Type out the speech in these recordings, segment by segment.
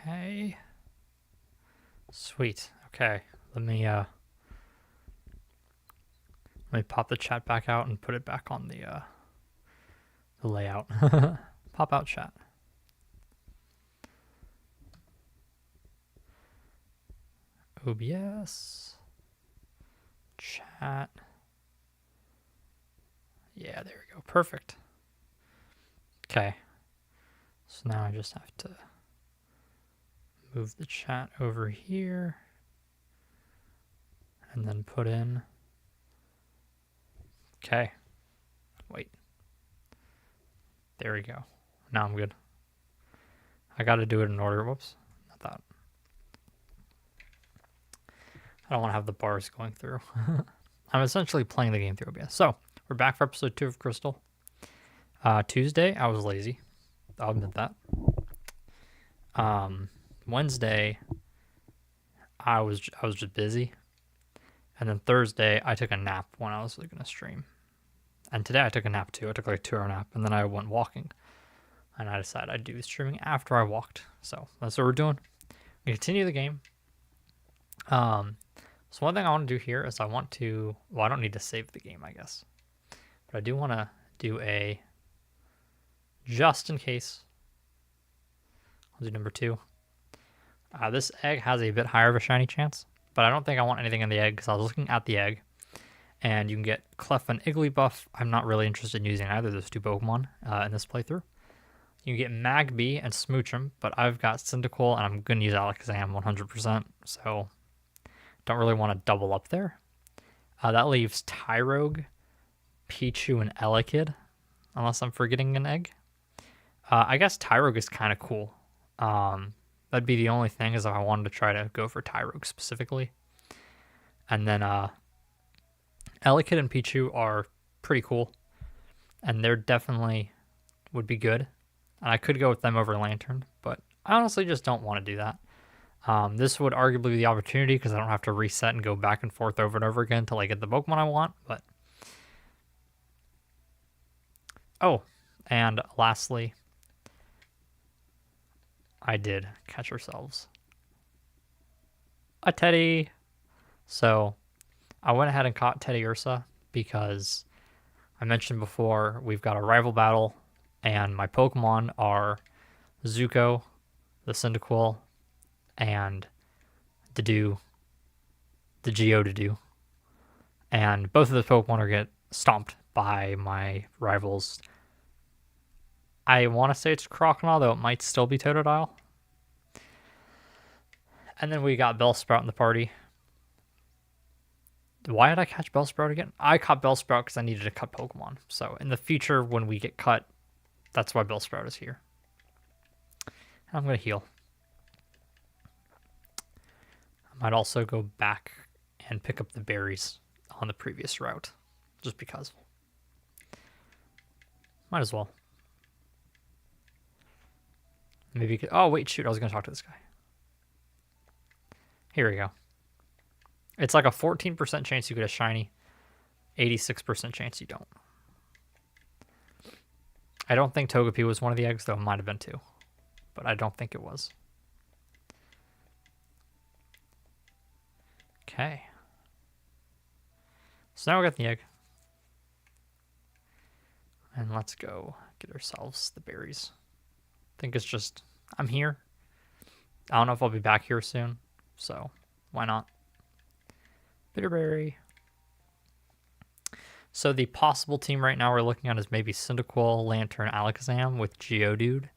Okay. Sweet. Okay. Let me pop the chat back out and put it back on the layout. Pop out chat. OBS. Chat. Yeah, there we go. Perfect. Okay. So now I just have to move the chat over here and then put in. Okay. Wait. There we go. Now I'm good. I got to do it in order. Whoops. Not that. I don't want to have the bars going through. I'm essentially playing the game through OBS. So, we're back for episode 2 of Crystal. Tuesday, I was lazy. I'll admit that. Wednesday, I was just busy. And then Thursday, I took a nap when I was going to stream. And today I took a nap too. I took like a 2-hour nap, and then I went walking. And I decided I'd do streaming after I walked. So that's what we're doing. We continue the game. So one thing I want to do here is I don't need to save the game, I guess. But I do want to do a, just in case, I'll do number 2. This egg has a bit higher of a shiny chance, but I don't think I want anything in the egg because I was looking at the egg. And you can get Clef and Igglybuff. I'm not really interested in using either of those 2 Pokemon in this playthrough. You can get Magby and Smoochum, but I've got Cyndaquil, and I'm going to use Alakazam 100%, so don't really want to double up there. That leaves Tyrogue, Pichu, and Elekid, unless I'm forgetting an egg. I guess Tyrogue is kind of cool. That'd be the only thing, is if I wanted to try to go for Tyrogue specifically. And then Elekid and Pichu are pretty cool, and they're definitely would be good. And I could go with them over Lantern, but I honestly just don't want to do that. This would arguably be the opportunity because I don't have to reset and go back and forth over and over again till I get the Pokemon I want. But oh, and lastly, I did catch ourselves a Teddy. So I went ahead and caught Teddiursa because I mentioned before we've got a rival battle, and my Pokemon are Zuko, the Cyndaquil, and the Geodude. And both of the Pokemon are get stomped by my rivals. I want to say it's Crocodile, though it might still be Totodile. And then we got Bellsprout in the party. Why did I catch Bellsprout again? I caught Bellsprout because I needed to cut Pokemon. So in the future, when we get cut, that's why Bellsprout is here. And I'm going to heal. I might also go back and pick up the berries on the previous route, just because. Might as well. Maybe you could... Oh, wait, shoot. I was going to talk to this guy. Here we go. It's like a 14% chance you get a shiny, 86% chance you don't. I don't think Togepi was one of the eggs, though it might have been 2. But I don't think it was. Okay. So now we got the egg. And let's go get ourselves the berries. I think it's just, I'm here. I don't know if I'll be back here soon, so why not? Bitterberry. So the possible team right now we're looking at is maybe Cyndaquil, Lantern, Alakazam with Geodude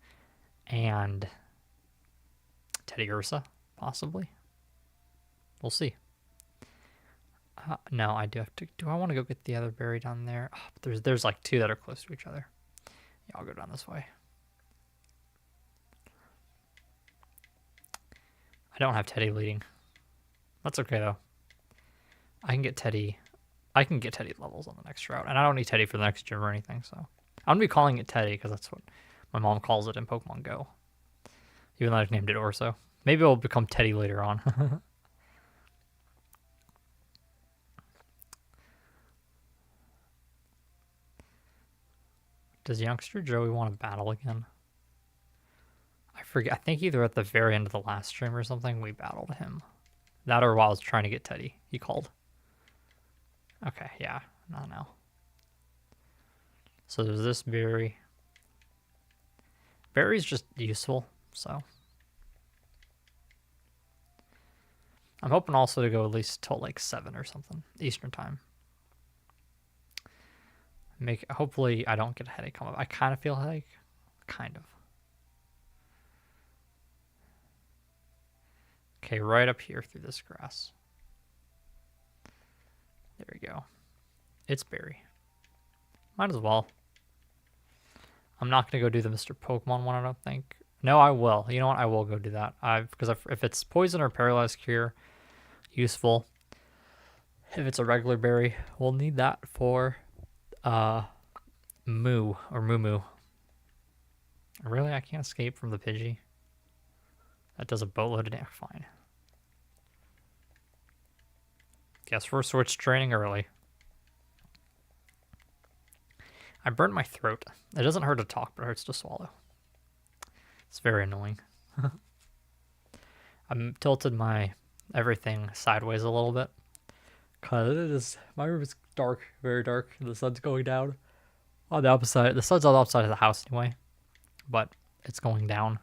and Teddiursa, possibly. We'll see. No, I do have to. Do I want to go get the other berry down there? Oh, there's like 2 that are close to each other. Yeah, I'll go down this way. I don't have Teddy leading. That's okay though. I can get Teddy levels on the next route, and I don't need Teddy for the next gym or anything. So I'm gonna be calling it Teddy because that's what my mom calls it in Pokemon Go. Even though I've named it Orso. Maybe it'll become Teddy later on. Does youngster Joey want to battle again? forget. I think either at the very end of the last stream or something, we battled him. That or while I was trying to get Teddy, he called. Okay, yeah, not now. So there's this berry. Berry's just useful, so. I'm hoping also to go at least till like 7 or something, Eastern time. Hopefully I don't get a headache come up. I kind of feel a headache. Kind of. Okay, right up here through this grass. There we go. It's berry. Might as well. I'm not going to go do the Mr. Pokemon one, I don't think. No, I will. You know what? I will go do that. Because if it's poison or paralyzed cure, useful. If it's a regular berry, we'll need that for Moo or Moo Moo. Really? I can't escape from the Pidgey? That does a boatload of damage. Fine. Guess we're switch training early. I burnt my throat. It doesn't hurt to talk, but it hurts to swallow. It's very annoying. I'm tilted my everything sideways a little bit. Cause my room is dark, very dark. The sun's going down on the opposite. The sun's on the opposite of the house anyway, but it's going down.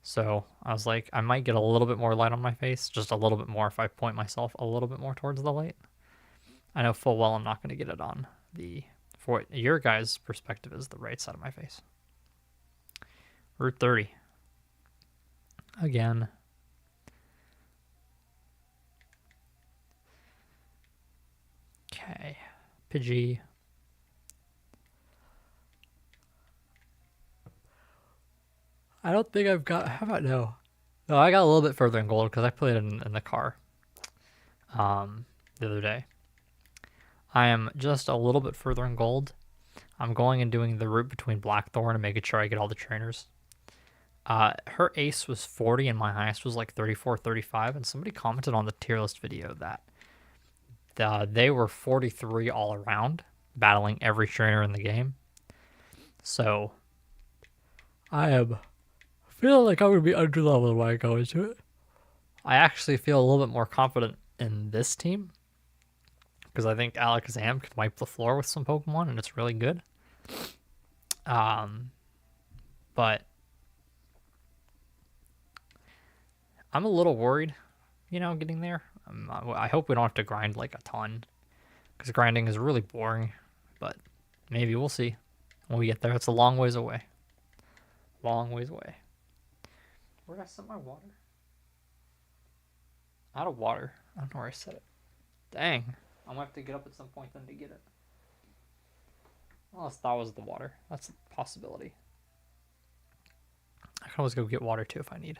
So I was like, I might get a little bit more light on my face, just a little bit more if I point myself a little bit more towards the light. I know full well I'm not going to get it on the, for your guys' perspective is the right side of my face. Route 30. Again. Okay. Pidgey. I don't think I've got, how about no? No, I got a little bit further in gold because I played it in the car the other day. I am just a little bit further in gold. I'm going and doing the route between Blackthorn and making sure I get all the trainers. Her ace was 40 and my highest was like 34, 35. And somebody commented on the tier list video that they were 43 all around, battling every trainer in the game. So I feel like I'm going to be underleveled when I go into it. I actually feel a little bit more confident in this team because I think Alakazam can wipe the floor with some Pokemon and it's really good. But I'm a little worried, getting there. I hope we don't have to grind like a ton because grinding is really boring, but maybe we'll see when we get there. It's a long ways away. Long ways away. Where did I set my water? Out of water. I don't know where I set it. Dang. I'm going to have to get up at some point then to get it. Unless that was the water. That's a possibility. I can always go get water too if I need.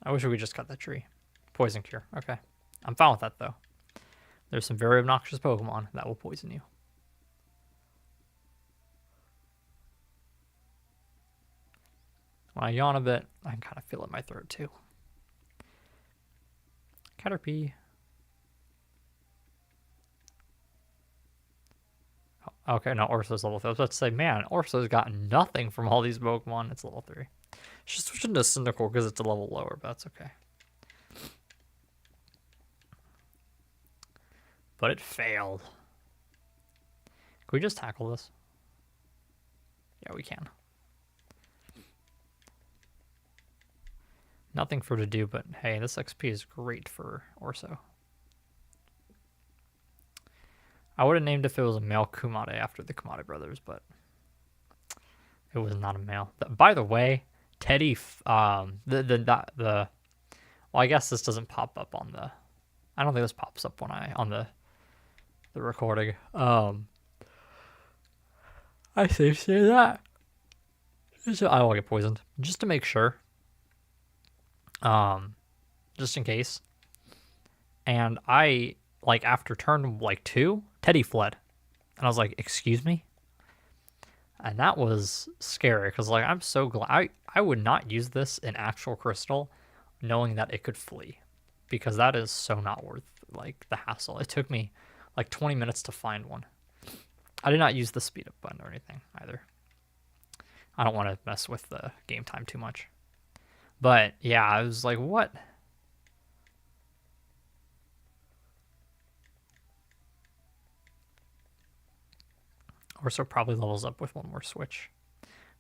I wish we could just cut that tree. Poison cure. Okay. I'm fine with that though. There's some very obnoxious Pokemon that will poison you. When I yawn a bit, I can kind of feel it in my throat too. Caterpie. Oh, okay, no, Ursa's level 3. I was about to say, man, Ursa's got nothing from all these Pokemon. It's level 3. She's switching to Cyndaquil because it's a level lower, but that's okay. But it failed. Can we just tackle this? Yeah, we can. Nothing for to do, but hey, this XP is great for Orso. I would have named if it was a male Kumade after the Kumade brothers, but it was not a male. By the way, Teddy, well, I guess this doesn't pop up on the, I don't think this pops up when on the recording. I say that. So I will get poisoned just to make sure. Just in case. And I, like, after turn, 2, Teddy fled. And I was like, excuse me? And that was scary, because, I'm so glad. I would not use this in actual Crystal, knowing that it could flee. Because that is so not worth, the hassle. It took me, 20 minutes to find one. I did not use the speed up button or anything, either. I don't want to mess with the game time too much. But yeah, I was like, what? Orso probably levels up with one more switch.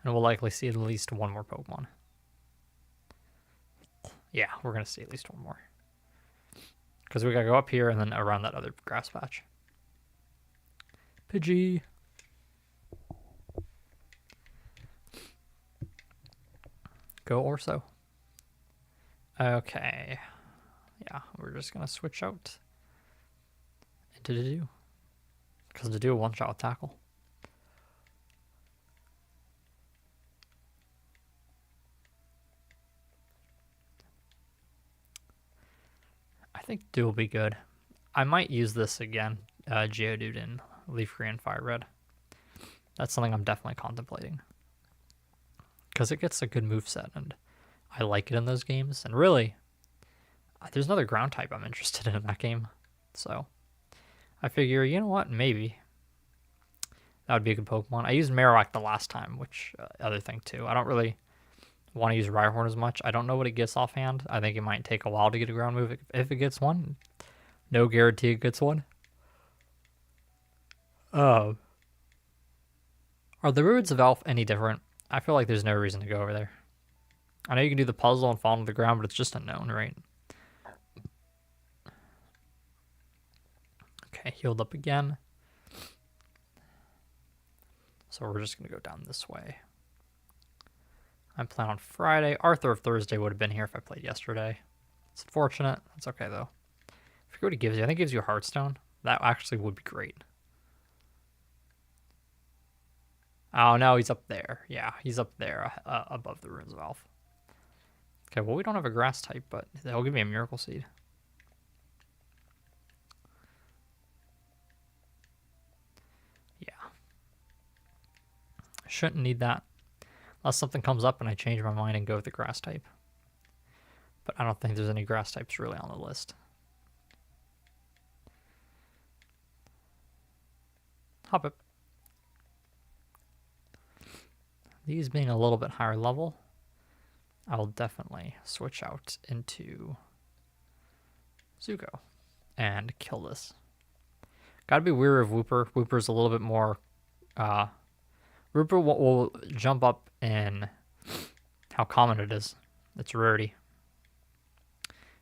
And we'll likely see at least one more Pokemon. Yeah, we're going to see at least one more. Because we got to go up here and then around that other grass patch. Pidgey. Go Orso. Okay. Yeah, we're just going to switch out into Dedue. Because Dedue one-shot with Tackle. I think Dew will be good. I might use this again, Geodude in Leaf Green Fire Red. That's something I'm definitely contemplating. Because it gets a good moveset, and I like it in those games. And really, there's another ground type I'm interested in that game. So I figure, you know what, maybe. That would be a good Pokemon. I used Marowak the last time, which other thing too. I don't really want to use Rhyhorn as much. I don't know what it gets offhand. I think it might take a while to get a ground move if it gets one. No guarantee it gets one. Are the Ruins of Elf any different? I feel like there's no reason to go over there. I know you can do the puzzle and fall to the ground, but it's just unknown, right? Okay, healed up again. So we're just going to go down this way. I'm playing on Friday. Arthur of Thursday would have been here if I played yesterday. It's unfortunate. That's okay, though. I forget what he gives you. I think it gives you a Hearthstone. That actually would be great. Oh, no, he's up there. Yeah, he's up there above the Ruins of Elf. Okay, well, we don't have a grass type, but they'll give me a Miracle Seed. Yeah. Shouldn't need that. Unless something comes up and I change my mind and go with the grass type. But I don't think there's any grass types really on the list. Hoppip. These being a little bit higher level, I will definitely switch out into Zuko and kill this. Gotta be wary of Wooper. Wooper's a little bit more... Wooper will jump up in how common it is. Its rarity.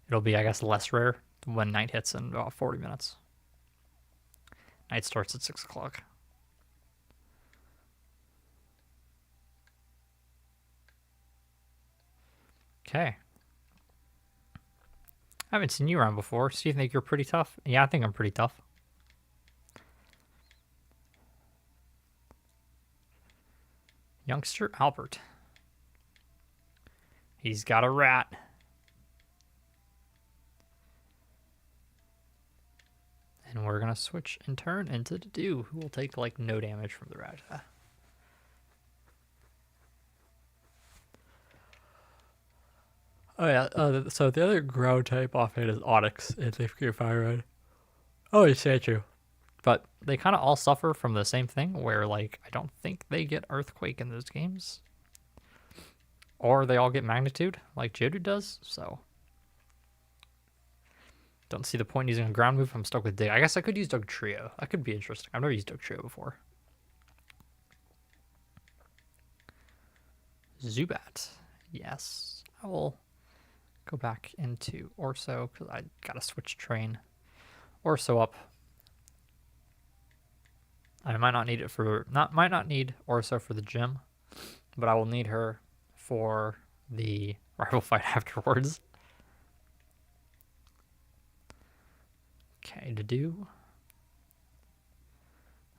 It'll be, I guess, less rare when night hits in about 40 minutes. Night starts at 6 o'clock. Okay. I haven't seen you around before, so you think you're pretty tough? Yeah, I think I'm pretty tough. Youngster Albert. He's got a rat. And we're going to switch and turn into Dedue, who will take like no damage from the rat. Oh yeah, so the other ground type offhand is Onyx in Leaf Green Fire Red. Oh, it's Sandshrew. But they kind of all suffer from the same thing, where like I don't think they get Earthquake in those games. Or they all get Magnitude, like Geodude does, so... Don't see the point in using a ground move. I'm stuck with Dig. I guess I could use Dugtrio. That could be interesting. I've never used Dugtrio before. Zubat. Yes. I will go back into Orso, because I gotta switch train. Orso up. I might not need it for... might not need Orso for the gym, but I will need her for the rival fight afterwards. Okay, Dedue.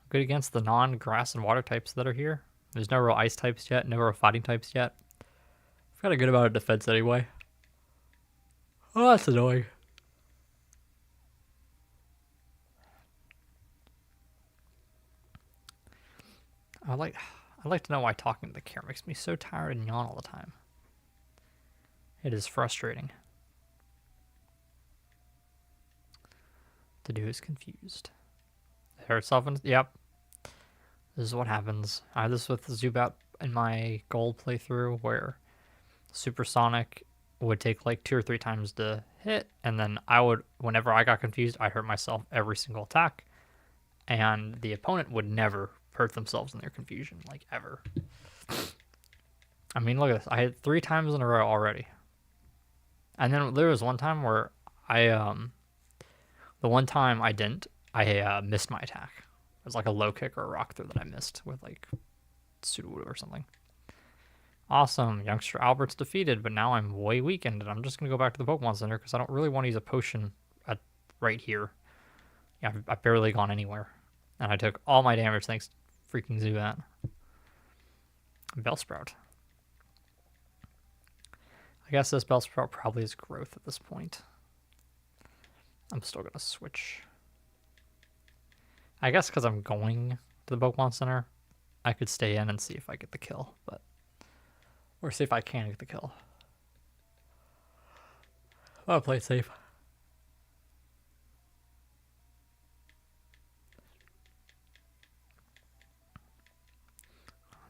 Good against the non-grass and water types that are here. There's no real ice types yet, no real fighting types yet. I've got a good amount of defense anyway. Oh, that's annoying. I'd like to know why talking to the camera makes me so tired and yawn all the time. It is frustrating. Dedue is confused. Herself and yep. This is what happens. I had this with Zubat in my gold playthrough where Supersonic would take like 2 or 3 times to hit, and then I would, whenever I got confused, I'd hurt myself every single attack, and the opponent would never hurt themselves in their confusion, like ever. I mean, look at this. I hit 3 times in a row already. And then there was one time where the one time I didn't, I missed my attack. It was like a low kick or a rock throw that I missed with like Sudowoodo or something. Awesome, youngster Albert's defeated, but now I'm way weakened, and I'm just gonna go back to the Pokemon Center because I don't really want to use a potion right here. Yeah, I've barely gone anywhere, and I took all my damage thanks to freaking Zubat. Bellsprout. I guess this Bellsprout probably is growth at this point. I'm still gonna switch. I guess because I'm going to the Pokemon Center, I could stay in and see if I get the kill, but. Or see if I can get the kill. I'll play it safe.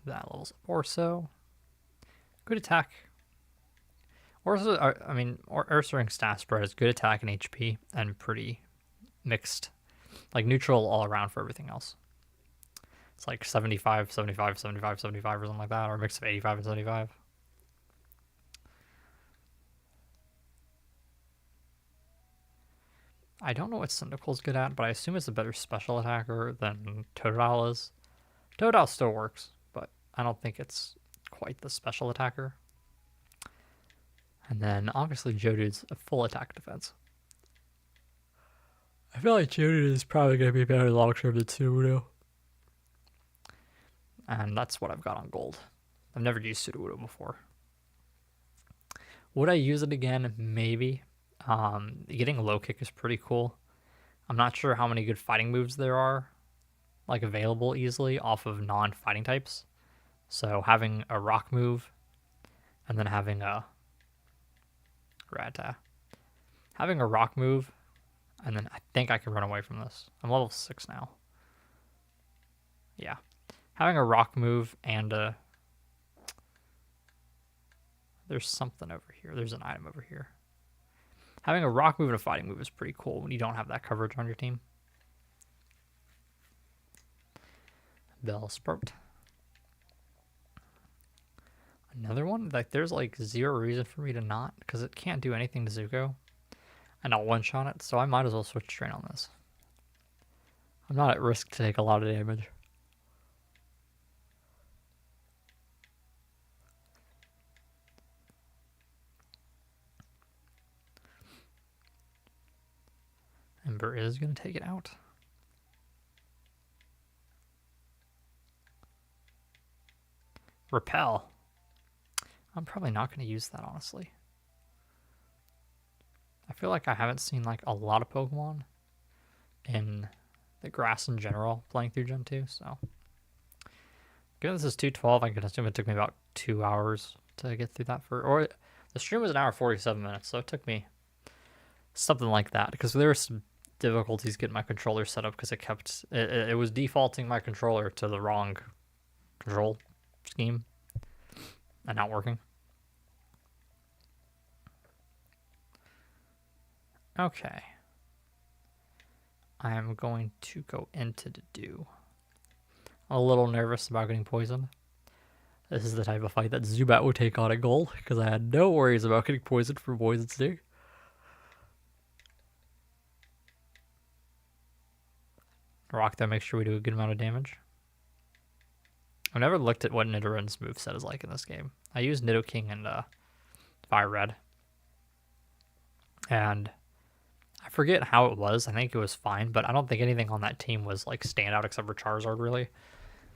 That levels up Orso. Good attack. Orso, I mean, Ursaring stat spread is good attack and HP and pretty mixed. Like neutral all around for everything else. It's like 75, 75, 75, 75 or something like that, or a mix of 85 and 75. I don't know what Cyndaquil's good at, but I assume it's a better special attacker than Totodile is. Totodile still works, but I don't think it's quite the special attacker. And then obviously Geodude's a full attack defense. I feel like Geodude is probably going to be better long term than Sudowoodo. And that's what I've got on gold. I've never used Sudowoodo before. Would I use it again? Maybe. Getting low kick is pretty cool. I'm not sure how many good fighting moves there are, like available easily off of non-fighting types. So having a rock move, and then having a Rattata. Having a rock move, and then I think I can run away from this. I'm level 6 now. Yeah. Having a rock move and a... There's something over here. There's an item over here. Having a rock move and a fighting move is pretty cool when you don't have that coverage on your team. Bellsprout. Another one? Like, there's like zero reason for me to not, because it can't do anything to Zuko. And I'll one-shot it, so I might as well switch train on this. I'm not at risk to take a lot of damage. Ember is going to take it out. Repel. I'm probably not going to use that, honestly. I feel like I haven't seen like a lot of Pokemon in the grass in general playing through Gen 2, so. Given this is 2:12, I can assume it took me about 2 hours to get through that or the stream was an hour 47 minutes, so it took me something like that, because there were some difficulties getting my controller set up because it was defaulting my controller to the wrong control scheme and not working. Okay. I am going to go into the dew. I'm a little nervous about getting poisoned. This is the type of fight that Zubat would take on at gold, because I had no worries about getting poisoned from Poison Sting. Rock that, make sure we do a good amount of damage. I've never looked at what Nidorann's moveset is like in this game. I used Nidoking and Fire Red. And I forget how it was. I think it was fine, but I don't think anything on that team was like standout except for Charizard, really.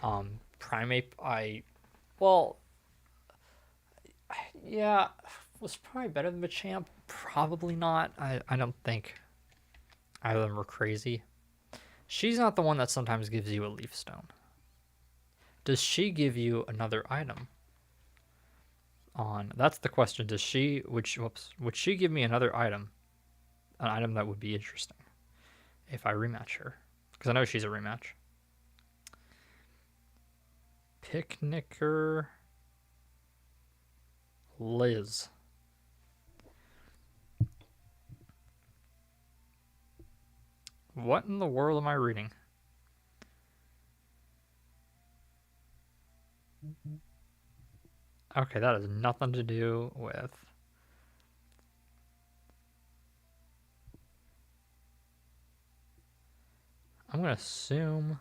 Primeape, yeah, was probably better than Machamp. Probably not. I don't think either of them were crazy. She's not the one that sometimes gives you a Leaf Stone. Does she give you another item? That's the question. Would she give me another item? An item that would be interesting if I rematch her, because I know she's a rematch. Picnicker Liz. What in the world am I reading? Okay, that has nothing to do with... I'm going to assume...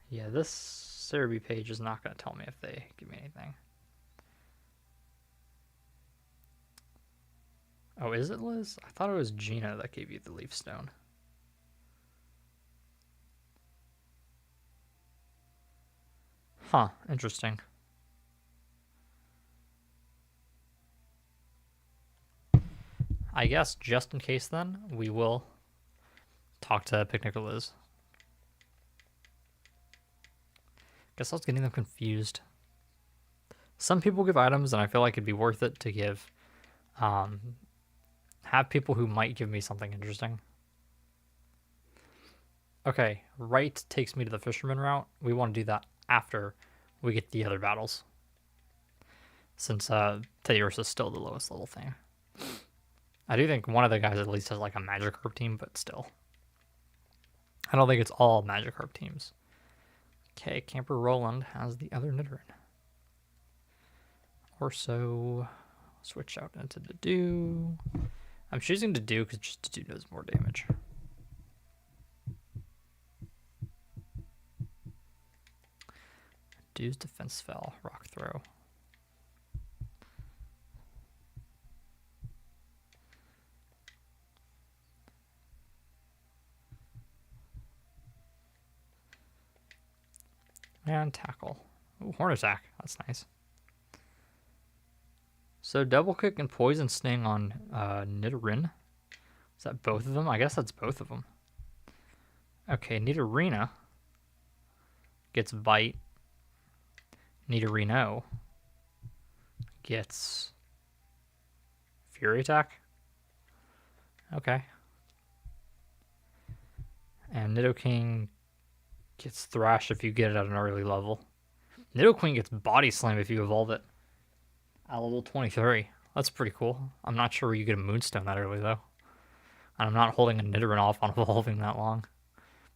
Yeah, this Cerebi page is not going to tell me if they give me anything. Oh, is it Liz? I thought it was Gina that gave you the leaf stone. Huh, interesting. I guess just in case then, we will talk to Picnicker Liz. Guess I was getting them confused. Some people give items, and I feel like it'd be worth it to give, have people who might give me something interesting. Okay, right takes me to the fisherman route. We want to do that after we get the other battles, since Teddiursa is still the lowest level thing. I do think one of the guys at least has like a Magikarp team, but still. I don't think it's all Magikarp teams. Okay, Camper Roland has the other Nidoran. Or so. Switch out into Dedue. I'm choosing Dedue because just Dedue does more damage. Dedue's defense fell. Rock throw. And tackle. Ooh, horn attack. That's nice. So double kick and poison sting on Nidoran. Is that both of them? I guess that's both of them. Okay, Nidorina gets bite. Nidorino gets fury attack. Okay. And Nidoking gets thrash if you get it at an early level. Nidoqueen gets body slam if you evolve it at level 23. That's pretty cool. I'm not sure where you get a Moonstone that early, though. And I'm not holding a Nidoran off on evolving that long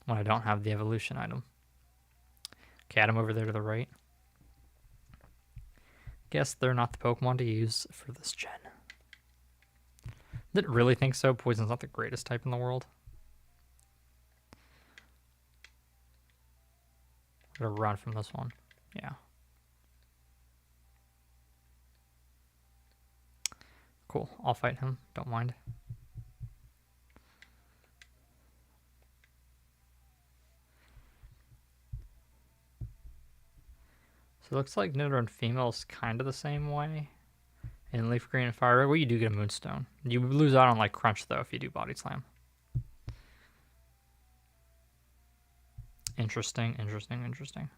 when I don't have the evolution item. Okay, add him over there to the right. Guess they're not the Pokemon to use for this gen. Didn't really think so. Poison's not the greatest type in the world. I'm gonna run from this one. Yeah. Cool. I'll fight him. Don't mind. So it looks like Nidoran female is kind of the same way. In Leaf Green and Fire Red, well, you do get a Moonstone. You lose out on like Crunch though if you do Body Slam. Interesting, interesting, interesting.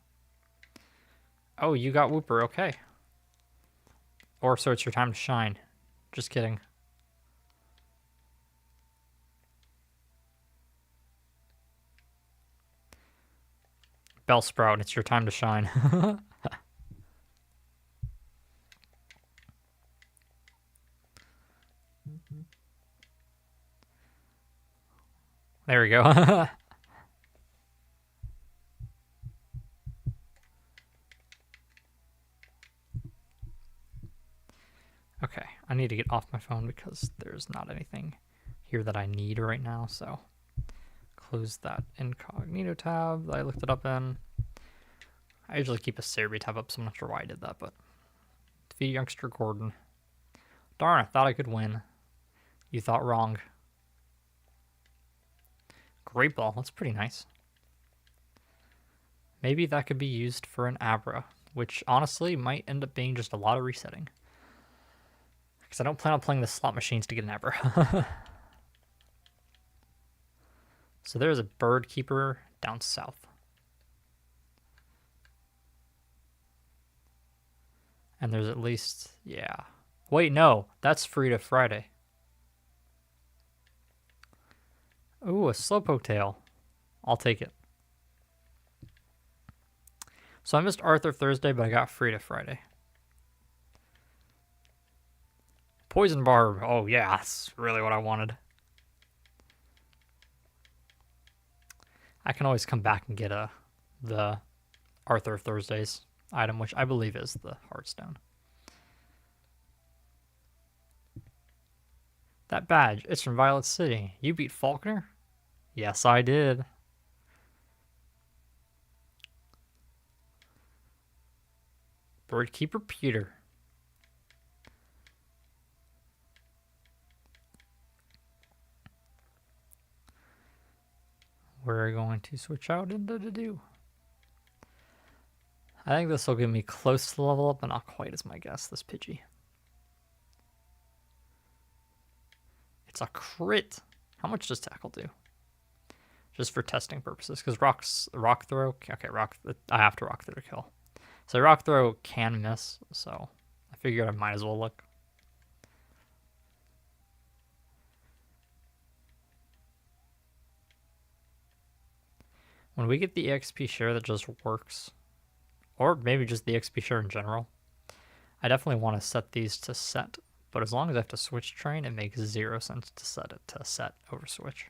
Oh, you got Wooper, okay. Or so it's your time to shine. Just kidding. Bellsprout, it's your time to shine. There we go. Okay, I need to get off my phone because there's not anything here that I need right now, so close that incognito tab that I looked it up in. I usually keep a Cerebi tab up, so I'm not sure why I did that, but defeat youngster Gordon. Darn, I thought I could win. You thought wrong. Great Ball, that's pretty nice. Maybe that could be used for an Abra, which honestly might end up being just a lot of resetting. Because I don't plan on playing the slot machines to get an Abra. So there's a bird keeper down south. And there's at least, yeah. Wait, no, that's free to Friday. Ooh, a Slowpoke tail. I'll take it. So I missed Arthur Thursday, but I got Frida Friday. Poison Barb. Oh yeah, that's really what I wanted. I can always come back and get the Arthur Thursdays item, which I believe is the Heartstone. That badge, it's from Violet City. You beat Faulkner? Yes, I did. Birdkeeper Peter. We're going to switch out into the do. I think this will give me close to the level up, but not quite as my guess, this Pidgey. It's a crit. How much does Tackle do? Just for testing purposes, because Rock Throw. Okay, I have to Rock Throw to kill. So Rock Throw can miss, so I figured I might as well look. When we get the EXP share that just works, or maybe just the EXP share in general, I definitely want to set these to set, but as long as I have to switch train, it makes 0 sense to set it to set over switch.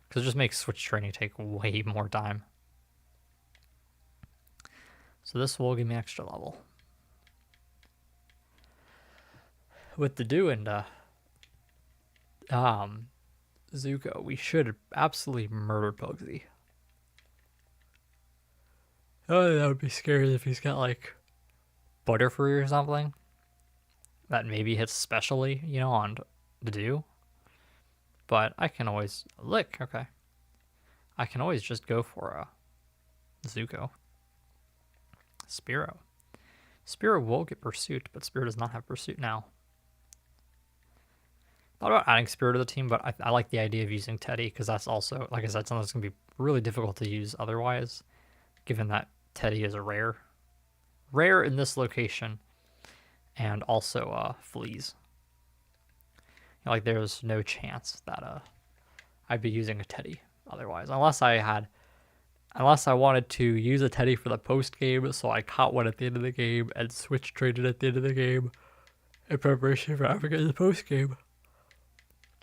Because it just makes switch training take way more time. So this will give me extra level. With the do and Zuko, we should absolutely murder Pugsy. Oh, that would be scary if he's got like Butterfree or something. That maybe hits specially, you know, on the do. But I can always lick, okay. I can always just go for a Zuko. Spearow. Spearow will get Pursuit, but Spearow does not have Pursuit now. Thought about adding Spearow to the team, but I like the idea of using Teddy, because that's also, like I said, something that's going to be really difficult to use otherwise, given that Teddy is a rare. Rare in this location, and also Fleas. You know, like there's no chance that I'd be using a Teddy otherwise, unless I wanted to use a Teddy for the post game, so I caught one at the end of the game and switch traded at the end of the game in preparation for Africa in the post game.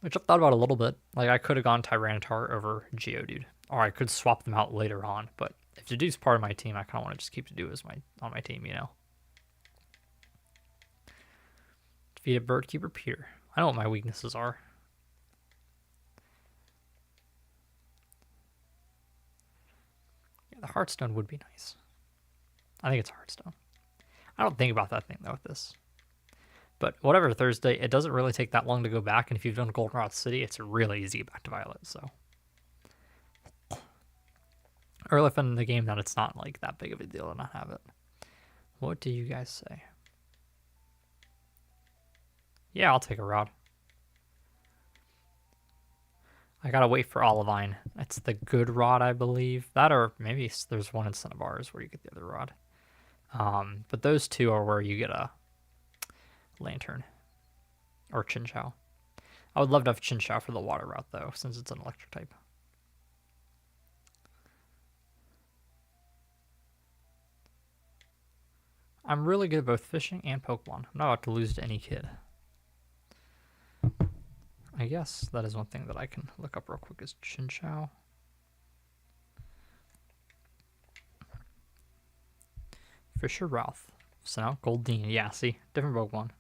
Which I've thought about a little bit. Like I could have gone Tyranitar over Geodude, or I could swap them out later on. But if Dedude's part of my team, I kind of want to just keep Dedue as on my team, you know. Defeated Birdkeeper Peter. I know what my weaknesses are. Yeah, the Heartstone would be nice. I think it's a Heartstone. I don't think about that thing though with this. But whatever Thursday, it doesn't really take that long to go back, and if you've done Goldenrod City, it's really easy to get back to Violet, so. Early enough in the game that it's not like that big of a deal to not have it. What do you guys say? Yeah, I'll take a rod. I gotta wait for Olivine. It's the good rod, I believe. That, or maybe there's one in Cinnabar's where you get the other rod. But those two are where you get a Lantern or Chinchou. I would love to have Chinchou for the water route though, since it's an electric type. I'm really good at both fishing and Pokemon. I'm not about to lose to any kid. I guess that is one thing that I can look up real quick is Chinchou. Fisher Ralph. So now Goldeen. Yeah, see? Different Pokemon.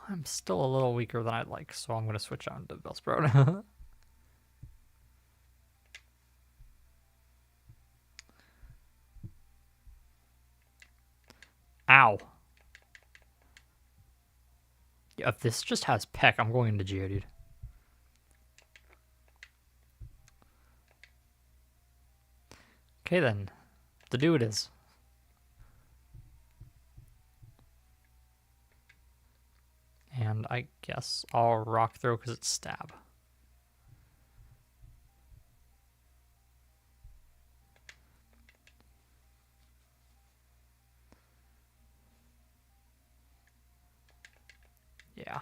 I'm still a little weaker than I'd like, so I'm going to switch out into Bellsprout. Ow. Yeah, if this just has Peck, I'm going into Geodude. Okay then. The do it is. And I guess I'll Rock Throw because it's Stab. Yeah.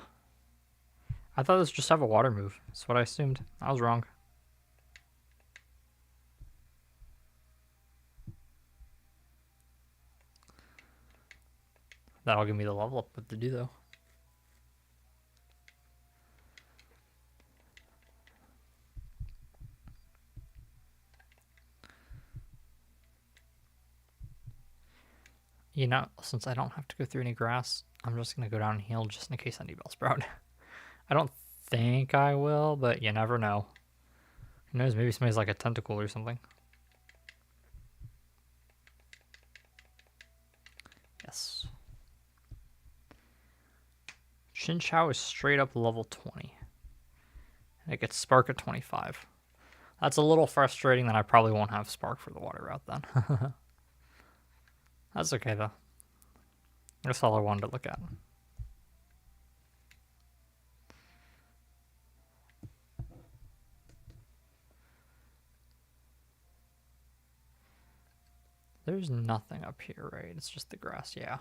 I thought this just have a water move. That's what I assumed. I was wrong. That'll give me the level up with the do though. You know, since I don't have to go through any grass, I'm just going to go down and heal just in case I need Bellsprout. I don't think I will, but you never know. Who knows, maybe somebody's like a tentacle or something. Yes. Chinchou is straight up level 20. And it gets Spark at 25. That's a little frustrating that I probably won't have Spark for the water route then. That's okay though. That's all I wanted to look at. There's nothing up here, right? It's just the grass, yeah.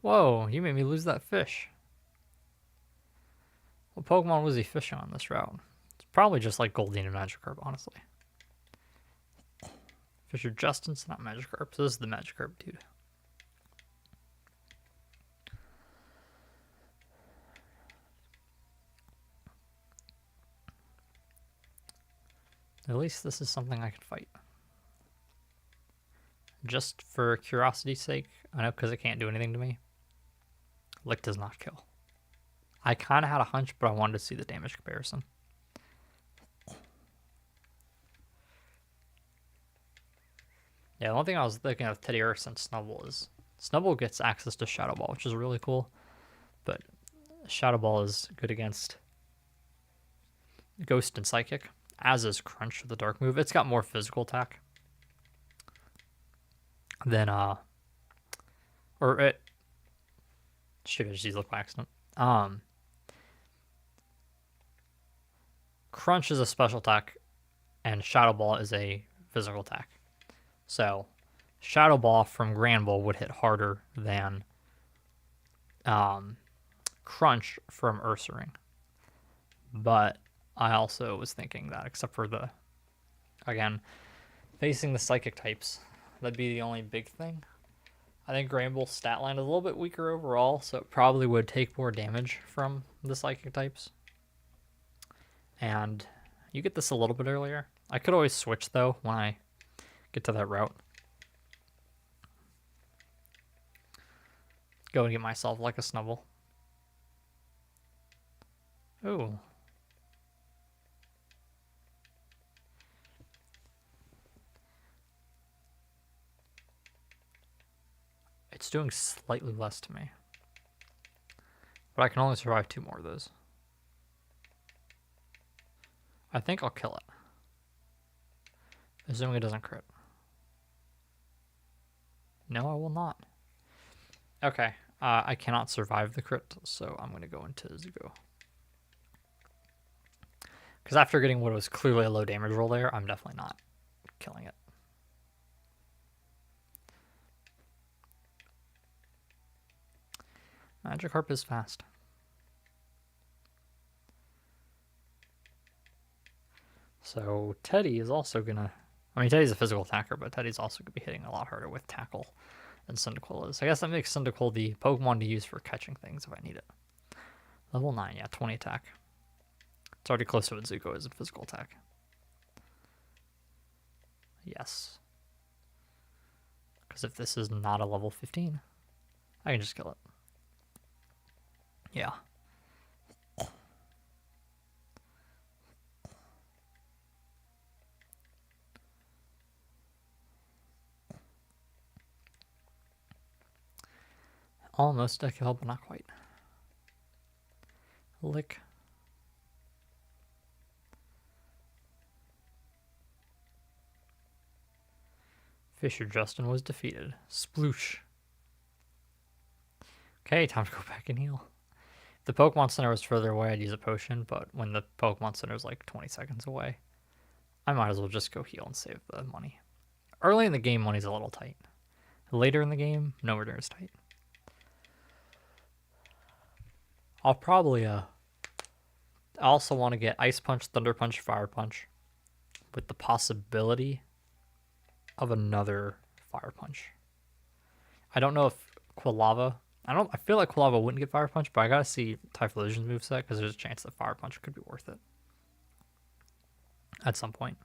Whoa, you made me lose that fish. What Pokemon was he fishing on this route? It's probably just like Goldeen and Magikarp, honestly. Fisher Justin's not Magikarp, so this is the Magikarp dude. At least this is something I can fight. Just for curiosity's sake, I know because it can't do anything to me. Lick does not kill. I kind of had a hunch, but I wanted to see the damage comparison. Yeah, the one thing I was thinking of Teddiursa and Snubbull is Snubbull gets access to Shadow Ball, which is really cool. But Shadow Ball is good against Ghost and Psychic, as is Crunch with the Dark move. It's got more physical attack than shoot, I just used it by accident. Crunch is a special attack, and Shadow Ball is a physical attack. So, Shadow Ball from Granbull would hit harder than Crunch from Ursaring. But I also was thinking that, except for again, facing the Psychic types, that'd be the only big thing. I think Granbull's stat line is a little bit weaker overall, so it probably would take more damage from the Psychic types. And you get this a little bit earlier. I could always switch, though, when I get to that route. Go and get myself like a Snubbull. Ooh. It's doing slightly less to me. But I can only survive 2 more of those. I think I'll kill it. Assuming it doesn't crit. No, I will not. Okay, I cannot survive the crit, so I'm going to go into Zugo. Because after getting what was clearly a low damage roll there, I'm definitely not killing it. Magikarp is fast. So Teddy is also gonna... I mean, Teddy's a physical attacker, but Teddy's also gonna be hitting a lot harder with Tackle than Cyndaquil is. I guess that makes Cyndaquil the Pokemon to use for catching things if I need it. Level 9, yeah, 20 attack. It's already close to what Zuko is in physical attack. Yes. Because if this is not a level 15, I can just kill it. Yeah. Almost a kill, but not quite. Lick. Fisher Justin was defeated. Sploosh. Okay, time to go back and heal. If the Pokemon Center was further away, I'd use a potion, but when the Pokemon Center is like 20 seconds away, I might as well just go heal and save the money. Early in the game, money's a little tight. Later in the game, nowhere near as tight. I'll probably I also want to get Ice Punch, Thunder Punch, Fire Punch, with the possibility of another Fire Punch. I don't know if Quilava. I feel like Quilava wouldn't get Fire Punch, but I gotta see Typhlosion's moveset because there's a chance that Fire Punch could be worth it at some point.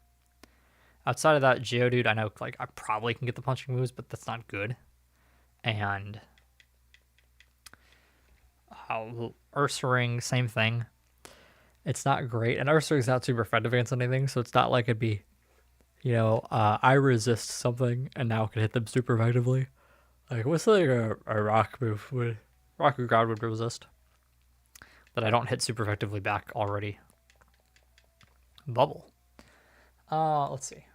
Outside of that, Geodude, I know like I probably can get the punching moves, but that's not good. And Ursaring, same thing. It's not great, and Ursaring's not super effective against anything, so it's not like it'd be, I resist something and now can hit them super effectively. Like, what's like a rock move would Rock or God would resist that I don't hit super effectively back already? Bubble. Let's see.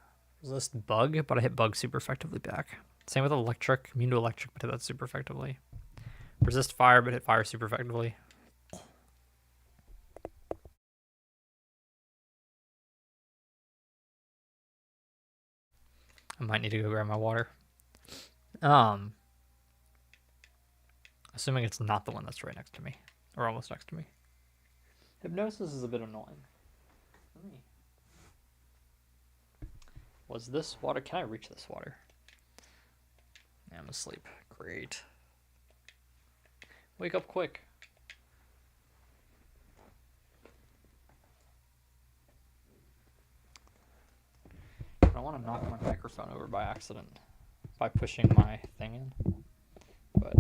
Resist Bug, but I hit Bug super effectively back. Same with Electric. Immune to Electric, but hit that super effectively. Resist Fire, but hit Fire super effectively. I might need to go grab my water. Assuming it's not the one that's right next to me. Or almost next to me. Hypnosis is a bit annoying. Was this water? Can I reach this water? Yeah, I'm asleep. Great. Wake up quick. I don't want to knock my microphone over by accident by pushing my thing in. But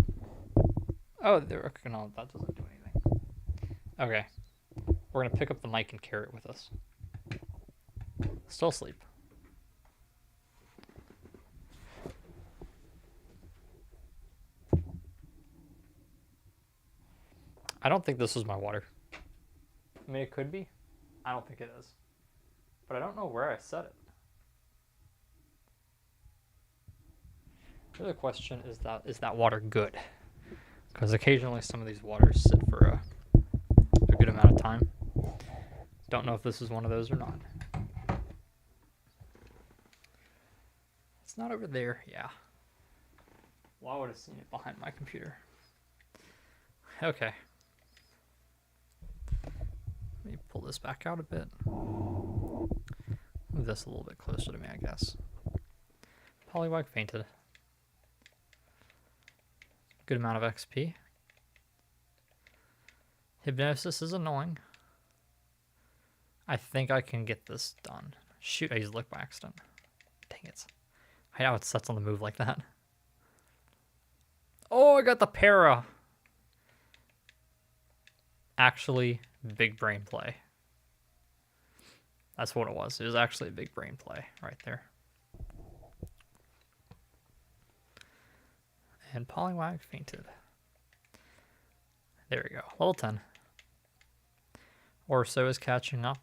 oh, there. No, that doesn't do anything. Okay, we're gonna pick up the mic and carry it with us. Still asleep. I don't think this is my water. I mean, it could be. I don't think it is. But I don't know where I set it. The other question is that water good? Because occasionally some of these waters sit for a good amount of time. Don't know if this is one of those or not. It's not over there. Yeah. Well, I would have seen it behind my computer. Okay. Let me pull this back out a bit. Move this a little bit closer to me, I guess. Poliwag fainted. Good amount of XP. Hypnosis is annoying. I think I can get this done. Shoot, I used Lick by accident. Dang it. I know it sets on the move like that. Oh, I got the para. Actually, big brain play. That's what it was. It was actually a big brain play right there. And Poliwag fainted. There we go. Level 10. Orso is catching up.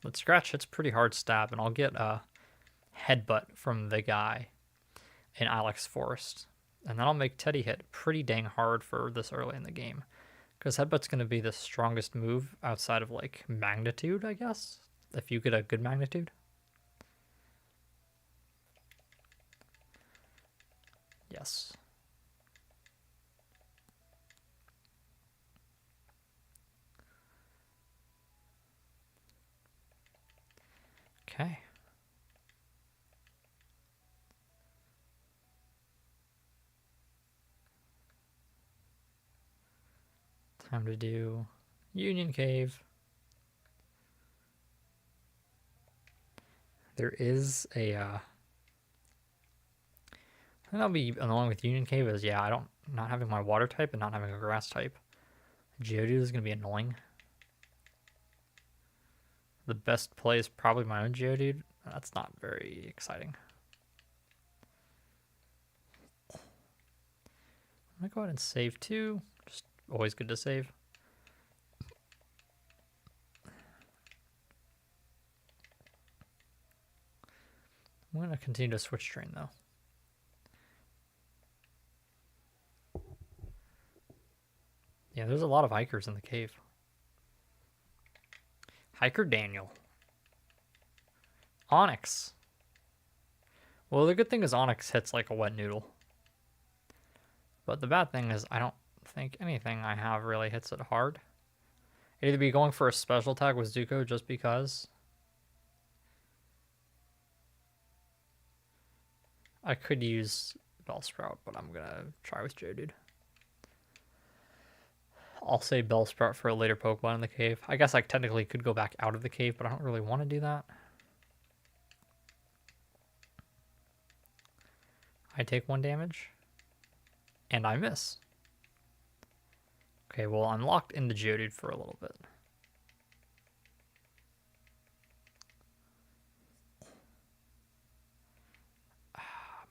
But Scratch hits pretty hard stab, and I'll get a Headbutt from the guy in Ilex Forest. And that'll make Teddy hit pretty dang hard for this early in the game. Because Headbutt's going to be the strongest move outside of, like, Magnitude, I guess. If you get a good Magnitude. Yes. Okay. Time to do Union Cave. There is a, I think that'll be along with Union Cave is, yeah, not having my water type and not having a grass type. Geodude is going to be annoying. The best play is probably my own Geodude. That's not very exciting. I'm going to go ahead and save too. Just always good to save. I'm going to continue to switch train though. Yeah, there's a lot of hikers in the cave. Hiker Daniel. Onyx. Well, the good thing is Onyx hits like a wet noodle. But the bad thing is I don't think anything I have really hits it hard. I'd either be going for a special attack with Zuko just because. I could use Bellsprout, but I'm gonna try with Geodude. I'll say Bellsprout for a later Pokemon in the cave. I guess I technically could go back out of the cave, but I don't really want to do that. I take 1 damage. And I miss. Okay, well, I'm locked into Geodude for a little bit.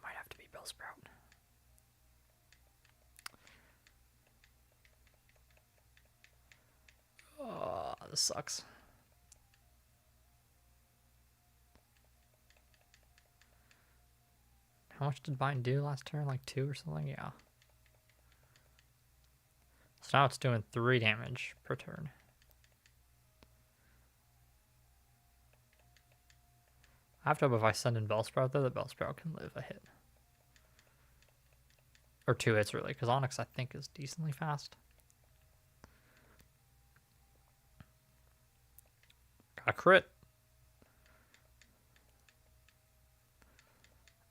Might have to be Bellsprout. Oh, this sucks. How much did Bind do last turn? Like 2 or something? Yeah. So now it's doing 3 damage per turn. I have to hope if I send in Bellsprout, though, that Bellsprout can live a hit. Or 2 hits, really, because Onix, I think, is decently fast. Got a crit.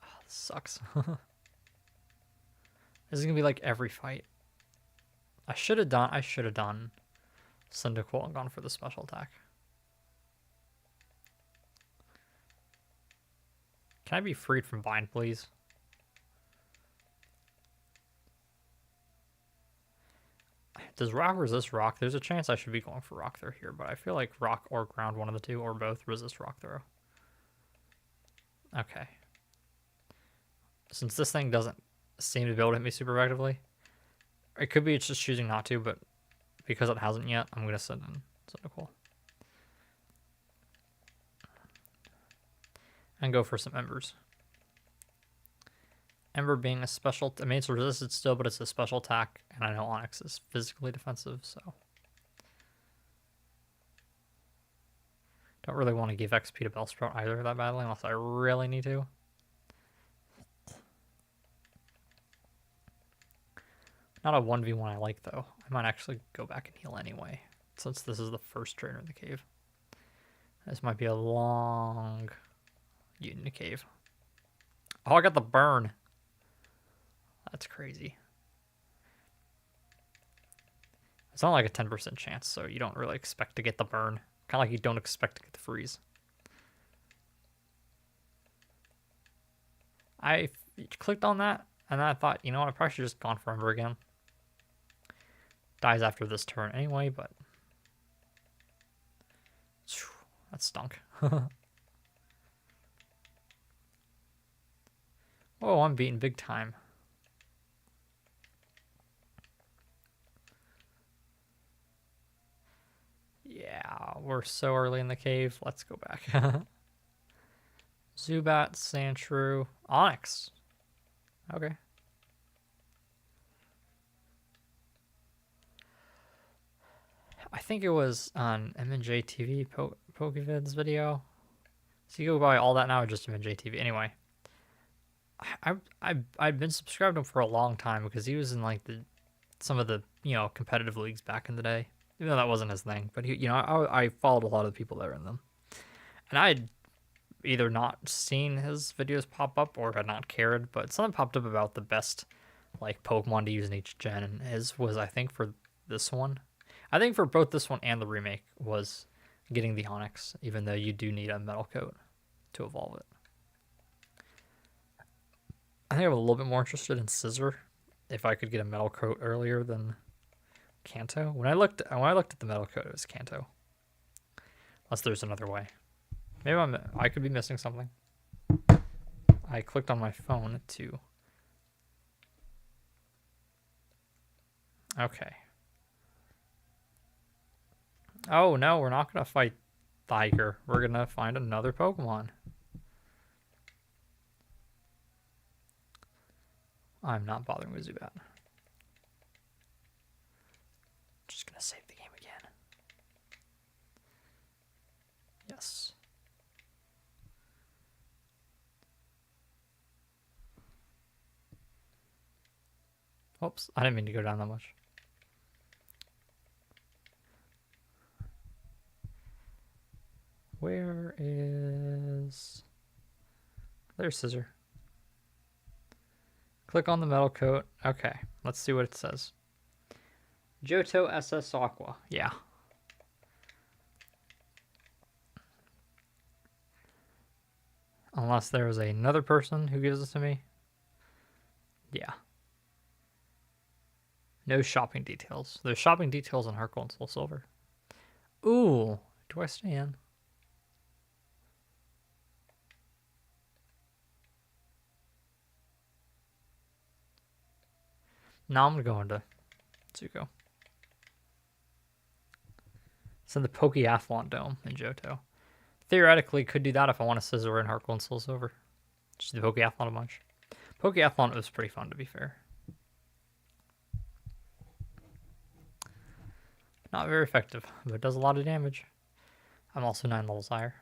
Oh, this sucks. This is going to be like every fight. I should have done Cyndaquil and gone for the special attack. Can I be freed from Bind, please? Does Rock resist Rock? There's a chance I should be going for Rock Throw here, but I feel like Rock or Ground, one of the two, or both, resist Rock Throw. Okay. Since this thing doesn't seem to be able to hit me super effectively, it could be it's just choosing not to, but because it hasn't yet, I'm going to send in Cyndaquil. And go for some Embers. Ember being a special... I mean, it's resisted still, but it's a special attack, and I know Onix is physically defensive, so... Don't really want to give XP to Bellsprout either that badly, unless I really need to. Not a 1v1 I like, though. I might actually go back and heal anyway, since this is the first trainer in the cave. This might be a long... unit in the cave. Oh, I got the burn. That's crazy. It's not like a 10% chance, so you don't really expect to get the burn. Kind of like you don't expect to get the freeze. I clicked on that, and then I thought, you know what, I probably should have just gone for Ember again. Dies after this turn anyway, but... that stunk. Oh, I'm beaten big time. Yeah, we're so early in the cave. Let's go back. Zubat, Sandshrew, Onix. Okay. I think it was on MNJ TV Pokevids video. So you go by all that now or just MNJ TV? Anyway. I've been subscribed to him for a long time because he was in like some of the competitive leagues back in the day, even though that wasn't his thing. But he, I followed a lot of the people that were in them, and I'd either not seen his videos pop up or had not cared. But something popped up about the best like Pokemon to use in each gen, and his was, I think, for this one. I think for both this one and the remake was getting the Onix, even though you do need a metal coat to evolve it. I think I'm a little bit more interested in Scizor if I could get a metal coat earlier than Kanto. When I looked at the metal coat, it was Kanto. Unless there's another way. Maybe I could be missing something. I clicked on my phone to... Okay. Oh no, we're not going to fight Tiger. We're going to find another Pokemon. I'm not bothering with Zubat. Just gonna save the game again. Yes. Oops, I didn't mean to go down that much. Where is... There's Scissor. Click on the metal coat. Okay, let's see what it says. Johto SS Aqua. Yeah. Unless there was another person who gives it to me. Yeah. No shopping details. There's shopping details on Heart Gold and Soul Silver. Ooh, do I stay in? No, I'm going to go into Zuko. It's in the Pokeathlon Dome in Johto. Theoretically, could do that if I want to Scissor in Heart Gold and Soul Silver. Just do the Pokeathlon a bunch. Pokeathlon was pretty fun, to be fair. Not very effective, but it does a lot of damage. I'm also 9 levels higher.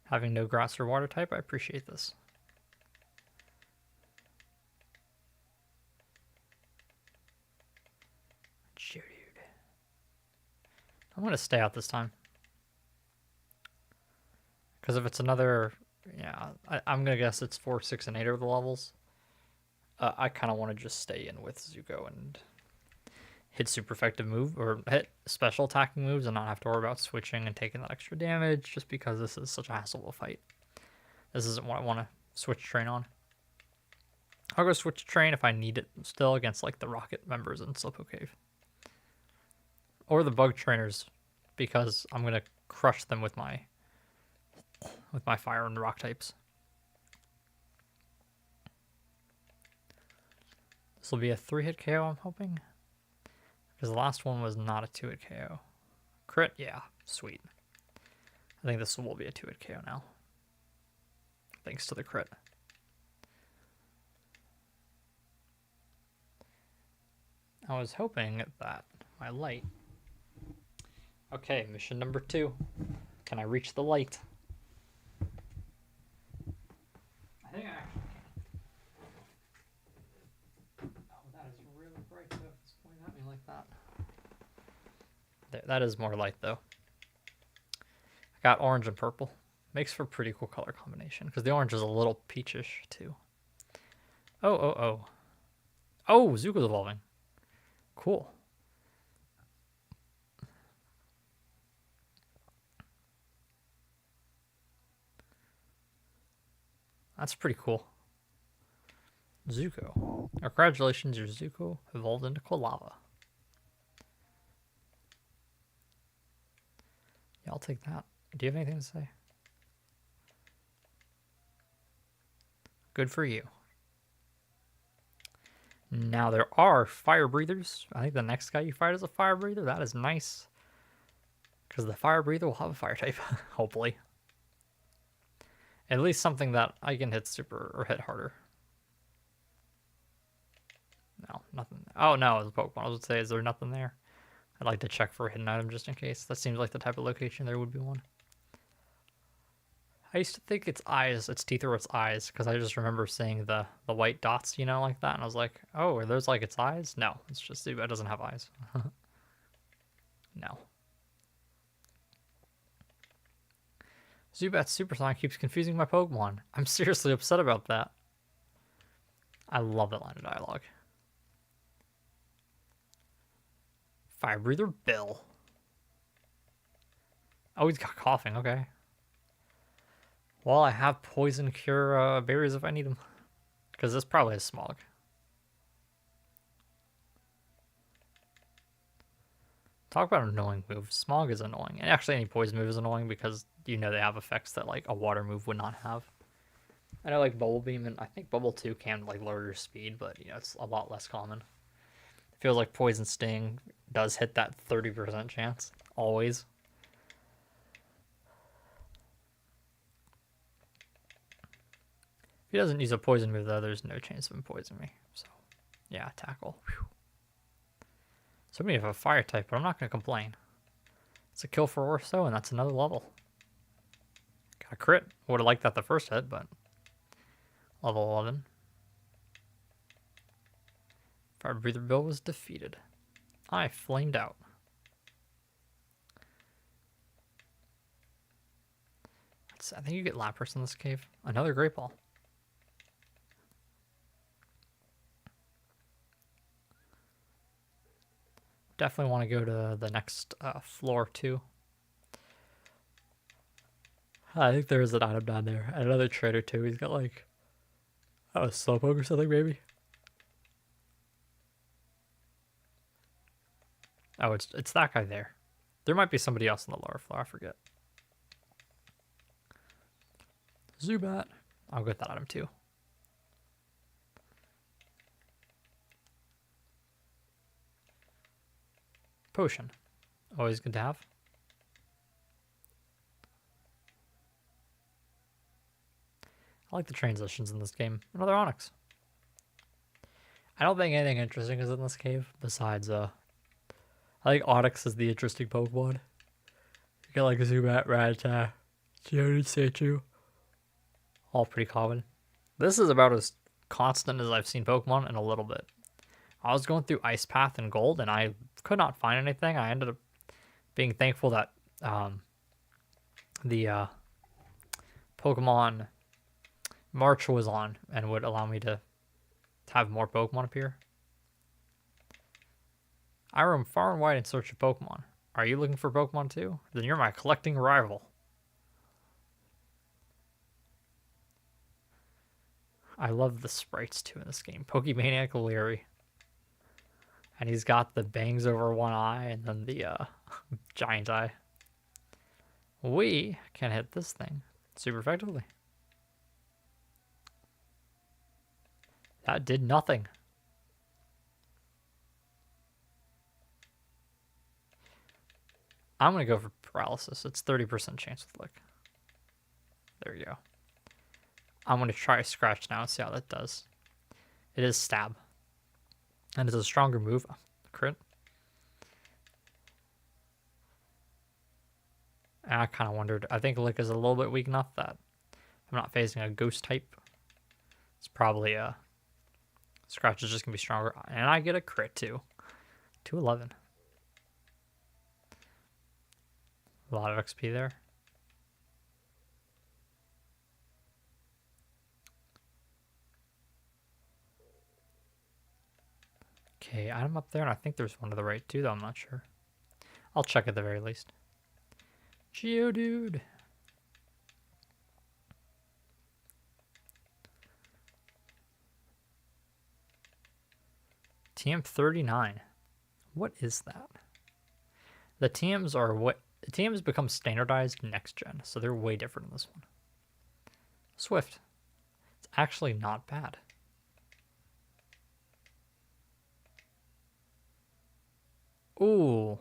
Having no grass or water type, I appreciate this. Dude. I'm going to stay out this time. Because if it's another... Yeah, I'm going to guess it's 4, 6, and 8 are the levels. I kind of want to just stay in with Zuko and hit super effective move or hit special attacking moves and not have to worry about switching and taking that extra damage just because this is such a hassle of a fight. This isn't what I want to switch train on. I'll go switch train if I need it still against like the rocket members in Slowpoke Cave. Or the bug trainers because I'm going to crush them with my fire and rock types. This will be a 3-hit KO, I'm hoping. Because the last one was not a 2-hit KO. Crit? Yeah, sweet. I think this will be a 2-hit KO now. Thanks to the crit. I was hoping that my light... Okay, mission number 2. Can I reach the light? I think I actually can. Oh, that is really bright though. It's pointing at me like that. There, that is more light though. I got orange and purple. Makes for a pretty cool color combination because the orange is a little peachish too. Oh, Zuko's evolving. Cool. That's pretty cool. Zuko. Congratulations, your Zuko evolved into Quilava. Yeah, I'll take that. Do you have anything to say? Good for you. Now there are fire breathers. I think the next guy you fight is a fire breather. That is nice. Because the fire breather will have a fire type, hopefully. At least something that I can hit super or hit harder. No, nothing. Oh no, it's a Pokemon. I was going to say, is there nothing there? I'd like to check for a hidden item just in case. That seems like the type of location there would be one. I used to think its eyes, its teeth are its eyes, because I just remember seeing the white dots, you know, like that, and I was like, oh, are those like its eyes? No, it's just Zubat doesn't have eyes. No. Zubat's Supersonic keeps confusing my Pokemon. I'm seriously upset about that. I love that line of dialogue. Fire Breather Bill. Oh, he's got coughing, okay. Well, I have poison cure berries if I need them. Because this probably is Smog. Talk about annoying moves. Smog is annoying. And actually any poison move is annoying because you know they have effects that like a water move would not have. I know like Bubble Beam and I think Bubble 2 can like lower your speed, but you know, it's a lot less common. It feels like Poison Sting does hit that 30% chance. Always. If he doesn't use a poison move though, there's no chance of him poisoning me. So yeah, tackle. Whew. So we have a fire type, but I'm not going to complain. It's a kill for Orso, and that's another level. Got a crit. Would have liked that the first hit, but level 11. Fire Breather Bill was defeated. I flamed out. I think you get Lapras in this cave. Another Great Ball. Definitely want to go to the next floor too. I think there's an item down there. Another trader too. He's got like a Slowpoke or something maybe. Oh, it's that guy there. There might be somebody else on the lower floor. I forget. Zubat. I'll get that item too. Potion. Always good to have. I like the transitions in this game. Another Onix. I don't think anything interesting is in this cave besides I think Onix is the interesting Pokemon. You get like Zubat, Rattata, Geodude, Seichu. All pretty common. This is about as constant as I've seen Pokemon in a little bit. I was going through Ice Path and Gold and I could not find anything. I ended up being thankful that the Pokemon March was on and would allow me to have more Pokemon appear. I roam far and wide in search of Pokemon. Are you looking for Pokemon too? Then you're my collecting rival. I love the sprites too in this game. Pokemaniac Leary. And he's got the bangs over one eye and then the giant eye. We can hit this thing super effectively. That did nothing. I'm going to go for paralysis. It's 30% chance with Lick. There you go. I'm going to try Scratch now and see how that does. It is Stab. And it's a stronger move. Crit. And I kind of wondered. I think Lick is a little bit weak enough that I'm not facing a ghost type. It's probably a Scratch is just going to be stronger. And I get a crit too. 211. A lot of XP there. Okay, item up there, and I think there's one to the right too, though I'm not sure. I'll check at the very least. Geodude. TM39. What is that? The TMs are what the TMs become standardized next gen, so they're way different in this one. Swift. It's actually not bad. Ooh.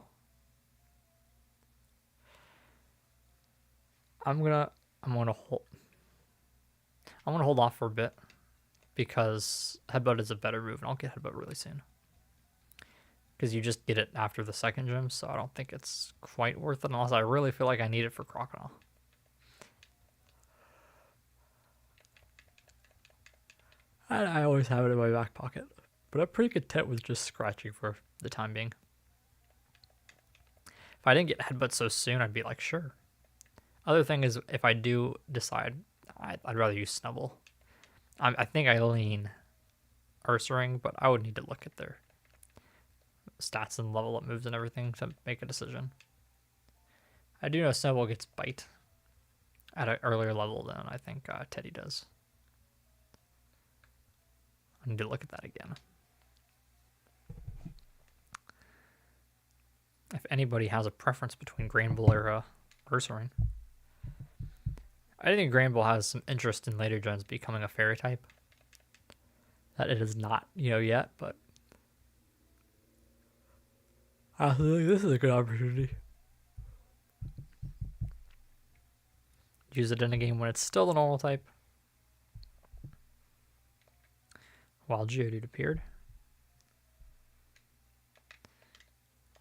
I'm gonna hold off for a bit because Headbutt is a better move, and I'll get Headbutt really soon. Because you just get it after the second gym, so I don't think it's quite worth it unless I really feel like I need it for Crocodile. And I always have it in my back pocket, but I'm pretty content with just scratching for the time being. If I didn't get Headbutt so soon, I'd be like, sure. Other thing is, if I do decide, I'd rather use Snubbull. I think I lean Ursaring, but I would need to look at their stats and level up moves and everything to make a decision. I do know Snubbull gets Bite at an earlier level than I think Teddy does. I need to look at that again. If anybody has a preference between Granbull or Ursaring. I think Granbull has some interest in later gens becoming a fairy type. That it is not, yet, but I think this is a good opportunity. Use it in a game when it's still the normal type. While Geodude appeared.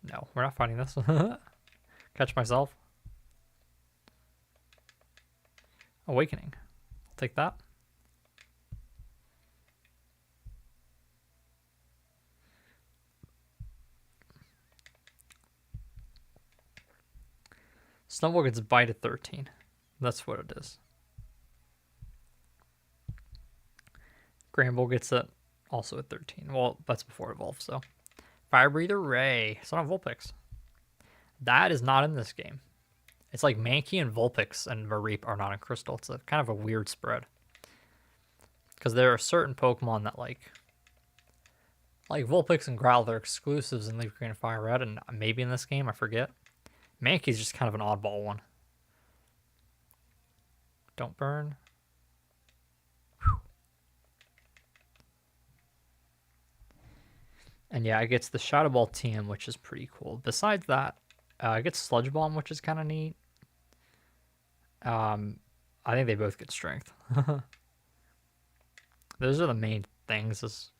No, we're not fighting this. Catch myself. Awakening. I'll take that. Snubbull gets Bite at 13. That's what it is. Granbull gets it also at 13. Well, that's before Evolve, so. Fire Breather Ray. It's not a Vulpix. That is not in this game. It's like Mankey and Vulpix and Mareep are not in Crystal. It's a kind of a weird spread. Because there are certain Pokemon that like Vulpix and Growl, they're exclusives in Leaf Green and Fire Red, and maybe in this game, I forget. Mankey's just kind of an oddball one. Don't burn. Whew. And yeah, it gets the Shadow Ball TM, which is pretty cool. Besides that, it gets Sludge Bomb, which is kind of neat. I think they both get Strength. Those are the main things. It's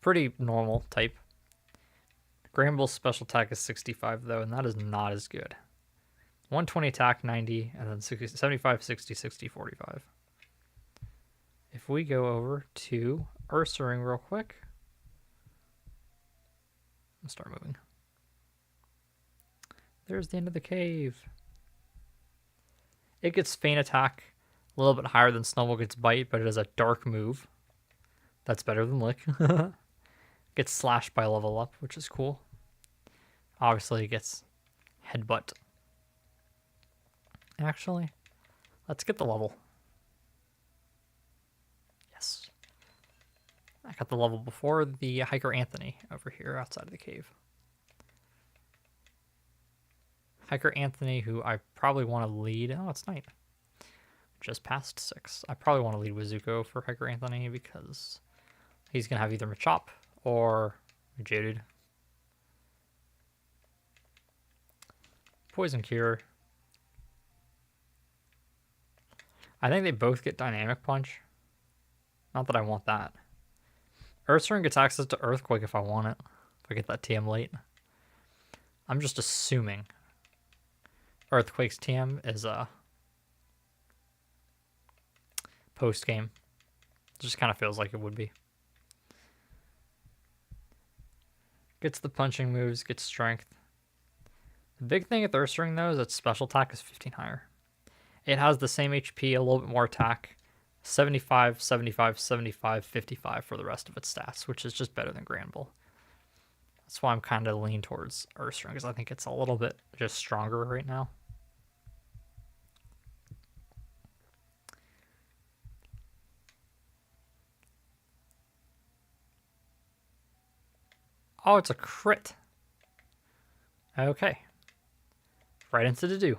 pretty normal type. Granbull's special attack is 65 though, and that is not as good. 120 attack, 90, and then 60, 75, 60, 60, 45. If we go over to Ursaring real quick, let's start moving. There's the end of the cave. It gets Feint Attack, a little bit higher than Snubbull gets Bite, but it is a dark move. That's better than Lick. Gets Slashed by level up, which is cool. Obviously, it gets Headbutt. Actually, let's get the level. Yes. I got the level before the Hiker Anthony over here outside of the cave. Hiker Anthony, who I probably want to lead. Oh, it's night. Just past 6. I probably want to lead with Zuko for Hiker Anthony because he's going to have either Machop or Geodude. Poison Cure. I think they both get Dynamic Punch. Not that I want that. Ursaring gets access to Earthquake if I want it. If I get that TM late. I'm just assuming Earthquake's TM is a post game. It just kind of feels like it would be. Gets the punching moves, gets strength. The big thing with Ursaring though is its special attack is 15 higher. It has the same HP, a little bit more attack. 75, 75, 75, 55 for the rest of its stats, which is just better than Granbull. That's why I'm kind of leaning towards Ursaring, because I think it's a little bit just stronger right now. Oh, it's a crit. Okay. Right into the do.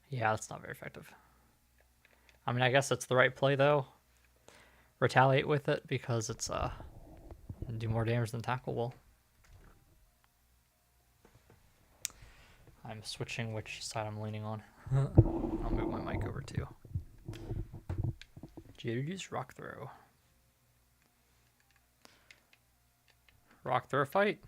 Yeah, that's not very effective. I mean, I guess it's the right play, though. Retaliate with it, because it's, do more damage than Tackle will. I'm switching which side I'm leaning on. I'll move my mic over, too. Geodude's Rock Throw. Rock Throw fight.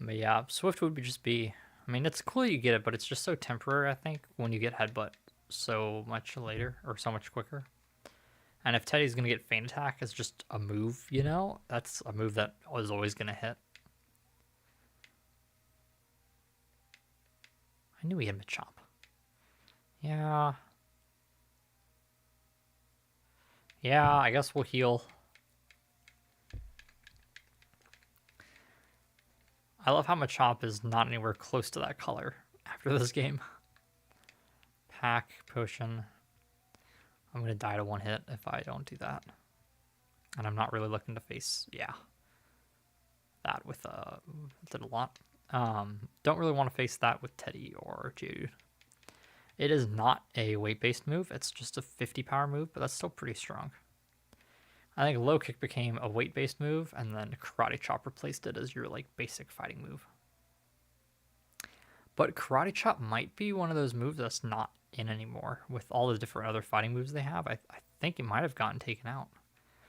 But yeah, Swift would just be... I mean, it's cool you get it, but it's just so temporary, I think, when you get Headbutt so much later, or so much quicker. And if Teddy's going to get Feint Attack as just a move, you know, that's a move that is always going to hit. I knew he had Machop. Yeah. Yeah, I guess we'll heal. I love how Machop is not anywhere close to that color after this game. Pack, Potion. I'm going to die to one hit if I don't do that. And I'm not really looking to face, that with, did a lot. Don't really want to face that with Teddy or Geodude. It is not a weight-based move. It's just a 50 power move, but that's still pretty strong. I think Low Kick became a weight-based move, and then Karate Chop replaced it as your like basic fighting move. But Karate Chop might be one of those moves that's not in anymore with all the different other fighting moves they have. I think it might have gotten taken out.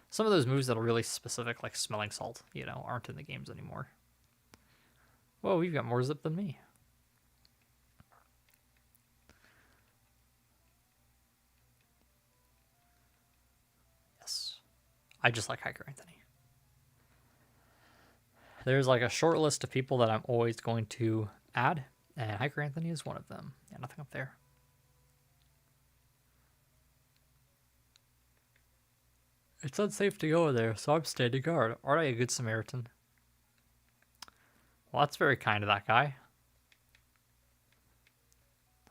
Some of those moves that are really specific, like Smelling Salt, you know, aren't in the games anymore. Whoa, we've got more zip than me. I just like Hiker Anthony. There's like a short list of people that I'm always going to add, and Hiker Anthony is one of them. Yeah, nothing up there. It's unsafe to go there, so I'm standing guard. Aren't I a good Samaritan? Well, that's very kind of that guy.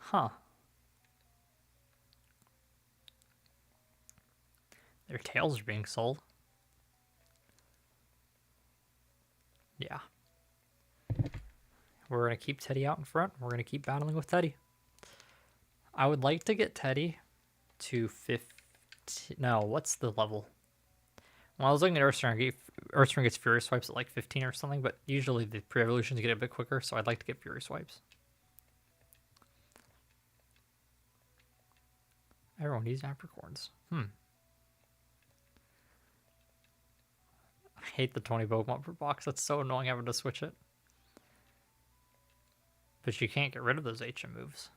Huh. Their tails are being sold. Yeah. We're going to keep Teddy out in front. We're going to keep battling with Teddy. I would like to get Teddy to 15. No, what's the level? Well, I was looking at Earthstone gets Fury Swipes at like 15 or something, but usually the pre-evolutions get a bit quicker, so I'd like to get Fury Swipes. Everyone needs apricorns. I hate the 20 Pokemon per box. That's so annoying having to switch it. But you can't get rid of those HM moves.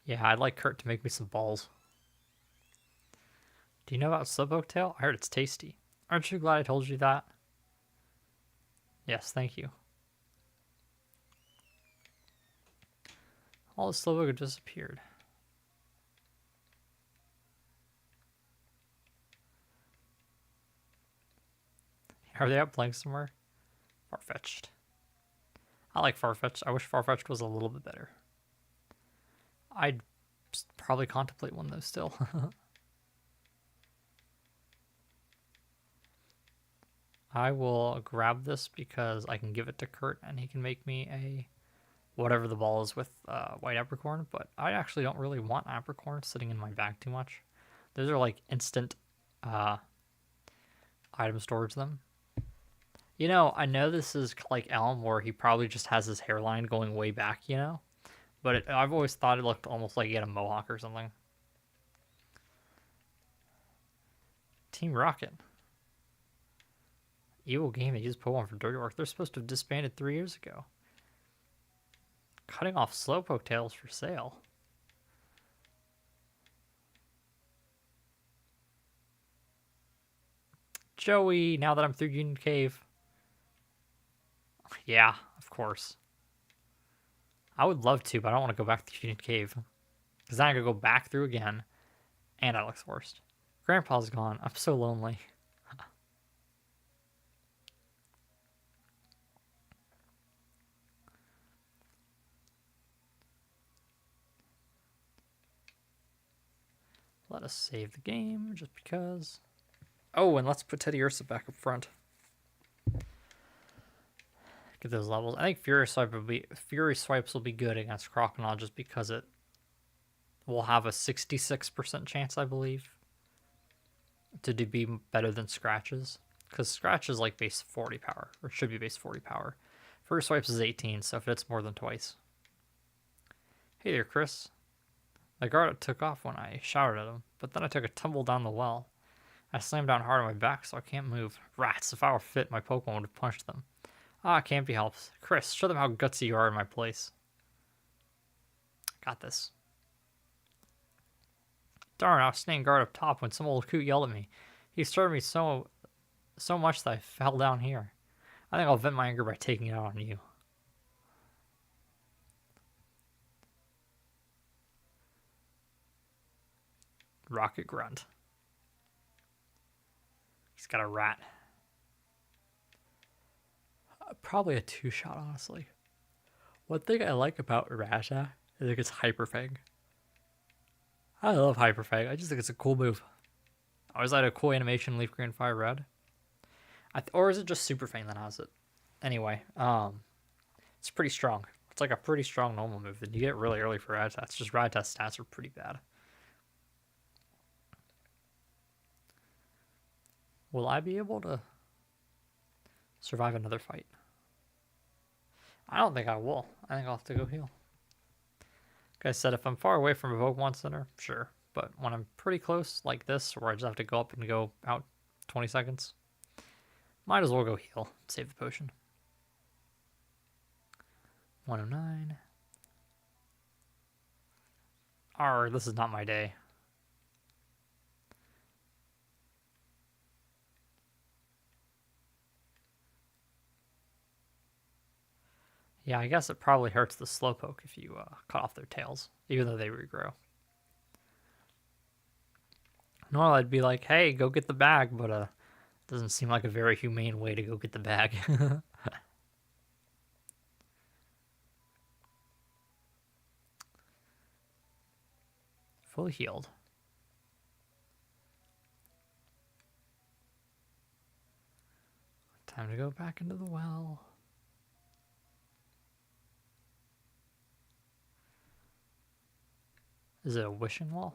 Yeah, I'd like Kurt to make me some balls. Do you know about Slowpoke Tail? I heard it's tasty. Aren't you glad I told you that? Yes, thank you. All the Slowpoke disappeared. Are they out playing somewhere? Farfetch'd. I like Farfetch'd. I wish Farfetch'd was a little bit better. I'd probably contemplate one though still. I will grab this because I can give it to Kurt and he can make me a whatever the ball is with white apricorn, but I actually don't really want apricorn sitting in my bag too much. Those are like instant item storage them. You know, I know this is like Elm where he probably just has his hairline going way back, you know? But I've always thought it looked almost like he had a mohawk or something. Team Rocket. Evil Game, they used Pokemon for dirty work. They're supposed to have disbanded 3 years ago. Cutting off Slowpoke tails for sale. Joey, now that I'm through Union Cave. Yeah, of course. I would love to, but I don't want to go back to Union Cave. Because then I could go back through again. And Alex Forest. Grandpa's gone. I'm so lonely. Let us save the game, just because. Oh, and let's put Teddy Ursa back up front. Get those levels. I think Fury Swipes will be good against Croconaw just because it will have a 66% chance, I believe, to be better than Scratches. Because Scratch is like base 40 power, or should be base 40 power. Fury Swipes is 18, so if it's more than twice. Hey there, Chris. The guard took off when I shouted at him, but then I took a tumble down the well. I slammed down hard on my back, so I can't move. Rats, if I were fit, my Pokemon would have punched them. Ah, can't be helped. Chris, show them how gutsy you are in my place. Got this. Darn, I was staying guard up top when some old coot yelled at me. He startled me so much that I fell down here. I think I'll vent my anger by taking it out on you. Rocket Grunt. He's got a rat. Probably a 2-shot, honestly. One thing I like about Raja is it gets Hyper Fang. I love Hyper Fang. I just think it's a cool move. Or is that a cool animation, Leaf Green, Fire Red? Or is it just Super Fang that has it? Anyway, it's pretty strong. It's like a pretty strong normal move. And you get it really early for Rattata. It's just Rattata's stats are pretty bad. Will I be able to survive another fight? I don't think I will. I think I'll have to go heal. Like I said, if I'm far away from a Pokemon Center, sure. But when I'm pretty close, like this, where I just have to go up and go out 20 seconds, might as well go heal. Save the potion. 109. This is not my day. Yeah, I guess it probably hurts the Slowpoke if you cut off their tails, even though they regrow. Normally I'd be like, hey, go get the bag, but it doesn't seem like a very humane way to go get the bag. Fully healed. Time to go back into the well. Is it a wishing wall?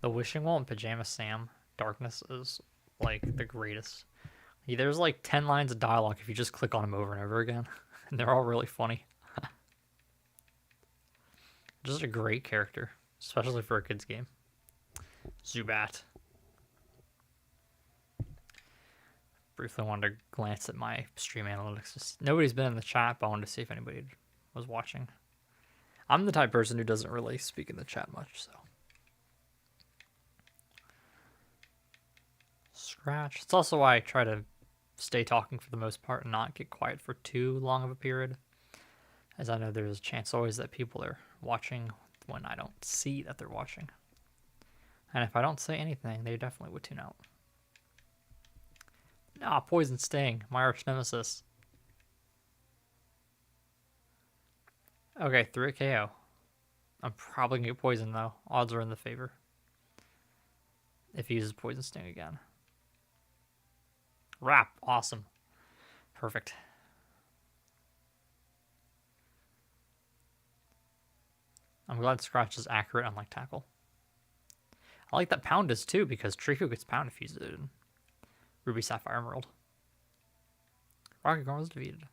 The wishing wall in Pajama Sam Darkness is like the greatest. There's like 10 lines of dialogue if you just click on them over and over again. And they're all really funny. Just a great character, especially for a kid's game. Zubat. Briefly wanted to glance at my stream analytics. Nobody's been in the chat, but I wanted to see if anybody was watching. I'm the type of person who doesn't really speak in the chat much, so. Scratch. It's also why I try to stay talking for the most part and not get quiet for too long of a period, as I know there's a chance always that people are watching when I don't see that they're watching. And if I don't say anything, they definitely would tune out. Ah, Poison Sting, my arch nemesis. Okay, 3 KO. I'm probably going to get poisoned, though. Odds are in the favor. If he uses Poison Sting again. Wrap. Awesome. Perfect. I'm glad Scratch is accurate, unlike Tackle. I like that Pound is, too, because Trico gets Pound if he uses it in Ruby, Sapphire, Emerald. Rocket Girl was defeated.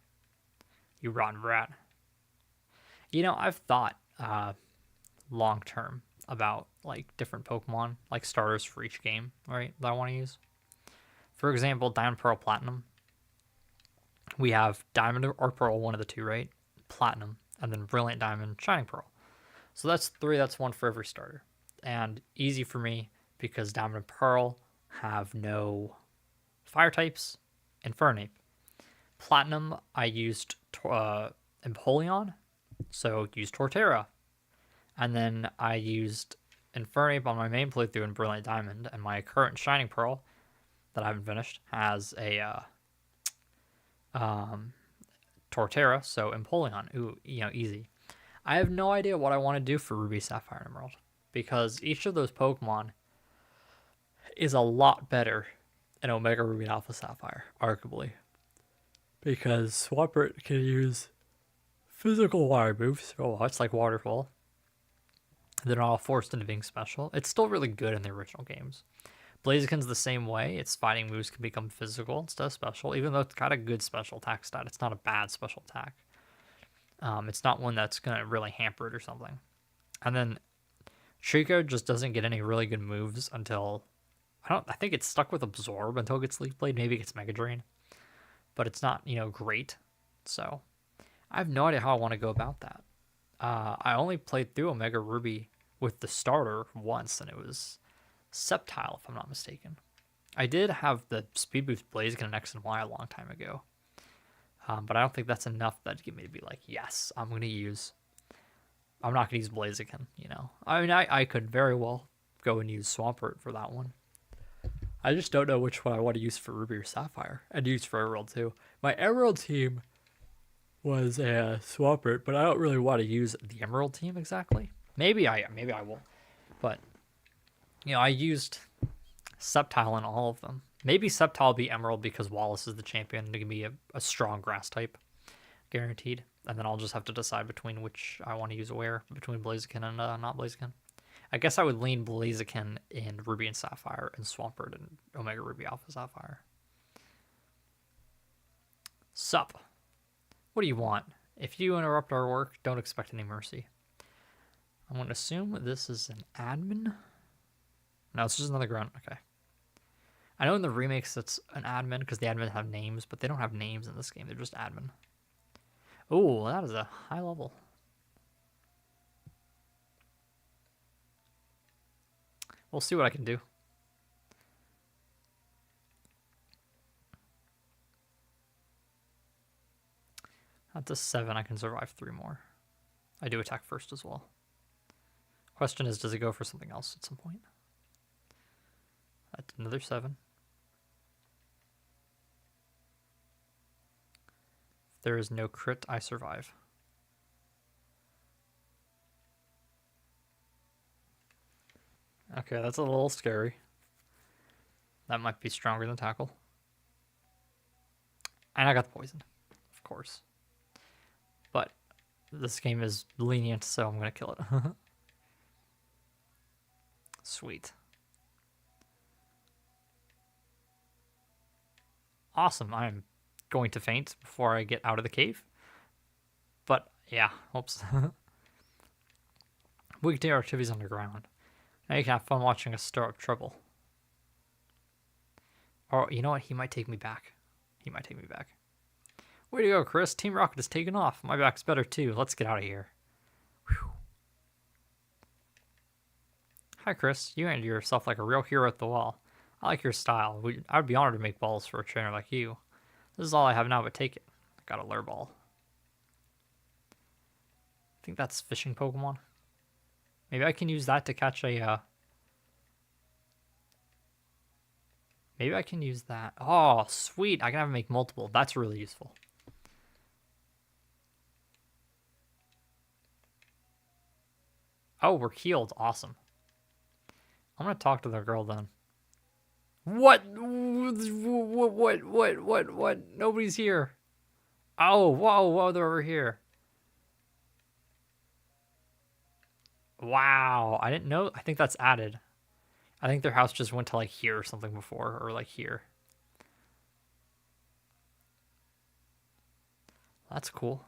You rotten rat. You know, I've thought long term about like different Pokemon, like starters for each game, right? That I want to use. For example, Diamond, Pearl, Platinum. We have Diamond or Pearl, one of the two, right? Platinum, and then Brilliant Diamond, Shining Pearl. So that's 3. That's 1 for every starter, and easy for me because Diamond and Pearl have no fire types. Infernape. Platinum, I used Empoleon, so used Torterra. And then I used Infernape on my main playthrough in Brilliant Diamond, and my current Shining Pearl that I haven't finished has a Torterra, so Empoleon. Ooh, easy. I have no idea what I want to do for Ruby, Sapphire, and Emerald, because each of those Pokemon is a lot better in Omega Ruby and Alpha Sapphire, arguably. Because Swampert can use physical water moves. Oh, it's like Waterfall. They're not all forced into being special. It's still really good in the original games. Blaziken's the same way. Its fighting moves can become physical instead of special, even though it's got a good special attack stat. It's not a bad special attack. It's not one that's going to really hamper it or something. And then Trico just doesn't get any really good moves until... I think it's stuck with Absorb until it gets Leaf Blade. Maybe it gets Mega Drain. But it's not, great. So I have no idea how I want to go about that. I only played through Omega Ruby with the starter once, and it was Sceptile, if I'm not mistaken. I did have the Speed Boost Blaziken in X and Y a long time ago. But I don't think that's enough that to get me to be like, yes, I'm not going to use Blaziken, I mean, I could very well go and use Swampert for that one. I just don't know which one I want to use for Ruby or Sapphire, and use for Emerald too. My Emerald team was a Swampert, but I don't really want to use the Emerald team exactly. Maybe I will, but I used Sceptile in all of them. Maybe Sceptile will be Emerald because Wallace is the champion and it can be a strong grass type, guaranteed. And then I'll just have to decide between which I want to use where, between Blaziken and not Blaziken. I guess I would lean Blaziken in Ruby and Sapphire and Swampert and Omega Ruby Alpha Sapphire. Sup. What do you want? If you interrupt our work, don't expect any mercy. I'm going to assume this is an admin. No, it's just another grunt. Okay. I know in the remakes it's an admin because the admins have names, but they don't have names in this game. They're just admin. Oh, that is a high level. We'll see what I can do. At this 7, I can survive 3 more. I do attack first as well. Question is, does it go for something else at some point? That's another 7. If there is no crit, I survive. Okay, that's a little scary. That might be stronger than tackle. And I got the poison, of course. But this game is lenient, so I'm going to kill it. Sweet. Awesome. I'm going to faint before I get out of the cave. But, yeah. Oops. We can do our activities underground. Now you can have fun watching us stir up trouble. Or, you know what? He might take me back. He might take me back. Way to go, Chris. Team Rocket has taken off. My back's better, too. Let's get out of here. Whew. Hi, Chris. You handled yourself like a real hero at the wall. I like your style. I would be honored to make balls for a trainer like you. This is all I have now, but take it. I got a lure ball. I think that's fishing Pokemon. Maybe I can use that to catch a... Maybe I can use that. Oh, sweet. I can have it make multiple. That's really useful. Oh, we're healed. Awesome. I'm going to talk to the girl then. What? What? Nobody's here. Oh, whoa, they're over here. Wow, I didn't know. I think that's added. I think their house just went to like here or something before, or like here. That's cool.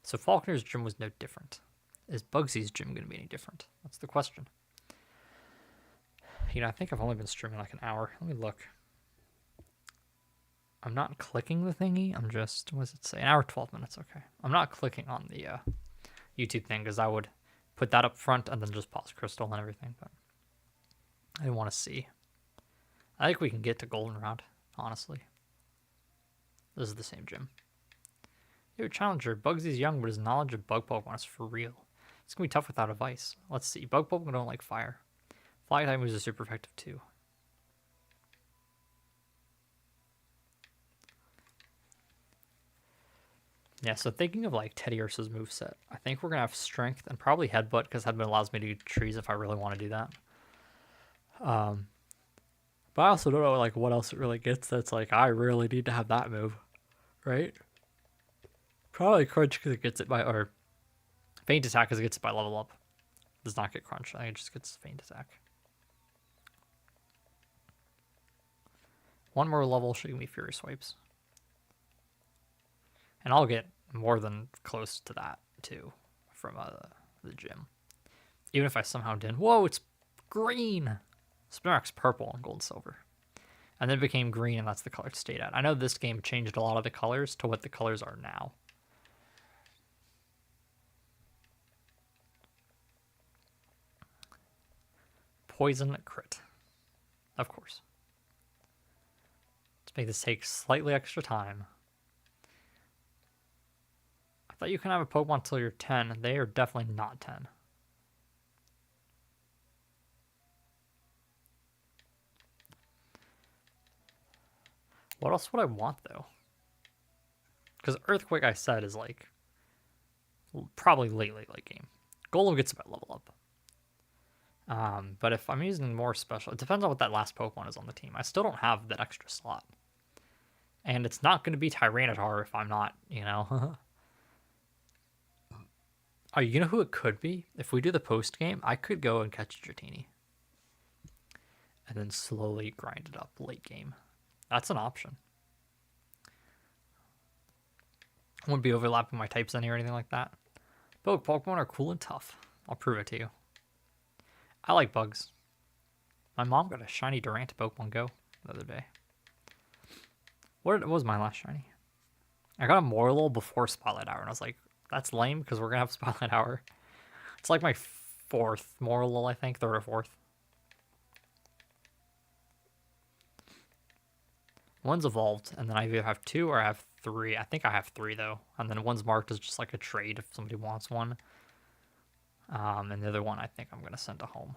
So Falkner's gym was no different. Is Bugsy's gym going to be any different? That's the question. You know, I think I've only been streaming like an hour. Let me look. I'm not clicking the thingy. I'm just, what does it say? An hour, 12 minutes. Okay. I'm not clicking on the YouTube thing because I would put that up front and then just pause Crystal and everything. But I didn't want to see. I think we can get to Goldenrod, honestly. This is the same gym. Yo, Challenger. Bugsy's young, but his knowledge of bug Pokemon is for real. It's going to be tough without advice. Let's see. Bug Pokemon don't like fire. Fly type moves are super effective too. Yeah, so thinking of like Teddiursa's moveset, I think we're going to have Strength and probably Headbutt, because Headbutt allows me to do trees if I really want to do that. But I also don't know like what else it really gets that's like, I really need to have that move, right? Probably Crunch because it gets it by, or Feint Attack because it gets it by level up. Does not get Crunch, I think it just gets Feint Attack. One more level should give me Fury Swipes. And I'll get more than close to that, too, from the gym. Even if I somehow didn't. Whoa, it's green! Spinarak's purple and gold and silver. And then it became green, and that's the color it stayed at. I know this game changed a lot of the colors to what the colors are now. Poison crit. Of course. Let's make this take slightly extra time. I thought you can have a Pokemon until you're 10. They are definitely not 10. What else would I want, though? Because Earthquake, I said, is like probably late game. Golem gets about level up. But if I'm using more special, it depends on what that last Pokemon is on the team. I still don't have that extra slot. And it's not going to be Tyranitar if I'm not, you know. Oh, you know who it could be? If we do the post game, I could go and catch Dratini. And then slowly grind it up late game. That's an option. I wouldn't be overlapping my types any or anything like that. But Pokemon are cool and tough. I'll prove it to you. I like bugs. My mom got a shiny Durant to Pokemon Go the other day. What was my last shiny? I got a Morlul before Spotlight Hour, and I was like, that's lame because we're going to have Spotlight Hour. It's like my fourth Morlul, I think, third or fourth. One's evolved, and then I either have 2 or I have 3. I think I have 3 though, and then one's marked as just like a trade if somebody wants one. And the other one I think I'm gonna send to home.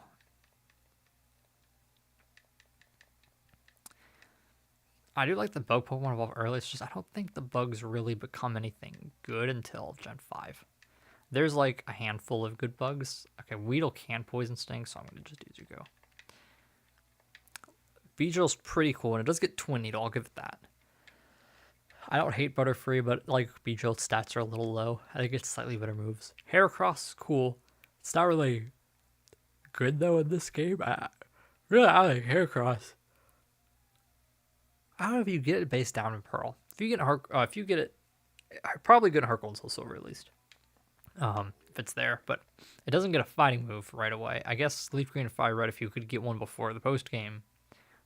I do like the bug Pokemon evolve early. It's just I don't think the bugs really become anything good until Gen 5. There's like a handful of good bugs. Okay, Weedle can Poison Sting, so I'm gonna just use Zuko. Beedrill's pretty cool, and it does get Twin Needle, I'll give it that. I don't hate Butterfree, but like Beedrill's stats are a little low. I think it's slightly better moves. Heracross is cool. It's not really good though in this game. I like Heracross. I don't know if you get it based down in Pearl. If you get it, probably good in Heart Gold until Silver at least. If it's there, but it doesn't get a fighting move right away. I guess Leaf Green and Fire Red, if you could get one before the post game,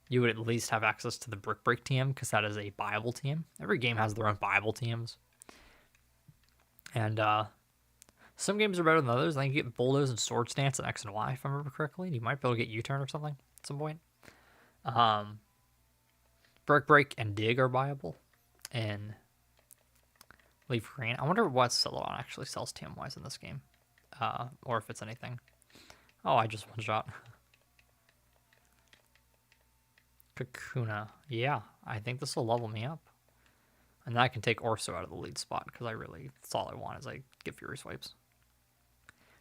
you would at least have access to the Brick Break TM because that is a buyable TM. Every game has their own buyable TMs. And some games are better than others. I think you get Bulldoze and Swords Dance and X and Y, if I remember correctly. You might be able to get U-Turn or something at some point. Brick Break and Dig are buyable. And Leaf Green. I wonder what Celadon actually sells TM-wise in this game. Or if it's anything. Oh, I just one-shot. Kakuna. Yeah, I think this will level me up. And then I can take Orso out of the lead spot, because that's all I want is I get Fury Swipes.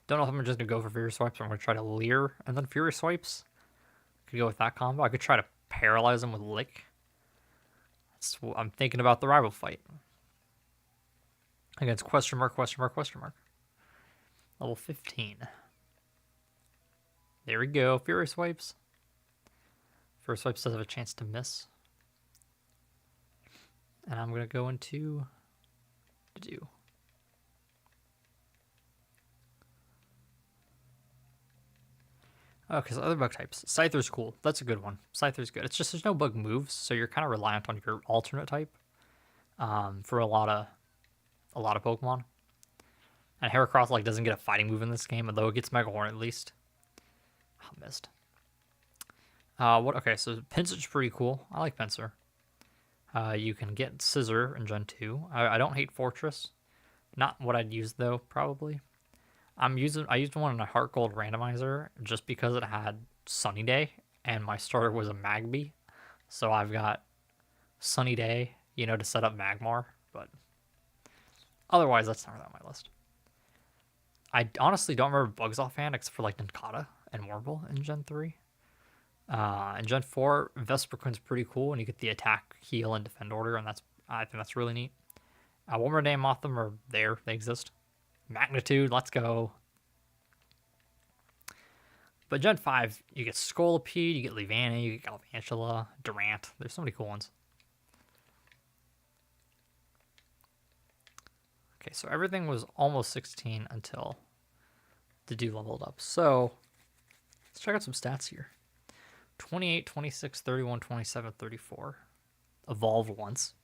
Don't know if I'm just going to go for Fury Swipes or I'm going to try to Leer and then Fury Swipes. Could go with that combo. I could try to paralyze him with Lick. I'm thinking about the rival fight. Against question mark. Level 15. There we go. Fury Swipes. Fury Swipes does have a chance to miss. And I'm going to go into do. Okay, so other bug types. Scyther's cool. That's a good one. Scyther's good. It's just there's no bug moves, so you're kind of reliant on your alternate type for a lot of Pokemon. And Heracross doesn't get a fighting move in this game, although it gets Mega Horn at least. Oh, missed. Okay, so Pincer's pretty cool. I like Pinsir. You can get Scissor in Gen 2. I don't hate Fortress. Not what I'd use though, probably. I used one in a Heart Gold randomizer just because it had Sunny Day and my starter was a Magby. So I've got Sunny Day, to set up Magmar, but otherwise that's not really on my list. I honestly don't remember bugs offhand except for Nincada and Warble in Gen 3. In Gen 4, Vespiqun's pretty cool, and you get the attack, heal, and defend order, and I think that's really neat. Wormadam and Mothim are there; they exist. Magnitude, let's go. But Gen 5, you get Scolipede, you get Leavanny, you get Galvantula, Durant. There's so many cool ones. Okay, so everything was almost 16 until Dedue leveled up. So let's check out some stats here. 28, 26, 31, 27, 34. Evolved once.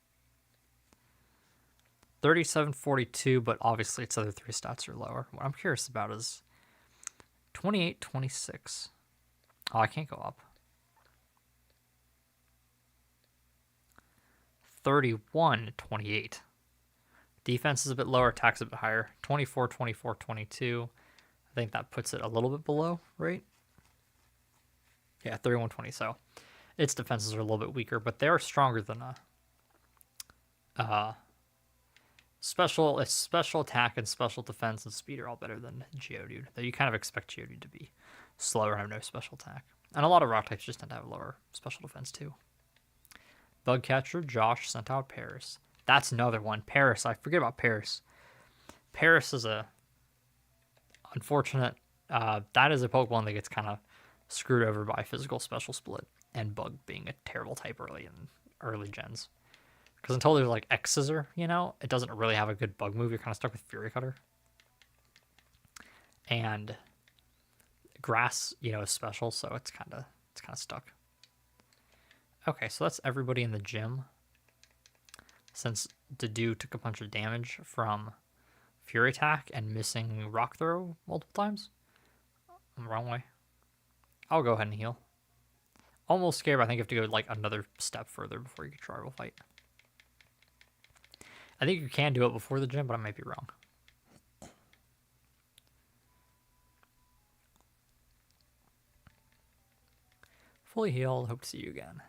37, 42, but obviously its other 3 stats are lower. What I'm curious about is 28, 26. Oh, I can't go up. 31, 28. Defense is a bit lower, attack's a bit higher. 24, 24, 22. I think that puts it a little bit below, right? Yeah, 31, 20. So its defenses are a little bit weaker, but they are stronger than special attack and special defense and speed are all better than Geodude. Though you kind of expect Geodude to be slower and have no special attack. And a lot of rock types just tend to have lower special defense too. Bugcatcher, Josh sent out Paris. That's another one. Paris. I forget about Paris. Paris is a unfortunate. That is a Pokemon that gets kind of screwed over by physical special split and Bug being a terrible type early gens. Because until there's X-Scissor, it doesn't really have a good bug move. You're kind of stuck with Fury Cutter. And Grass, is special, so it's kind of stuck. Okay, so that's everybody in the gym. Since Dedue took a bunch of damage from Fury Attack and missing Rock Throw multiple times. I'm the wrong way. I'll go ahead and heal. almost scared, but I think you have to go like another step further before you get your rival fight. I think you can do it before the gym, but I might be wrong. Fully healed. Hope to see you again.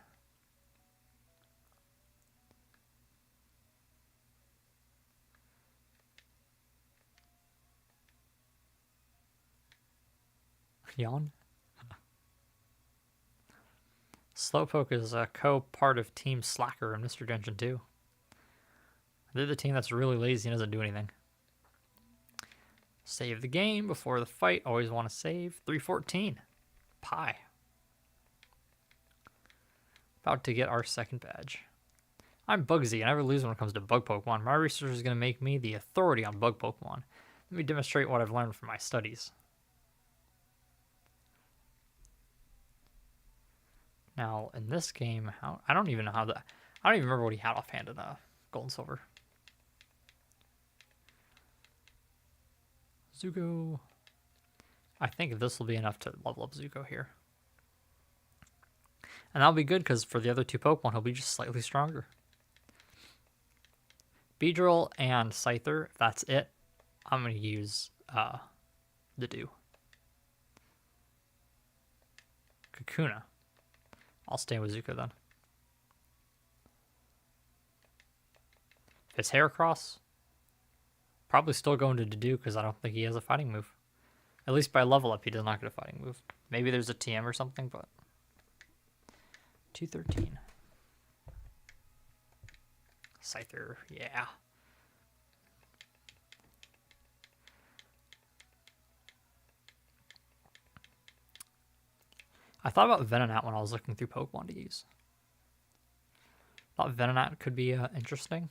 Yawn. Slowpoke is a co-part of Team Slacker and Mr. Genshin 2. They're the team that's really lazy and doesn't do anything. Save the game before the fight. Always want to save. 314. Pie. About to get our second badge. I'm Bugsy. I never lose when it comes to bug Pokemon. My research is going to make me the authority on bug Pokemon. Let me demonstrate what I've learned from my studies. Now, in this game, I don't even know how I don't even remember what he had offhand in Gold and Silver. Zuko. I think this will be enough to level up Zuko here. And that'll be good because for the other two Pokemon, he'll be just slightly stronger. Beedrill and Scyther, if that's it, I'm going to use the Dew. Kakuna. I'll stay with Zuko then. If it's Heracross, probably still going to Dew because I don't think he has a fighting move. At least by level up, he does not get a fighting move. Maybe there's a TM or something, but 213. Scyther, yeah. I thought about Venonat when I was looking through Pokemon to use. Thought Venonat could be interesting.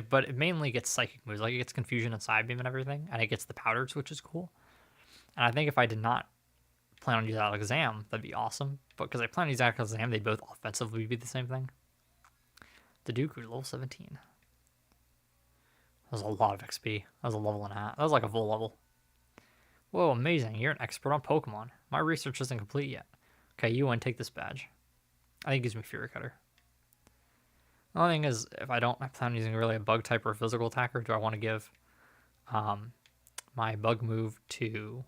But it mainly gets psychic moves. Like, it gets Confusion and Psybeam and everything. And it gets the Powders, which is cool. And I think if I did not plan on using Alakazam, that'd be awesome. But because I plan on using Alakazam, they'd both offensively be the same thing. The Dooku, level 17. That was a lot of XP. That was a level and a half. That was like a full level. Whoa, amazing. You're an expert on Pokemon. My research isn't complete yet. Okay, you want to take this badge. I think it gives me Fury Cutter. The only thing is, if I don't plan on using really a bug type or a physical attacker, do I want to give my bug move to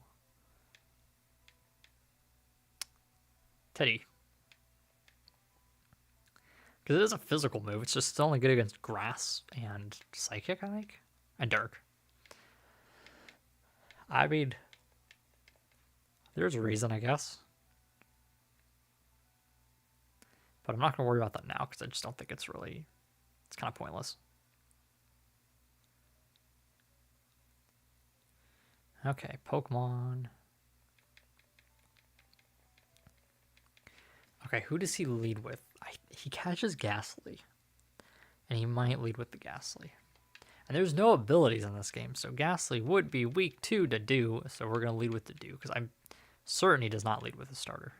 Teddy? Because it is a physical move. It's just only good against grass and psychic, I think, and dark. I mean, there's a reason, I guess. But I'm not going to worry about that now because I just don't think it's kind of pointless. Okay, Pokemon. Okay, who does he lead with? He catches Ghastly. And he might lead with the Ghastly. And there's no abilities in this game, so Ghastly would be weak to Dew, so we're going to lead with Dew because I'm certain he does not lead with a starter.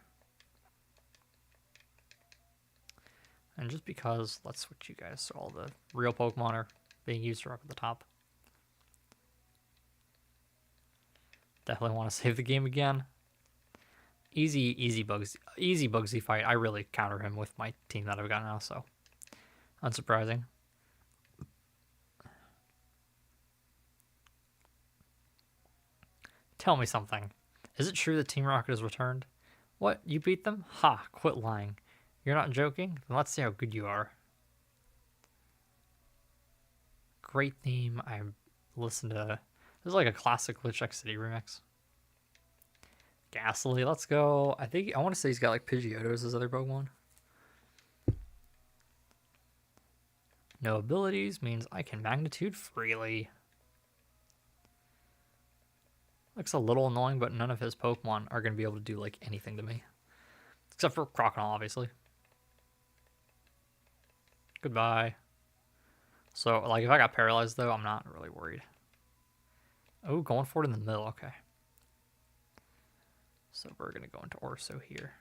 And just because, let's switch you guys so all the real Pokemon are being used are up at the top. Definitely want to save the game again. Easy Bugsy fight. I really counter him with my team that I've got now, so unsurprising. Tell me something. Is it true that Team Rocket has returned? What? You beat them? Ha! Quit lying. You're not joking? Then let's see how good you are. Great theme. I listened to... This is like a classic Glitch X City remix. Ghastly, let's go. I want to say he's got like Pidgeotto as his other Pokemon. No abilities means I can Magnitude freely. Looks a little annoying, but none of his Pokemon are going to be able to do like anything to me. Except for Crocodile, obviously. Goodbye. So, like, if I got paralyzed, though, I'm not really worried. Oh, going for it in the middle. Okay. So we're going to go into Orso here.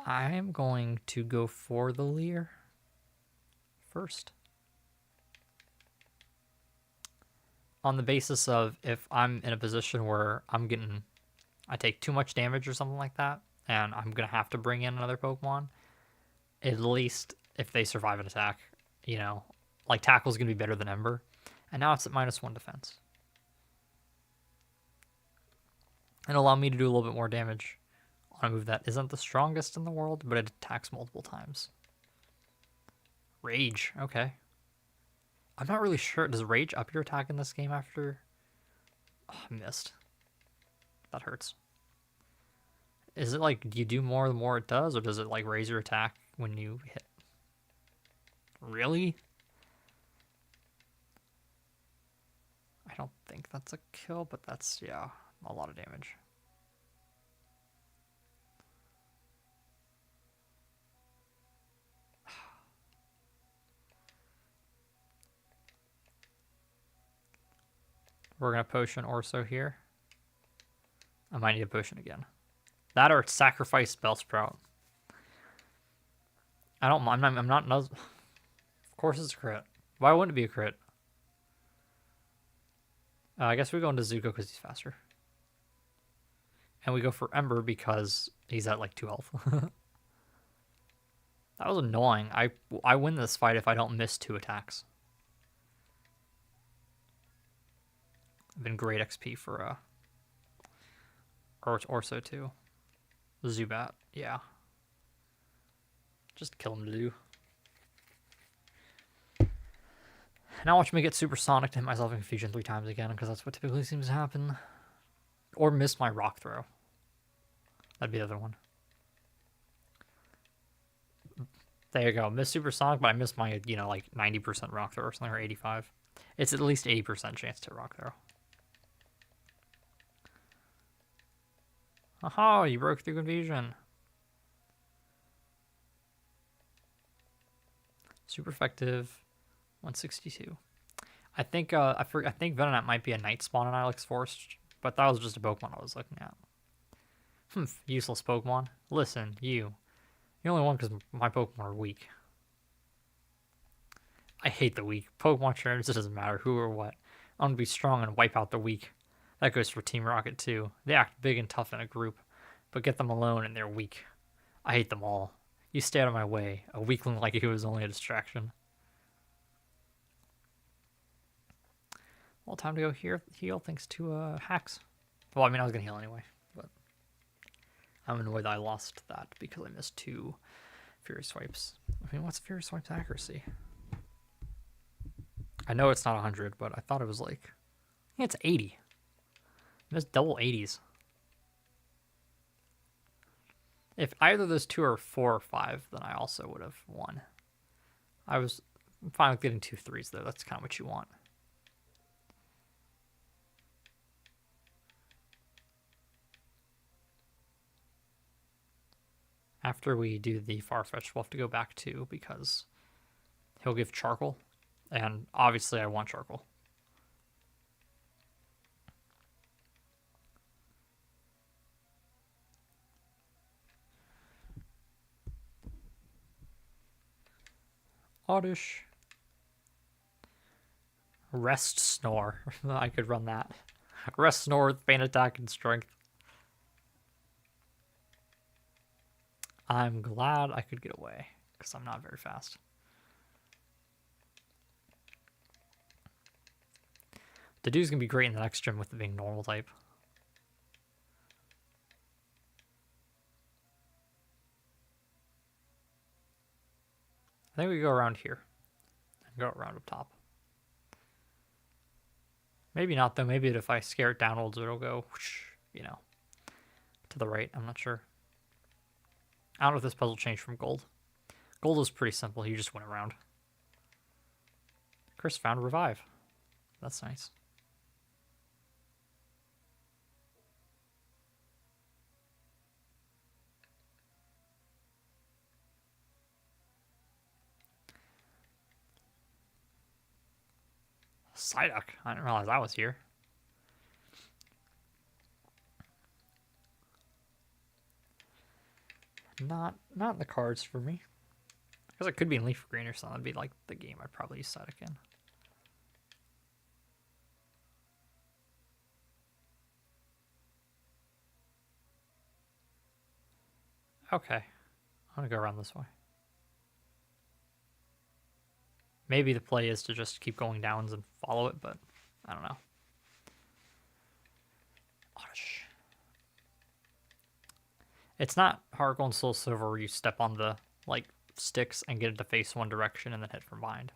I'm going to go for the Leer first. On the basis of if I'm in a position where I'm getting I take too much damage or something like that, and I'm going to have to bring in another Pokemon, at least if they survive an attack, you know, like Tackle's going to be better than Ember. And now it's at -1 defense. And allow me to do a little bit more damage on a move that isn't the strongest in the world, but it attacks multiple times. Rage, okay. I'm not really sure. Does Rage up your attack in this game after... Oh, I missed. That hurts. Is it like, do you do more the more it does, or does it like raise your attack when you hit? Really? I don't think that's a kill, but that's, yeah, a lot of damage. We're going to potion Orso here. I might need a potion again. That or sacrifice Bellsprout. I don't mind. I'm not. Of course it's a crit. Why wouldn't it be a crit? I guess we go into Zuko because he's faster. And we go for Ember because he's at like 2 health. That was annoying. I win this fight if I don't miss 2 attacks. Been great XP for Orso too. Zubat, yeah. Just kill him, Lou. Now watch me get Supersonic to hit myself in Confusion 3 times again, because that's what typically seems to happen. Or miss my Rock Throw. That'd be the other one. There you go. Miss Supersonic, but I missed my, you know, like 90% Rock Throw or something, or 85. It's at least 80% chance to Rock Throw. Aha, you broke through Confusion. Super effective. 162. I think I think Venonat might be a night spawn in Ilex Forest, but that was just a Pokemon I was looking at. Useless Pokemon. Listen, you. You're only one because my Pokemon are weak. I hate the weak. Pokemon trainers, it doesn't matter who or what. I want to be strong and wipe out the weak. That goes for Team Rocket too. They act big and tough in a group, but get them alone and they're weak. I hate them all. You stay out of my way. A weakling like you is only a distraction. Well, time to go heal thanks to hacks. Well, I mean, I was going to heal anyway, but I'm annoyed that I lost that because I missed 2 Fury Swipes. I mean, what's Fury Swipe's accuracy? I know it's not 100, but I thought it was like... I think it's 80. I missed double 80s. If either of those 2 are 4 or 5, then I also would have won. I'm fine with getting 2 3s, though. That's kind of what you want. After we do the Farfetch, we'll have to go back to, because he'll give Charcoal, and obviously I want Charcoal. Oddish. Rest Snore. I could run that. Rest Snore with Feint Attack and Strength. I'm glad I could get away, because I'm not very fast. Dedoo's going to be great in the next gym with it being normal type. I think we go around here. And go around up top. Maybe not, though. Maybe if I scare it downwards, it'll go, whoosh, you know, to the right. I'm not sure. I don't know if this puzzle changed from Gold. Gold is pretty simple. You just went around. Chris found Revive. That's nice. Psyduck. I didn't realize that was here. Not in the cards for me. Because it could be in Leaf Green or something. That'd be like the game I'd probably use Psyduck in. Okay. I'm going to go around this way. Maybe the play is to just keep going downs and follow it, but I don't know. Gosh. It's not Heart Gold and Soul Silver where you step on the like sticks and get it to face one direction and then hit from behind.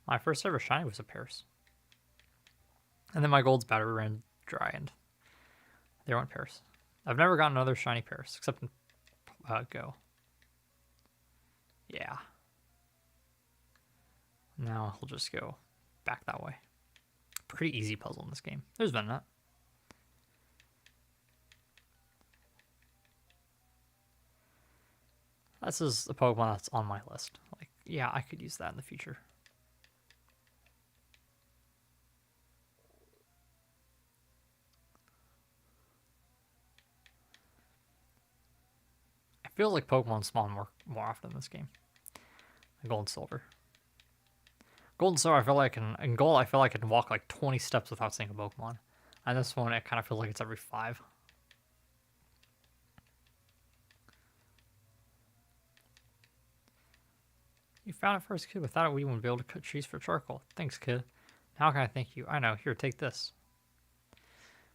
My first ever shiny was a Paris. And then my gold's battery ran dry and there went Paris. I've never gotten another shiny Paris except in Go. Yeah. Now we'll just go back that way. Pretty easy puzzle in this game. There's Venonat. This is a Pokemon that's on my list. Like, yeah, I could use that in the future. It feels like Pokemon spawn more often in this game. Gold and Silver. Gold and Silver, I feel like in Gold, I feel like I can walk like 20 steps without seeing a Pokemon. And this one, it kind of feels like it's every 5. You found it first, kid. Without it, we wouldn't be able to cut trees for charcoal. Thanks, kid. How can I thank you? I know. Here, take this.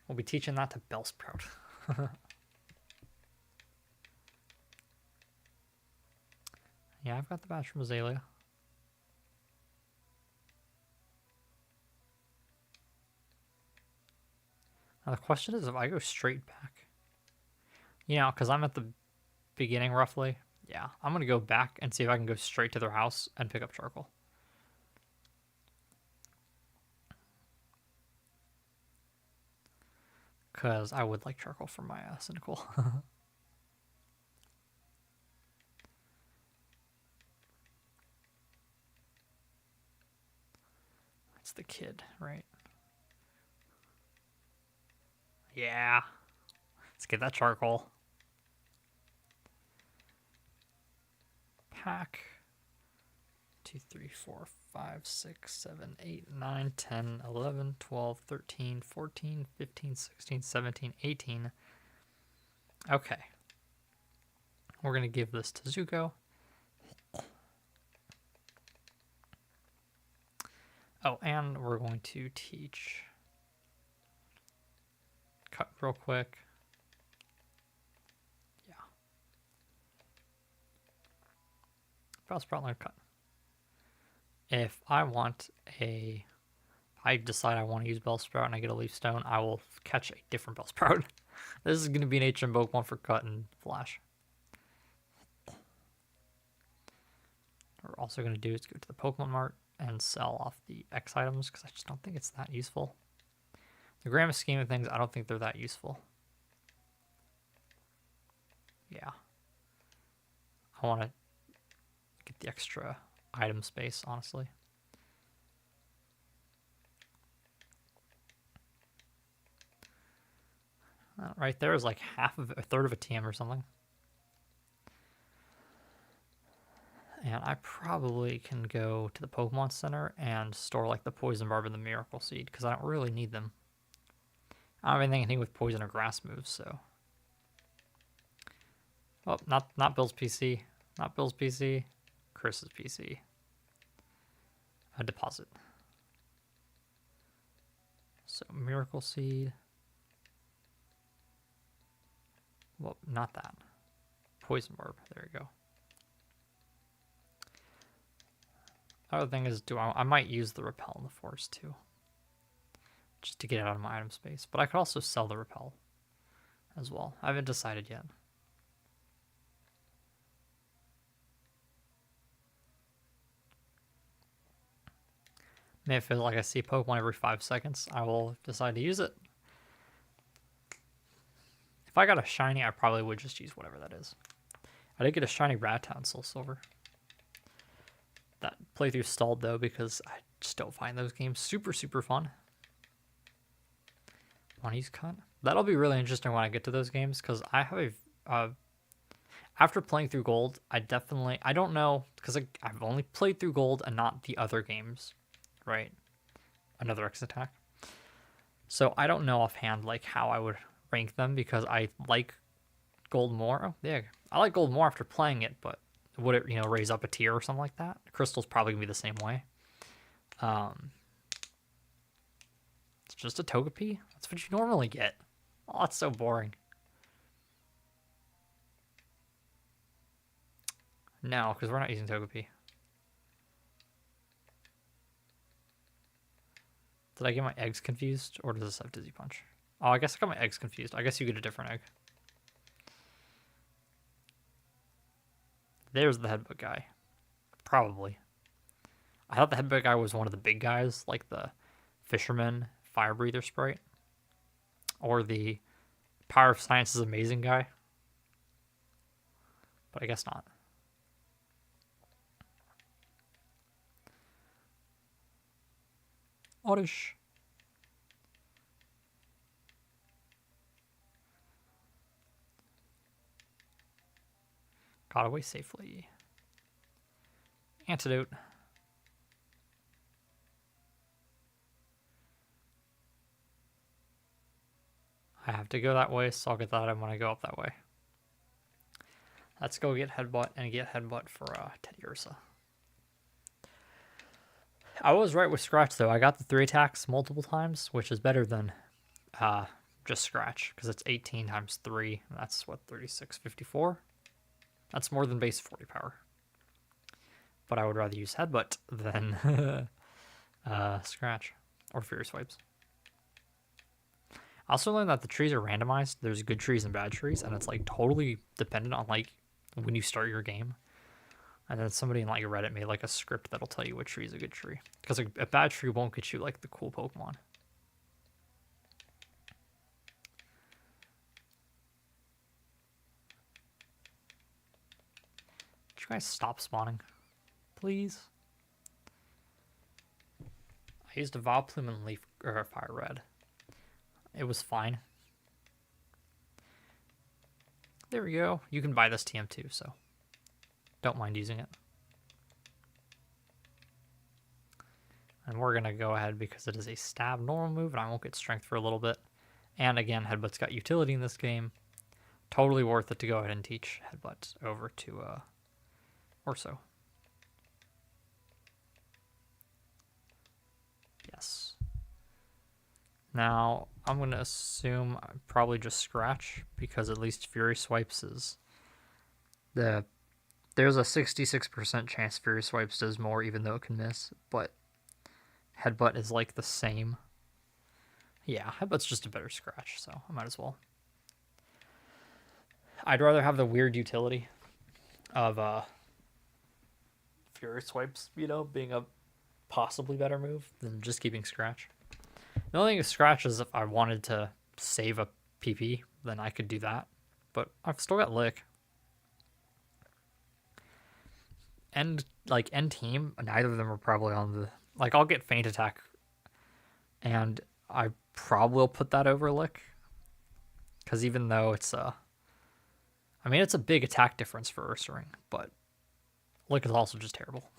We'll be teaching that to Bellsprout. Yeah, I've got the badge from Azalea. Now the question is if I go straight back. You know, because I'm at the beginning roughly. Yeah, I'm going to go back and see if I can go straight to their house and pick up charcoal. Because I would like charcoal for my Cynical. That's the kid, right? Yeah. Let's get that charcoal. Pack 2, 3, 4, 5, 6, 7, 8, 9, 10, 11, 12, 13, 14, 15, 16, 17, 18. Okay. We're going to give this to Zuko. Oh, and we're going to teach cut real quick. Yeah. Bellsprout learn cut. If I decide I want to use Bellsprout and I get a Leaf Stone, I will catch a different Bellsprout. This is going to be an HM Pokemon for cut and flash. What we're also going to do is go to the Pokemon Mart and sell off the X items because I just don't think it's that useful. The grand scheme of things, I don't think they're that useful. Yeah. I want to get the extra item space, honestly. Right there is like a third of a TM or something. And I probably can go to the Pokemon Center and store like the Poison Barb and the Miracle Seed because I don't really need them. I don't have anything with poison or grass moves, so. Oh, not Bill's PC. Not Bill's PC. Chris's PC. A deposit. So Miracle Seed. Well, not that. Poison Barb. There you go. Other thing is, I might use the Repel in the forest too, just to get it out of my item space. But I could also sell the Repel as well. I haven't decided yet. Maybe if like I see a Pokemon every 5 seconds, I will decide to use it. If I got a shiny, I probably would just use whatever that is. I did get a shiny Rattata Soul Silver. That playthrough stalled though because I just don't find those games super fun. Want to use cut? That'll be really interesting when I get to those games because I have After playing through Gold, I don't know, because I've only played through Gold and not the other games, right? Another X attack. So I don't know offhand like how I would rank them, because I like Gold more. Oh, yeah, I like Gold more after playing it, but would it, raise up a tier or something like that? Crystal's probably gonna be the same way. It's just a Togepi. That's what you normally get. Oh, that's so boring. No, because we're not using Togepi. Did I get my eggs confused, or does this have Dizzy Punch? Oh, I guess I got my eggs confused. I guess you get a different egg. There's the headbutt guy. Probably. I thought the headbutt guy was one of the big guys, like the Fisherman Fire Breather Sprite. Or the Power of Science is Amazing guy. But I guess not. Oddish. Got away safely. Antidote. I have to go that way, so I'll get that when I go up that way. Let's go get Headbutt and get Headbutt for Teddiursa. I was right with Scratch, though. I got the 3 attacks multiple times, which is better than just Scratch, because it's 18 times 3. That's, what, 36, 54? That's more than base 40 power. But I would rather use Headbutt than Scratch or Fury Swipes. I also learned that the trees are randomized. There's good trees and bad trees, and it's like totally dependent on like when you start your game. And then somebody in like Reddit made like a script that'll tell you what tree is a good tree, because a bad tree won't get you like the cool Pokemon. Could you guys stop spawning, please? I used a Vileplume and Leaf or Fire Red. It was fine. There we go. You can buy this TM2, so don't mind using it. And we're going to go ahead because it is a stab normal move, and I won't get strength for a little bit. And again, Headbutt's got utility in this game. Totally worth it to go ahead and teach Headbutt over to Orso. Yes. Now, I'm going to assume probably just Scratch, because at least Fury Swipes is... There's a 66% chance Fury Swipes does more, even though it can miss, but Headbutt is like the same. Yeah, Headbutt's just a better Scratch, so I might as well. I'd rather have the weird utility of Fury Swipes, being a possibly better move than just keeping Scratch. The only thing with Scratch is if I wanted to save a PP, then I could do that. But I've still got Lick. And end team, neither of them are probably on the... Like, I'll get Feint Attack, and I probably will put that over Lick. Because even though it's it's a big attack difference for Ursaring, but Lick is also just terrible.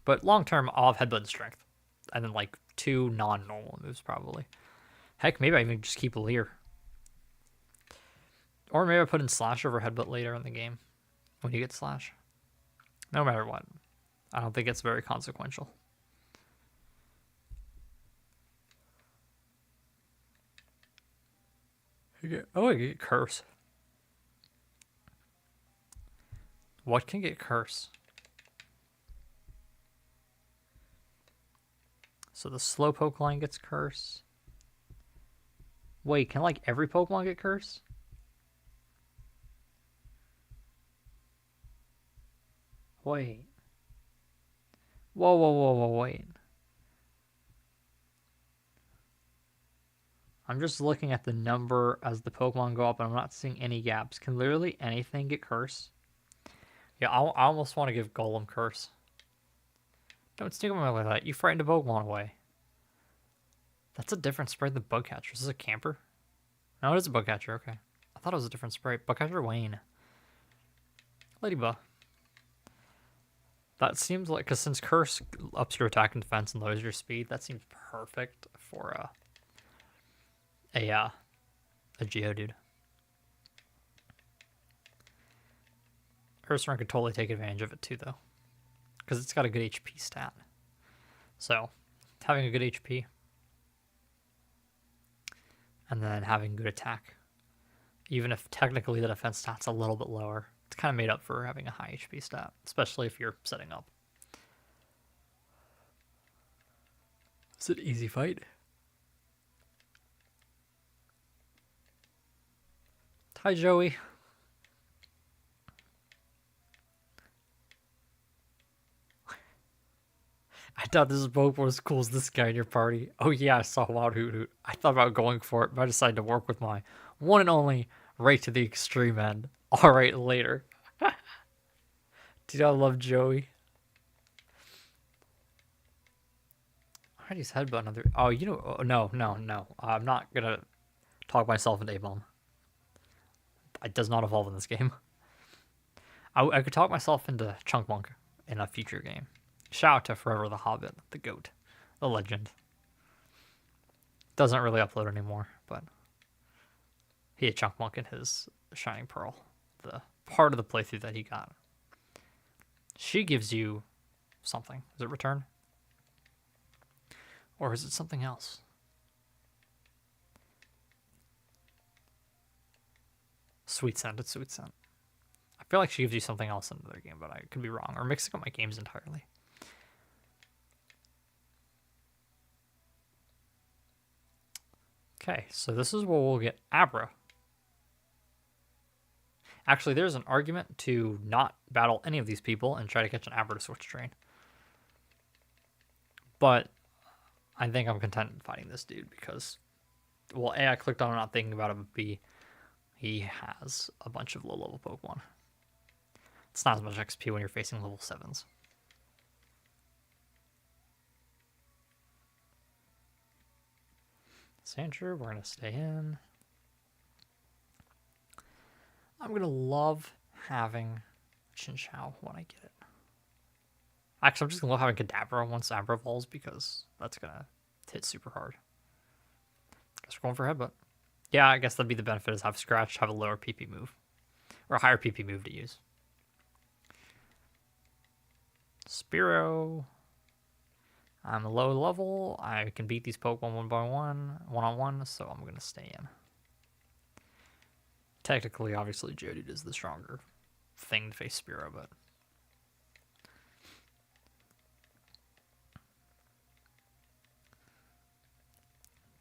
But long term, I'll have Headbutt and Strength. And then, 2 non-normal moves, probably. Heck, maybe I even just keep Leer. Or maybe I put in Slash over Headbutt later in the game, when you get Slash. No matter what. I don't think it's very consequential. I get Curse. What can get Curse? So the Slowpoke line gets Curse. Wait, can every Pokemon get Curse? Wait. Whoa, wait. I'm just looking at the number as the Pokemon go up, and I'm not seeing any gaps. Can literally anything get Curse? Yeah, I almost want to give Golem Curse. Don't sneak on my way like that. You frightened a Pokemon away. That's a different sprite than Bugcatcher. Is this a camper? No, it is a Bugcatcher. Okay. I thought it was a different sprite. Bugcatcher Wayne. Ladybug. That seems like, because since Curse ups your attack and defense and lowers your speed, that seems perfect for a Geodude. Ursaring could totally take advantage of it too, though, because it's got a good HP stat. So, having a good HP and then having good attack, even if technically the defense stat's a little bit lower, it's kind of made up for having a high HP stat, especially if you're setting up. Is it easy fight? Hi, Joey. I thought this Pokemon was as cool as this guy in your party. Oh yeah, I saw Wild Hoot. I thought about going for it, but I decided to work with my one and only right to the extreme end. Alright, later. Dude, I love Joey. Alright, he's headbutt another. Oh, you know, no. I'm not gonna talk myself into A-Bomb. It does not evolve in this game. I could talk myself into Chunkmonk in a future game. Shout out to Forever the Hobbit, the GOAT, the legend. Doesn't really upload anymore, but he had Chunkmonk in his Shining Pearl, the part of the playthrough that he got. She gives you something. Is it return? Or is it something else? Sweet Scent, it's Sweet Scent. I feel like she gives you something else in another game, but I could be wrong, or mixing up my games entirely. Okay, so this is where we'll get Abra. Actually, there's an argument to not battle any of these people and try to catch an Abra to switch train. But I think I'm content fighting this dude because, well, A, I clicked on it not thinking about it, but B, he has a bunch of low-level Pokemon. It's not as much XP when you're facing level 7s. Sandshrew, we're going to stay in. I'm going to love having Chinchou when I get it. Actually, I'm just going to love having Kadabra once Abra evolves because that's going to hit super hard. Guess we're going for Headbutt. Yeah, I guess that'd be the benefit is have Scratch, have a lower PP move. Or a higher PP move to use. Spearow. I'm low level. I can beat these Pokemon one-on-one, so I'm going to stay in. Technically, obviously, Geodude is the stronger thing to face Spearow, but...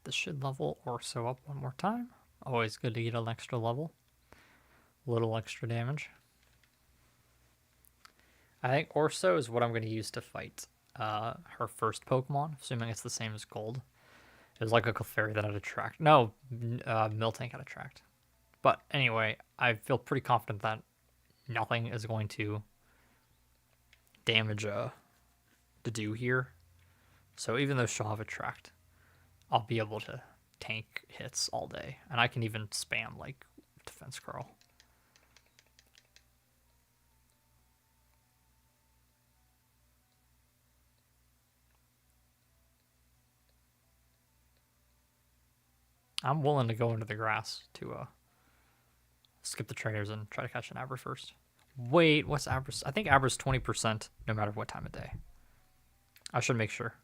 This should level Orso up one more time. Always good to get an extra level. Little extra damage. I think Orso is what I'm going to use to fight her first Pokemon, assuming it's the same as Gold. It was like a Clefairy that had Attract. No, Miltank had Attract. But anyway, I feel pretty confident that nothing is going to damage Dedue here. So even though she'll have Attract, I'll be able to tank hits all day. And I can even spam like Defense Curl. I'm willing to go into the grass to skip the trainers and try to catch an Abra first. Wait, what's Abra's? I think Abra's 20% no matter what time of day. I should make sure.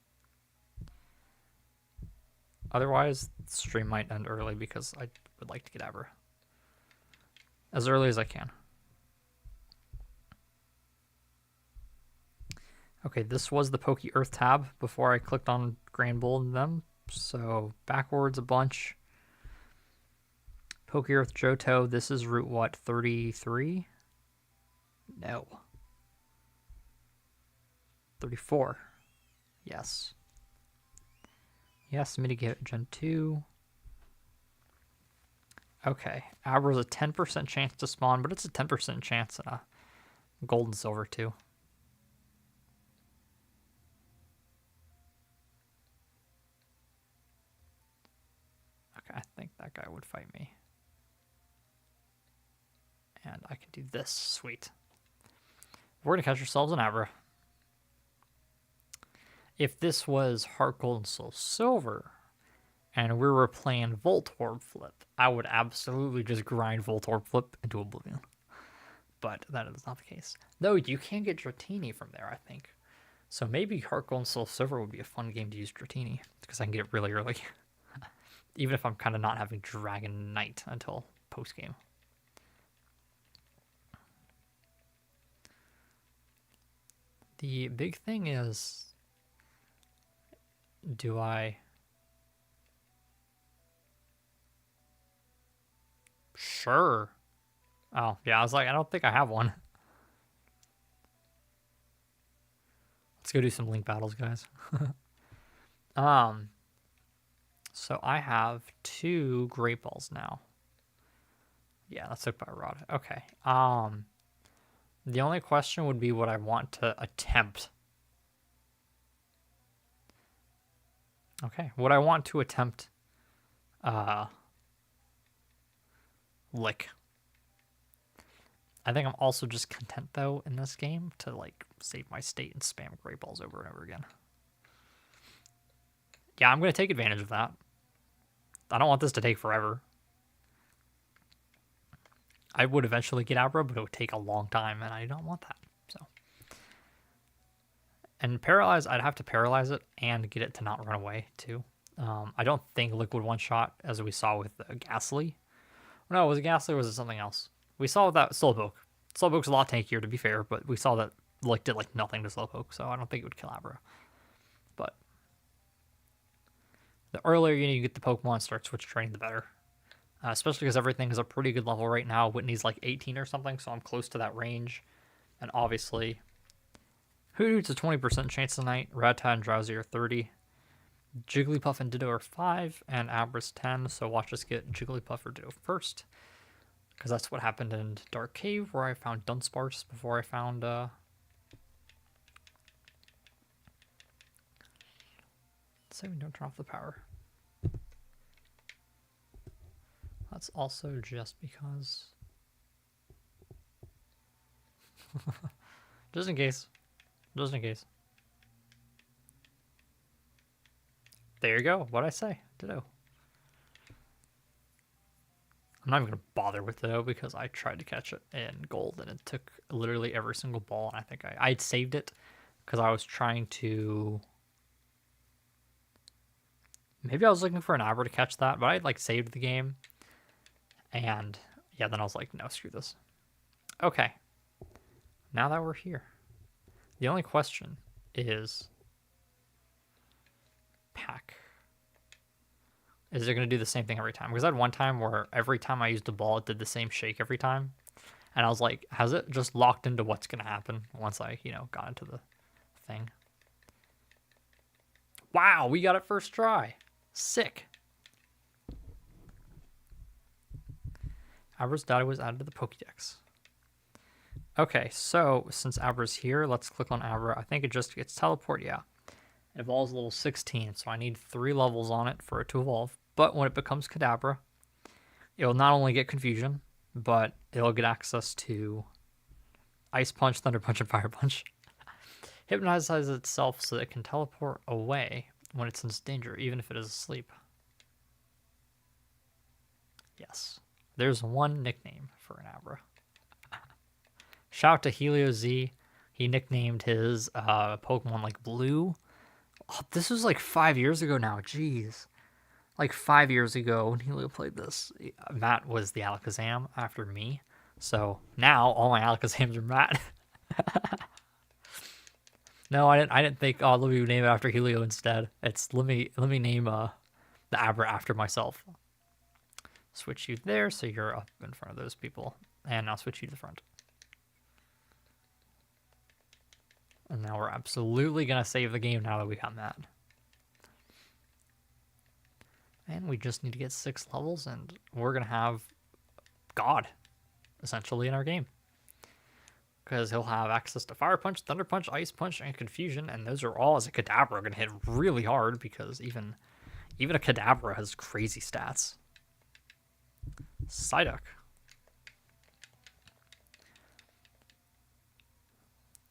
Otherwise, the stream might end early because I would like to get Abra as early as I can. Okay, this was the Poke Earth tab before I clicked on Granbull and them. So backwards a bunch. Poke Earth Johto, this is route what, 33? No. 34. Yes. Yes, mitigate Gen 2. Okay, Abra's a 10% chance to spawn, but it's a 10% chance in a Gold and Silver too. Okay, I think that guy would fight me. And I can do this. Sweet. We're going to catch ourselves an Abra. If this was Heart Gold and Soul Silver, and we were playing Voltorb Flip, I would absolutely just grind Voltorb Flip into Oblivion. But that is not the case. Though you can get Dratini from there, I think. So maybe Heart Gold and Soul Silver would be a fun game to use Dratini, because I can get it really early. Even if I'm kind of not having Dragon Knight until post-game. The big thing is, do I... Sure. Oh, yeah, I was like, I don't think I have one. Let's go do some Link battles, guys. So I have 2 Great Balls now. Yeah, that's took by Rod. Okay. The only question would be what I want to attempt. Okay, what I want to attempt, Lick. I think I'm also just content, though, in this game to, like, save my state and spam Great Balls over and over again. Yeah, I'm going to take advantage of that. I don't want this to take forever. I would eventually get Abra, but it would take a long time, and I don't want that. So, and Paralyze, I'd have to Paralyze it and get it to not run away, too. I don't think Lick would one-shot, as we saw with Ghastly. No, was it Ghastly or was it something else? We saw that Slowpoke. Slowpoke's a lot tankier, to be fair, but we saw that Lick did like nothing to Slowpoke, so I don't think it would kill Abra. But the earlier you get the Pokemon start switch training, the better. Especially because everything is a pretty good level right now. Whitney's like 18 or something, so I'm close to that range. And obviously, Hoothoot's a 20% chance tonight. Rattata and Drowsy are 30. Jigglypuff and Ditto are 5, and Abra's 10, so watch us get Jigglypuff or Ditto first. Because that's what happened in Dark Cave, where I found Dunsparce before I found... Let's say we don't turn off the power. That's also just because... just in case. Just in case. There you go. What'd I say? Ditto. I'm not even going to bother with Ditto because I tried to catch it in gold and it took literally every single ball. And I think I'd saved it because I was trying to... Maybe I was looking for an Abra to catch that, but I like saved the game. And yeah, then I was like, no, screw this. Okay. Now that we're here, the only question is pack. Is it going to do the same thing every time? Because I had one time where every time I used a ball, it did the same shake every time. And I was like, has it just locked into what's going to happen once I, got into the thing? Wow, we got it first try. Sick. Abra's data was added to the Pokédex. Okay, so since Abra's here, let's click on Abra. I think it just gets teleport, yeah. It evolves level 16, so I need 3 levels on it for it to evolve. But when it becomes Kadabra, it'll not only get Confusion, but it'll get access to Ice Punch, Thunder Punch, and Fire Punch. Hypnotizes itself so that it can teleport away when it senses danger, even if it is asleep. Yes. There's one nickname for an Abra. Shout out to Helio Z. He nicknamed his Pokemon like Blue. Oh, this was like 5 years ago now. Jeez. Like 5 years ago when Helio played this. Matt was the Alakazam after me. So now all my Alakazams are Matt. No, I didn't think, oh, let me name it after Helio instead. It's let me name the Abra after myself. Switch you there so you're up in front of those people. And I'll switch you to the front. And now we're absolutely going to save the game now that we got that. And we just need to get 6 levels, and we're going to have God, essentially, in our game. Because he'll have access to Fire Punch, Thunder Punch, Ice Punch, and Confusion, and those are all, as a Kadabra, going to hit really hard, because even a Kadabra has crazy stats. Psyduck.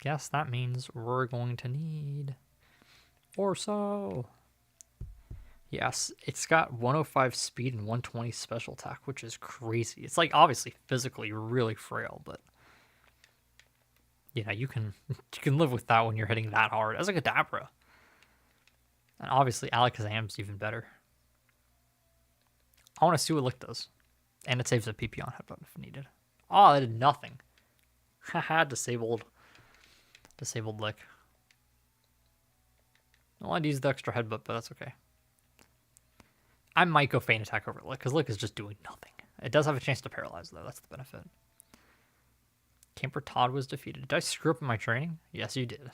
guess that means we're going to need Orso. Yes, it's got 105 speed and 120 special attack, which is crazy. It's like obviously physically really frail, but yeah, you can live with that when you're hitting that hard. As like a Kadabra. And obviously Alakazam's even better. I want to see what Lick does. And it saves a PP on Headbutt if needed. Oh, it did nothing. Haha, disabled Lick. I wanted to use the extra Headbutt, but that's okay. I might go Feint Attack over Lick, because Lick is just doing nothing. It does have a chance to paralyze, though. That's the benefit. Camper Todd was defeated. Did I screw up in my training? Yes, you did.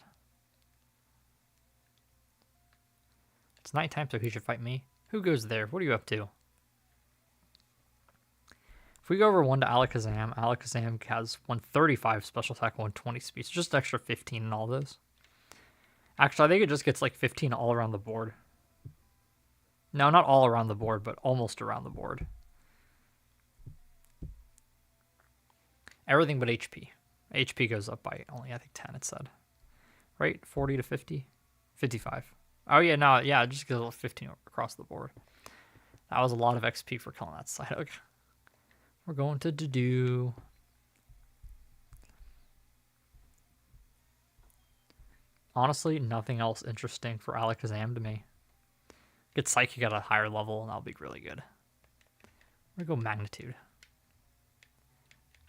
It's nighttime, so he should fight me. Who goes there? What are you up to? If we go over 1 to Alakazam, Alakazam has 135 special attack, 120 speed. So just extra 15 in all those. Actually, I think it just gets like 15 all around the board. No, not all around the board, but almost around the board. Everything but HP. HP goes up by only, I think, 10, it said. Right? 40 to 50? 55. Oh, yeah, no, yeah, it just goes 15 across the board. That was a lot of XP for killing that Psyduck. We're going to do. Honestly, nothing else interesting for Alakazam to me. Get Psychic at a higher level, and that'll be really good. We're going to go Magnitude.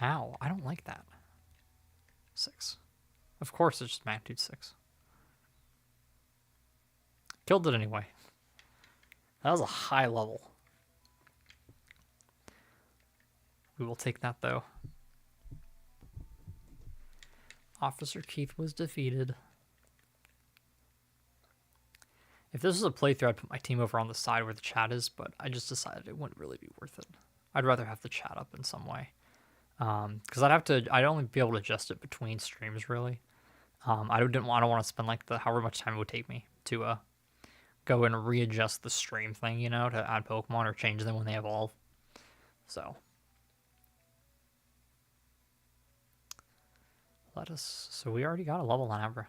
Ow, I don't like that. 6. Of course, it's just Magnitude 6. Killed it anyway. That was a high level. We will take that, though. Officer Keith was defeated. If this was a playthrough, I'd put my team over on the side where the chat is, but I just decided it wouldn't really be worth it. I'd rather have the chat up in some way. Because I'd only be able to adjust it between streams, really. I don't want to spend like however much time it would take me to go and readjust the stream thing, you know, to add Pokemon or change them when they evolve. So so we already got a level on Abra.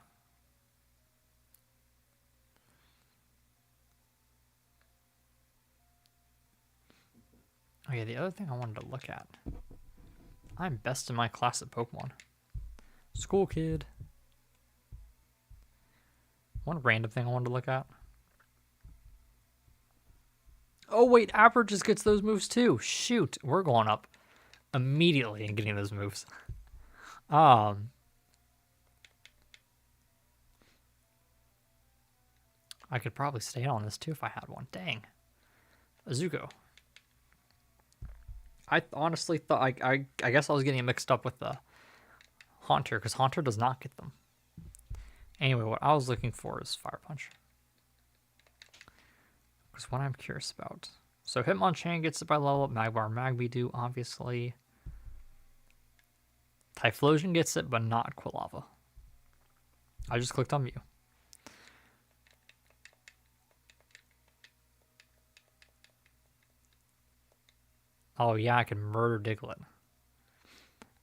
Oh yeah, the other thing I wanted to look at. I'm best in my class at Pokemon. School kid. One random thing I wanted to look at. Oh wait, Abra just gets those moves too. Shoot, we're going up immediately and getting those moves. I could probably stay on this too if I had one. Dang. Azuko. I honestly thought I guess I was getting mixed up with the Haunter, because Haunter does not get them. Anyway, what I was looking for is Fire Punch. Because what I'm curious about. So Hitmonchan gets it by level up, Magmar and Magby do, obviously. Typhlosion gets it, but not Quilava. I just clicked on Mew. Oh yeah, I can murder Diglett.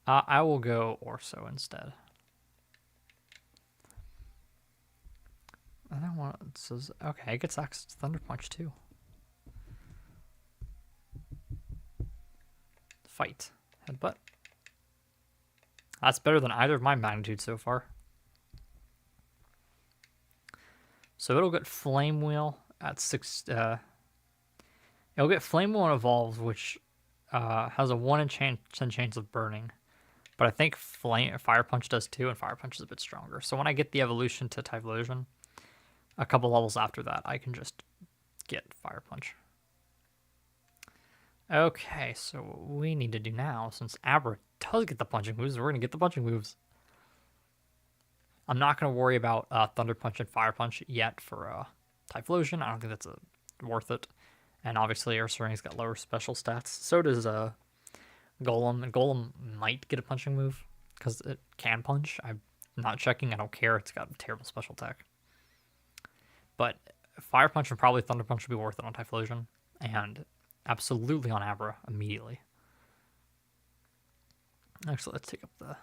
I will go Orso instead. I don't want it says okay, it gets access to Thunder Punch too. Fight. Headbutt. That's better than either of my Magnitudes so far. So it'll get Flame Wheel at 6. It'll get Flame Wheel and Evolve, which has a 1 in 10 chance of burning. But I think Fire Punch does too, and Fire Punch is a bit stronger. So when I get the evolution to Typhlosion, a couple levels after that, I can just get Fire Punch. Okay, so what we need to do now, since Abra does get the punching moves, we're going to get the punching moves. I'm not going to worry about Thunder Punch and Fire Punch yet for Typhlosion. I don't think that's worth it. And obviously, Ursaring's got lower special stats. So does Golem. And Golem might get a punching move because it can punch. I'm not checking. I don't care. It's got a terrible special attack. But Fire Punch and probably Thunder Punch would be worth it on Typhlosion. And absolutely on Abra immediately. Actually, let's take up the...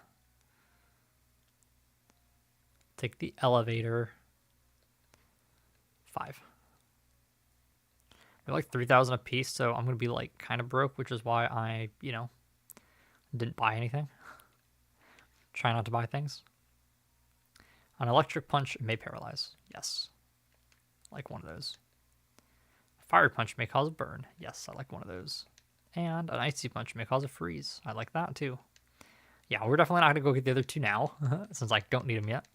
take the elevator. 5. They're like 3,000 a piece, so I'm gonna be like kind of broke, which is why I, didn't buy anything. Try not to buy things. An electric punch may paralyze. Yes. Like one of those. A fire punch may cause a burn. Yes, I like one of those. And an icy punch may cause a freeze. I like that too. Yeah, we're definitely not going to go get the other two now, since I don't need them yet.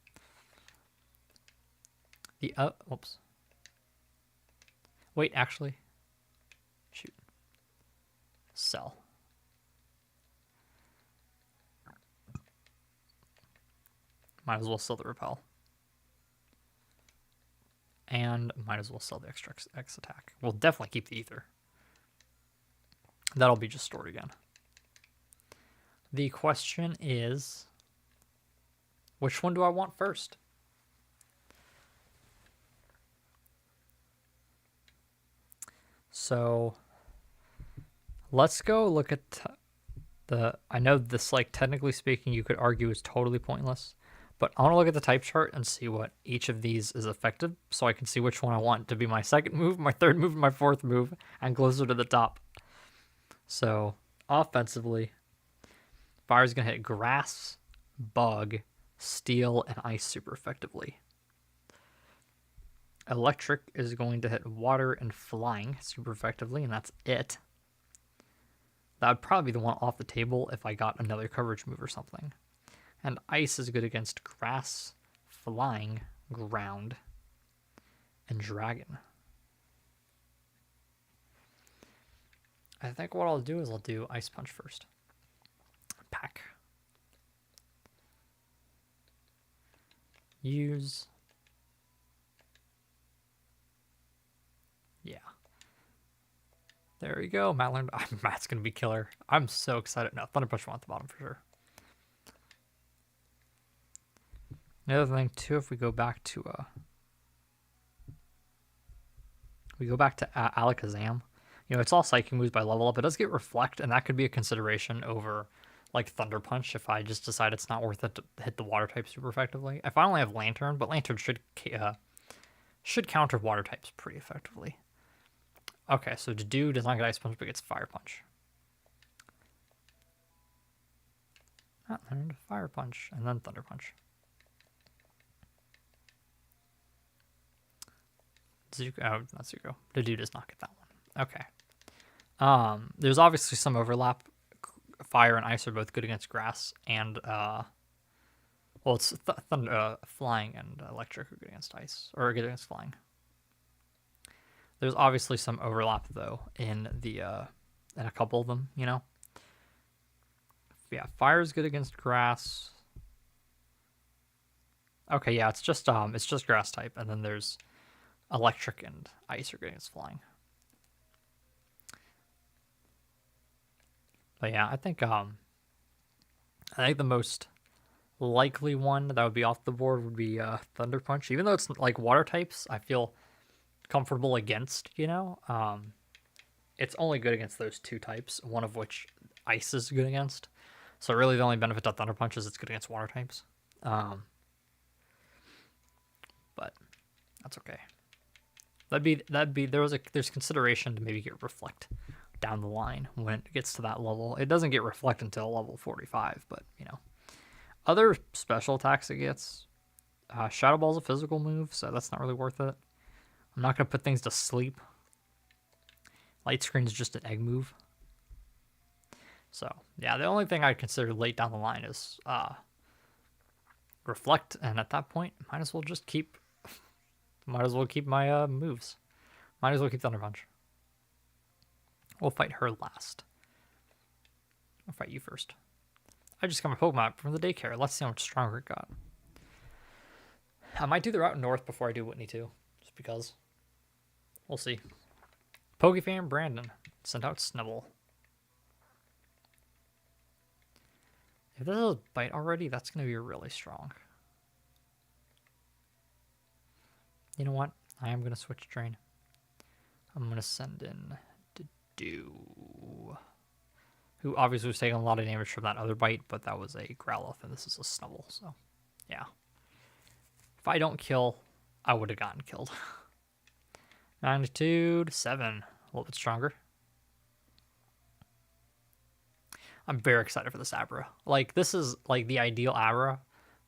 Whoops. Wait, actually. Shoot. Sell. Might as well sell the repel. And might as well sell the extra X attack. We'll definitely keep the ether. That'll be just stored again. The question is, which one do I want first? So let's go look at I know this, like, technically speaking, you could argue is totally pointless, but I want to look at the type chart and see what each of these is effective, so I can see which one I want to be my second move, my third move, and my fourth move, and closer to the top. So offensively, fire's going to hit grass, bug, steel, and ice super effectively. Electric is going to hit water and flying super effectively, and that's it. That would probably be the one off the table if I got another coverage move or something. And ice is good against grass, flying, ground, and dragon. I think what I'll do is I'll do ice punch first. Pack. Use. Yeah. There we go. Matt's going to be killer. I'm so excited. No, Thunder Punch one at the bottom for sure. Another thing too, if we go back to Alakazam, it's all psychic moves by level up. It does get Reflect, and that could be a consideration over like Thunder Punch if I just decide it's not worth it to hit the water type super effectively. If I only have Lantern, but Lantern should counter water types pretty effectively. Okay, so Dedue does not get Ice Punch, but gets Fire Punch. And Fire Punch, and then Thunder Punch. Zuko, not Zuko. Dedue does not get that one. Okay. There's obviously some overlap. Fire and ice are both good against grass, and it's flying and electric are good against ice, or good against flying. There's obviously some overlap though in a couple of them. Yeah, fire is good against grass. Okay, yeah, it's just grass type, and then there's electric and ice are good against flying. But yeah, I think the most likely one that would be off the board would be Thunder Punch. Even though it's like water types, I feel comfortable against, it's only good against those two types, one of which ice is good against. So really the only benefit to Thunder Punch is it's good against water types. But that's okay. There's consideration to maybe get Reflect down the line when it gets to that level. It doesn't get Reflect until level 45, but other special attacks it gets. Shadow Ball's a physical move, so that's not really worth it. I'm not going to put things to sleep. Light Screen is just an egg move. So, yeah, the only thing I'd consider late down the line is Reflect, and at that point, might as well keep my moves. Might as well keep Thunder Punch. We'll fight her last. I'll fight you first. I just got my Pokemon from the daycare. Let's see how much stronger it got. I might do the route north before I do Whitney too, just because. We'll see. Pokefan Brandon sent out Snubble. If this is a bite already, that's going to be really strong. You know what? I am going to switch Drain. I'm going to send in Dedue, who obviously was taking a lot of damage from that other bite, but that was a Growlithe, and this is a Snubble, so yeah. If I don't kill, I would have gotten killed. Magnitude 7. A little bit stronger. I'm very excited for this Abra. Like, this is like the ideal Abra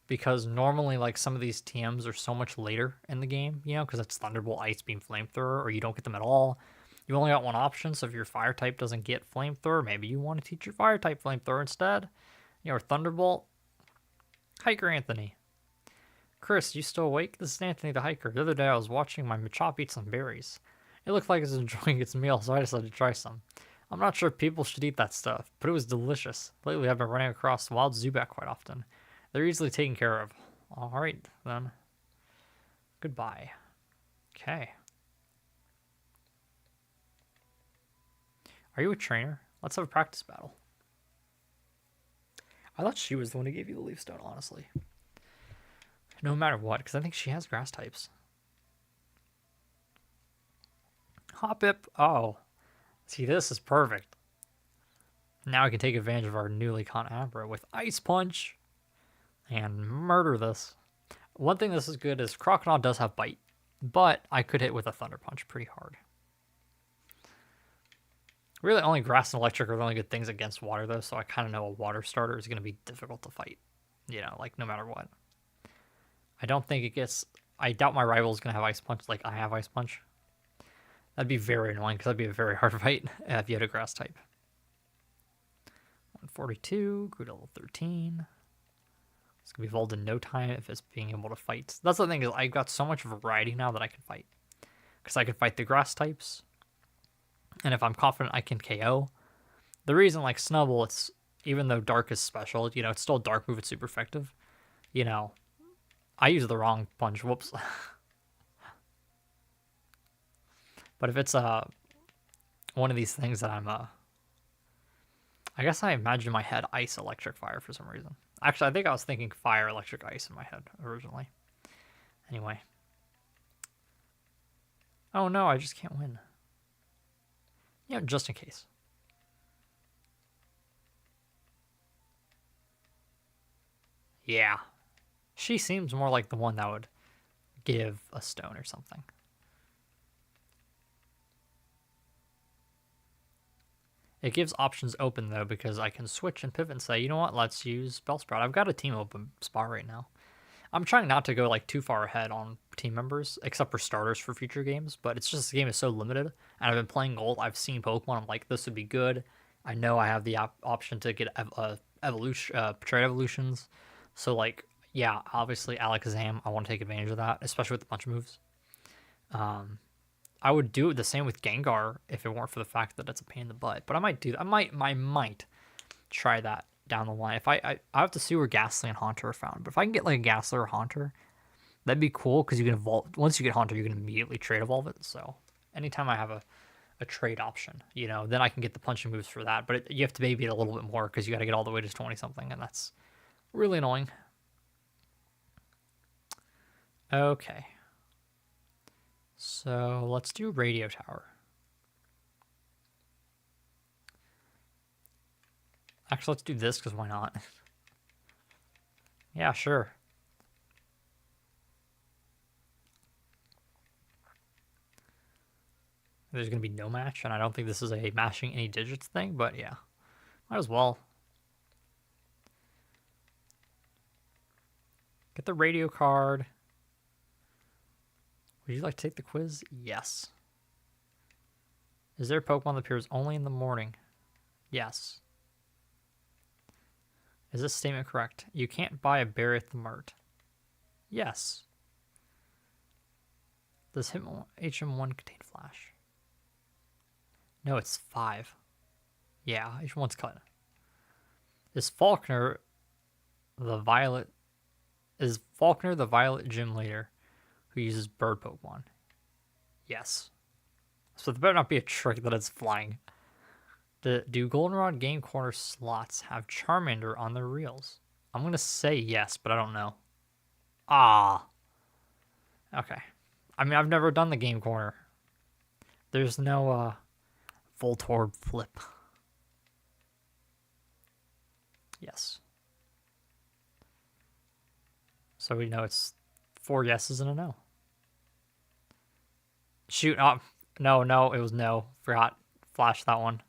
because normally like some of these TMs are so much later in the game, you know, because it's Thunderbolt, Ice Beam, Flamethrower, or you don't get them at all. You only got one option, so if your fire type doesn't get Flamethrower, maybe you want to teach your fire type Flamethrower instead. You know, or Thunderbolt. Hiker Anthony. Chris, you still awake? This is Anthony the Hiker. The other day I was watching my Machop eat some berries. It looked like it was enjoying its meal, so I decided to try some. I'm not sure if people should eat that stuff, but it was delicious. Lately I've been running across wild Zubat quite often. They're easily taken care of. Alright, then. Goodbye. Okay. Are you a trainer? Let's have a practice battle. I thought she was the one who gave you the Leaf Stone, honestly. No matter what, because I think she has grass types. Hoppip. Oh. See, this is perfect. Now I can take advantage of our newly caught Abra with Ice Punch and murder this. One thing this is good is Crocodile does have Bite, but I could hit with a Thunder Punch pretty hard. Really, only Grass and Electric are the only good things against water, though, so I kind of know a water starter is going to be difficult to fight. You know, like, no matter what. I don't think it gets... I doubt my rival is going to have Ice Punch like I have Ice Punch. That'd be very annoying, because that'd be a very hard fight if you had a Grass type. 142, go to level 13. It's going to be evolved in no time if it's being able to fight. That's the thing, is I've got so much variety now that I can fight. Because I can fight the Grass types. And if I'm confident I can KO. The reason, like, Snubbull, it's, even though Dark is special, you know, it's still a Dark move, it's super effective. You know, I use the wrong punch, whoops. But if it's one of these things that I'm, I guess I imagine in my head Ice, Electric, Fire for some reason. Actually, I think I was thinking Fire, Electric, Ice in my head originally. Anyway. Oh no, I just can't win. Yeah, just in case. Yeah. She seems more like the one that would give a stone or something. It gives options open, though, because I can switch and pivot and say, you know what, let's use Bellsprout. I've got a team open spot right now. I'm trying not to go like too far ahead on team members, except for starters for future games, but it's just the game is so limited, and I've been playing Gold. I've seen Pokemon. I'm like, this would be good. I know I have the option to get trade evolutions. So, like, yeah, obviously Alakazam, I want to take advantage of that, especially with the punch moves. I would do the same with Gengar if it weren't for the fact that it's a pain in the butt. But I might do that. I might try that down the line. If I have to see where Gastly and Haunter are found. But if I can get like a Gastly or Haunter, that'd be cool because you can evolve. Once you get Haunter, you can immediately trade evolve it. So anytime I have a trade option, you know, then I can get the punching moves for that. But you have to baby it a little bit more because you got to get all the way to 20 something, and that's really annoying. Okay. So let's do Radio Tower. Actually, let's do this because why not? Yeah, sure. There's going to be no match, and I don't think this is a mashing any digits thing, but yeah. Might as well. Get the radio card. Would you like to take the quiz? Yes. Is there a Pokemon that appears only in the morning? Yes. Is this statement correct? You can't buy a berry at the mart. Yes. Does HM1 contain Flash? No, it's 5. Yeah, HM1's cut. Is Falkner the Violet gym leader who uses bird Pokemon? Yes. So there better not be a trick that it's flying. Do Goldenrod Game Corner slots have Charmander on their reels? I'm going to say yes, but I don't know. Ah. Okay. I mean, I've never done the Game Corner. There's no Voltorb flip. Yes. So we know it's 4 yeses and a no. Shoot, oh, no, it was no. Forgot. Flash that one.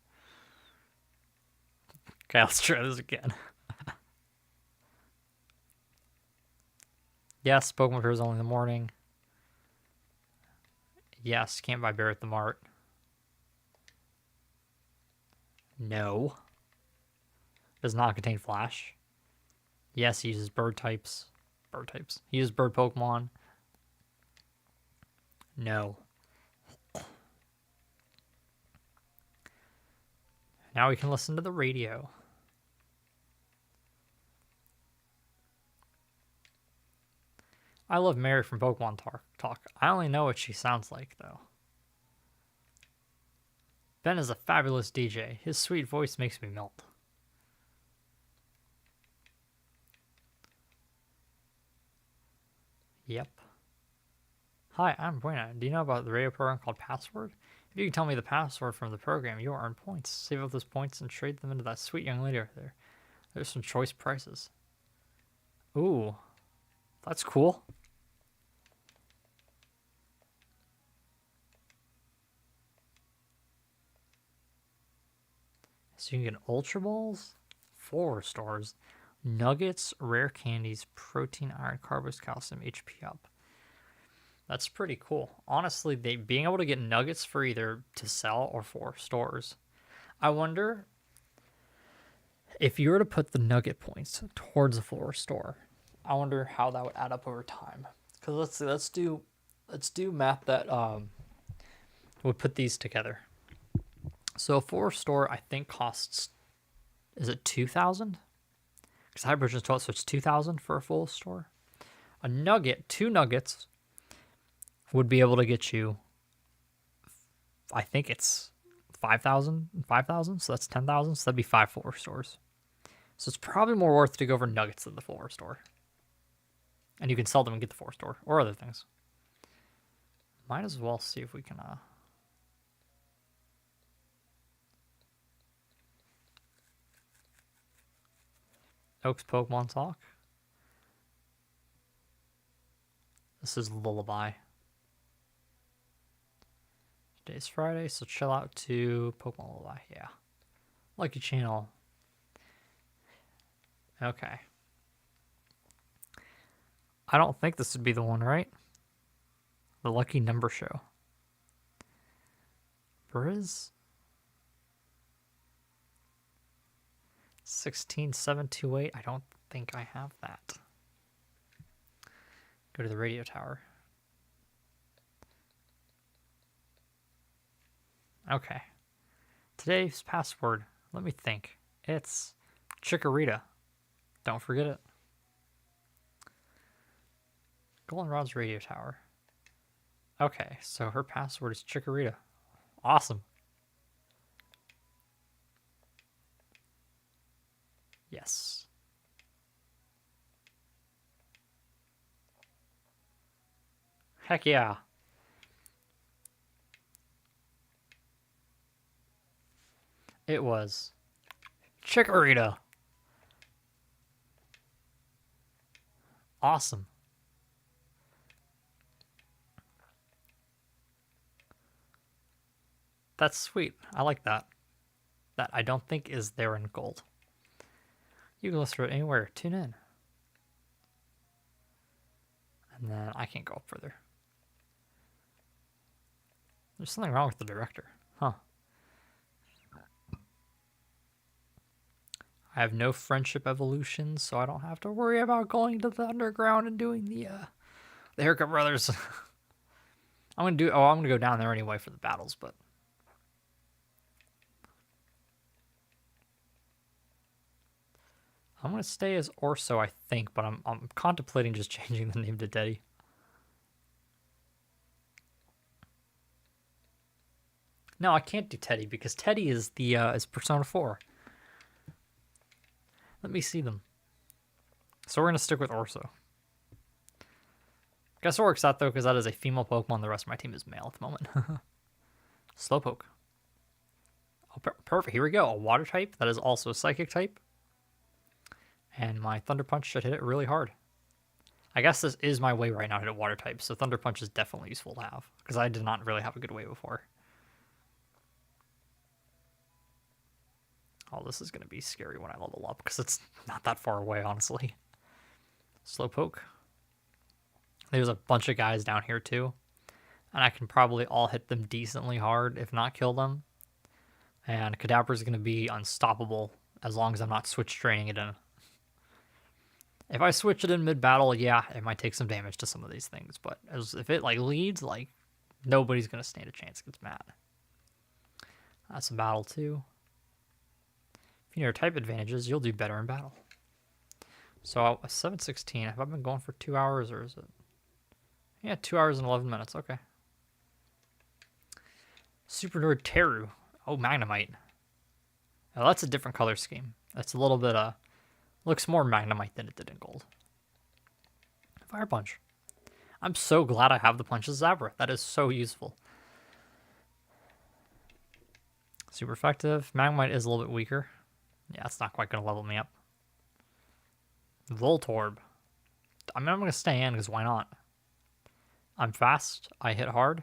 Okay, let's try this again. Yes, Pokemon appears only in the morning. Yes, can't buy bear at the mart. No. Does not contain flash. Yes, he uses bird types. Bird types. He uses bird Pokemon. No. Now we can listen to the radio. I love Mary from Pokemon Talk. I only know what she sounds like, though. Ben is a fabulous DJ. His sweet voice makes me melt. Yep. Hi, I'm Buena. Do you know about the radio program called Password? If you can tell me the password from the program, you'll earn points. Save up those points and trade them into that sweet young lady over there. There's some choice prices. Ooh, that's cool. So you can get Ultra Balls, 4 stars, Nuggets, rare candies, protein, iron, carbs, calcium, HP up. That's pretty cool. Honestly, being able to get nuggets for either to sell or for stores. I wonder if you were to put the nugget points towards the floor store. I wonder how that would add up over time. Because let's do math that would put these together. So a floor store I think costs, is it 2,000? Because Hybrid is 12, so it's 2,000 for a full store. A nugget, 2 nuggets, would be able to get you, I think it's 5,000, so that's 10,000, so that'd be 5 floor stores. So it's probably more worth to go for nuggets than the floor store. And you can sell them and get the floor store, or other things. Might as well see if we can, Oaks Pokemon Talk. This is Lullaby. Today's Friday, so chill out to Pokemon Lullaby. Yeah. Lucky Channel. Okay. I don't think this would be the one, right? The Lucky Number Show. Briz? 16728. I don't think I have that. Go to the radio tower. Okay. Today's password, let me think. It's Chikorita. Don't forget it. Goldenrod's radio tower. Okay, so her password is Chikorita. Awesome. Yes. Heck yeah. It was Chikorita. Awesome. That's sweet. I like that. That I don't think is there in gold. You can listen to it anywhere. Tune in. And then I can't go up further. There's something wrong with the director. Huh. I have no friendship evolution, so I don't have to worry about going to the underground and doing the Haircut Brothers. I'm gonna go down there anyway for the battles, but I'm gonna stay as Orso, I think, but I'm contemplating just changing the name to Teddy. No, I can't do Teddy because Teddy is the is Persona 4. Let me see them. So we're gonna stick with Orso. Guess it works out though, because that is a female Pokemon. The rest of my team is male at the moment. Slowpoke. Oh, perfect. Here we go. A water type that is also a psychic type. And my Thunder Punch should hit it really hard. I guess this is my way right now to hit water types, so Thunder Punch is definitely useful to have, because I did not really have a good way before. Oh, this is going to be scary when I level up, because it's not that far away, honestly. Slowpoke. There's a bunch of guys down here, too. And I can probably all hit them decently hard, if not kill them. And Kadabra is going to be unstoppable, as long as I'm not switch training it in. If I switch it in mid-battle, yeah, it might take some damage to some of these things. But if it like leads, like nobody's going to stand a chance against Matt. That's a battle, too. If you know your type advantages, you'll do better in battle. So, a 7:16. Have I been going for 2 hours, or is it? Yeah, 2 hours and 11 minutes. Okay. Super Nerd Teru. Oh, Magnemite. Now, that's a different color scheme. That's a little bit, looks more Magnemite than it did in gold. Fire Punch. I'm so glad I have the Punches Zabra. That is so useful. Super effective. Magnemite is a little bit weaker. Yeah, it's not quite going to level me up. Voltorb. I mean, I'm going to stay in because why not? I'm fast. I hit hard.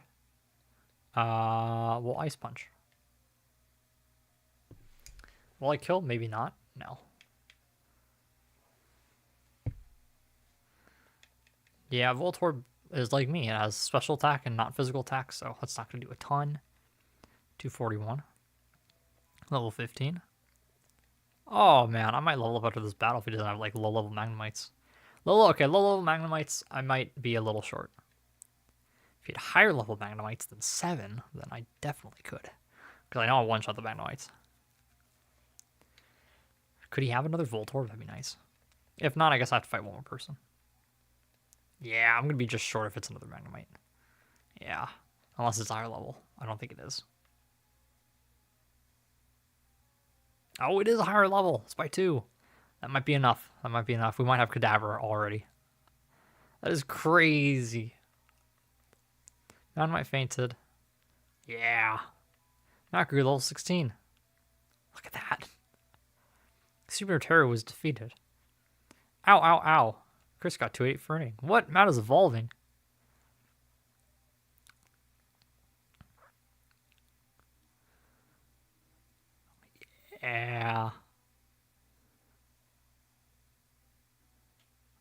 Well, Ice Punch. Will I kill? Maybe not. No. Yeah, Voltorb is like me. It has special attack and not physical attack, so that's not going to do a ton. 241. Level 15. Oh, man. I might level up after this battle if he doesn't have, like, low-level Magnemites. Low-level Magnemites, I might be a little short. If he had higher-level Magnemites than 7, then I definitely could. Because I know I'll one-shot the Magnemites. Could he have another Voltorb? That'd be nice. If not, I guess I have to fight one more person. Yeah, I'm going to be just short if it's another Magnemite. Yeah. Unless it's higher level. I don't think it is. Oh, it is a higher level. It's by 2. That might be enough. That might be enough. We might have Kadabra already. That is crazy. Magnemite fainted. Yeah. Macru level 16. Look at that. Super Terror was defeated. Ow, ow, ow. Chris got 2-8 for inning. What? Matt is evolving. Yeah.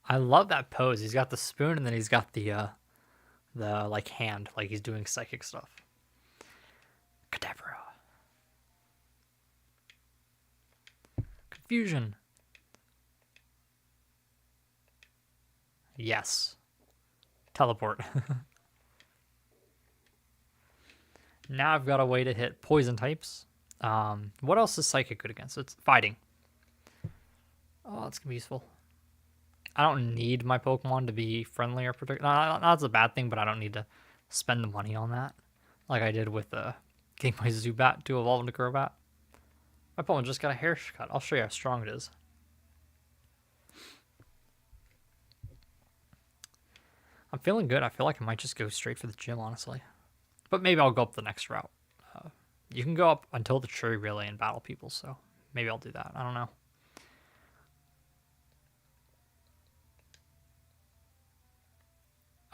I love that pose. He's got the spoon and then he's got the like hand, like he's doing psychic stuff. Kadabra. Confusion. Yes. Teleport. Now I've got a way to hit poison types. What else is Psychic good against? It's fighting. Oh, that's going to be useful. I don't need my Pokemon to be friendly or protect. No, that's a bad thing, but I don't need to spend the money on that. Like I did with getting my Zubat to evolve into Crobat. My Pokemon just got a haircut. I'll show you how strong it is. I'm feeling good. I feel like I might just go straight for the gym, honestly. But maybe I'll go up the next route. You can go up until the Cherry Relay and battle people, so maybe I'll do that. I don't know.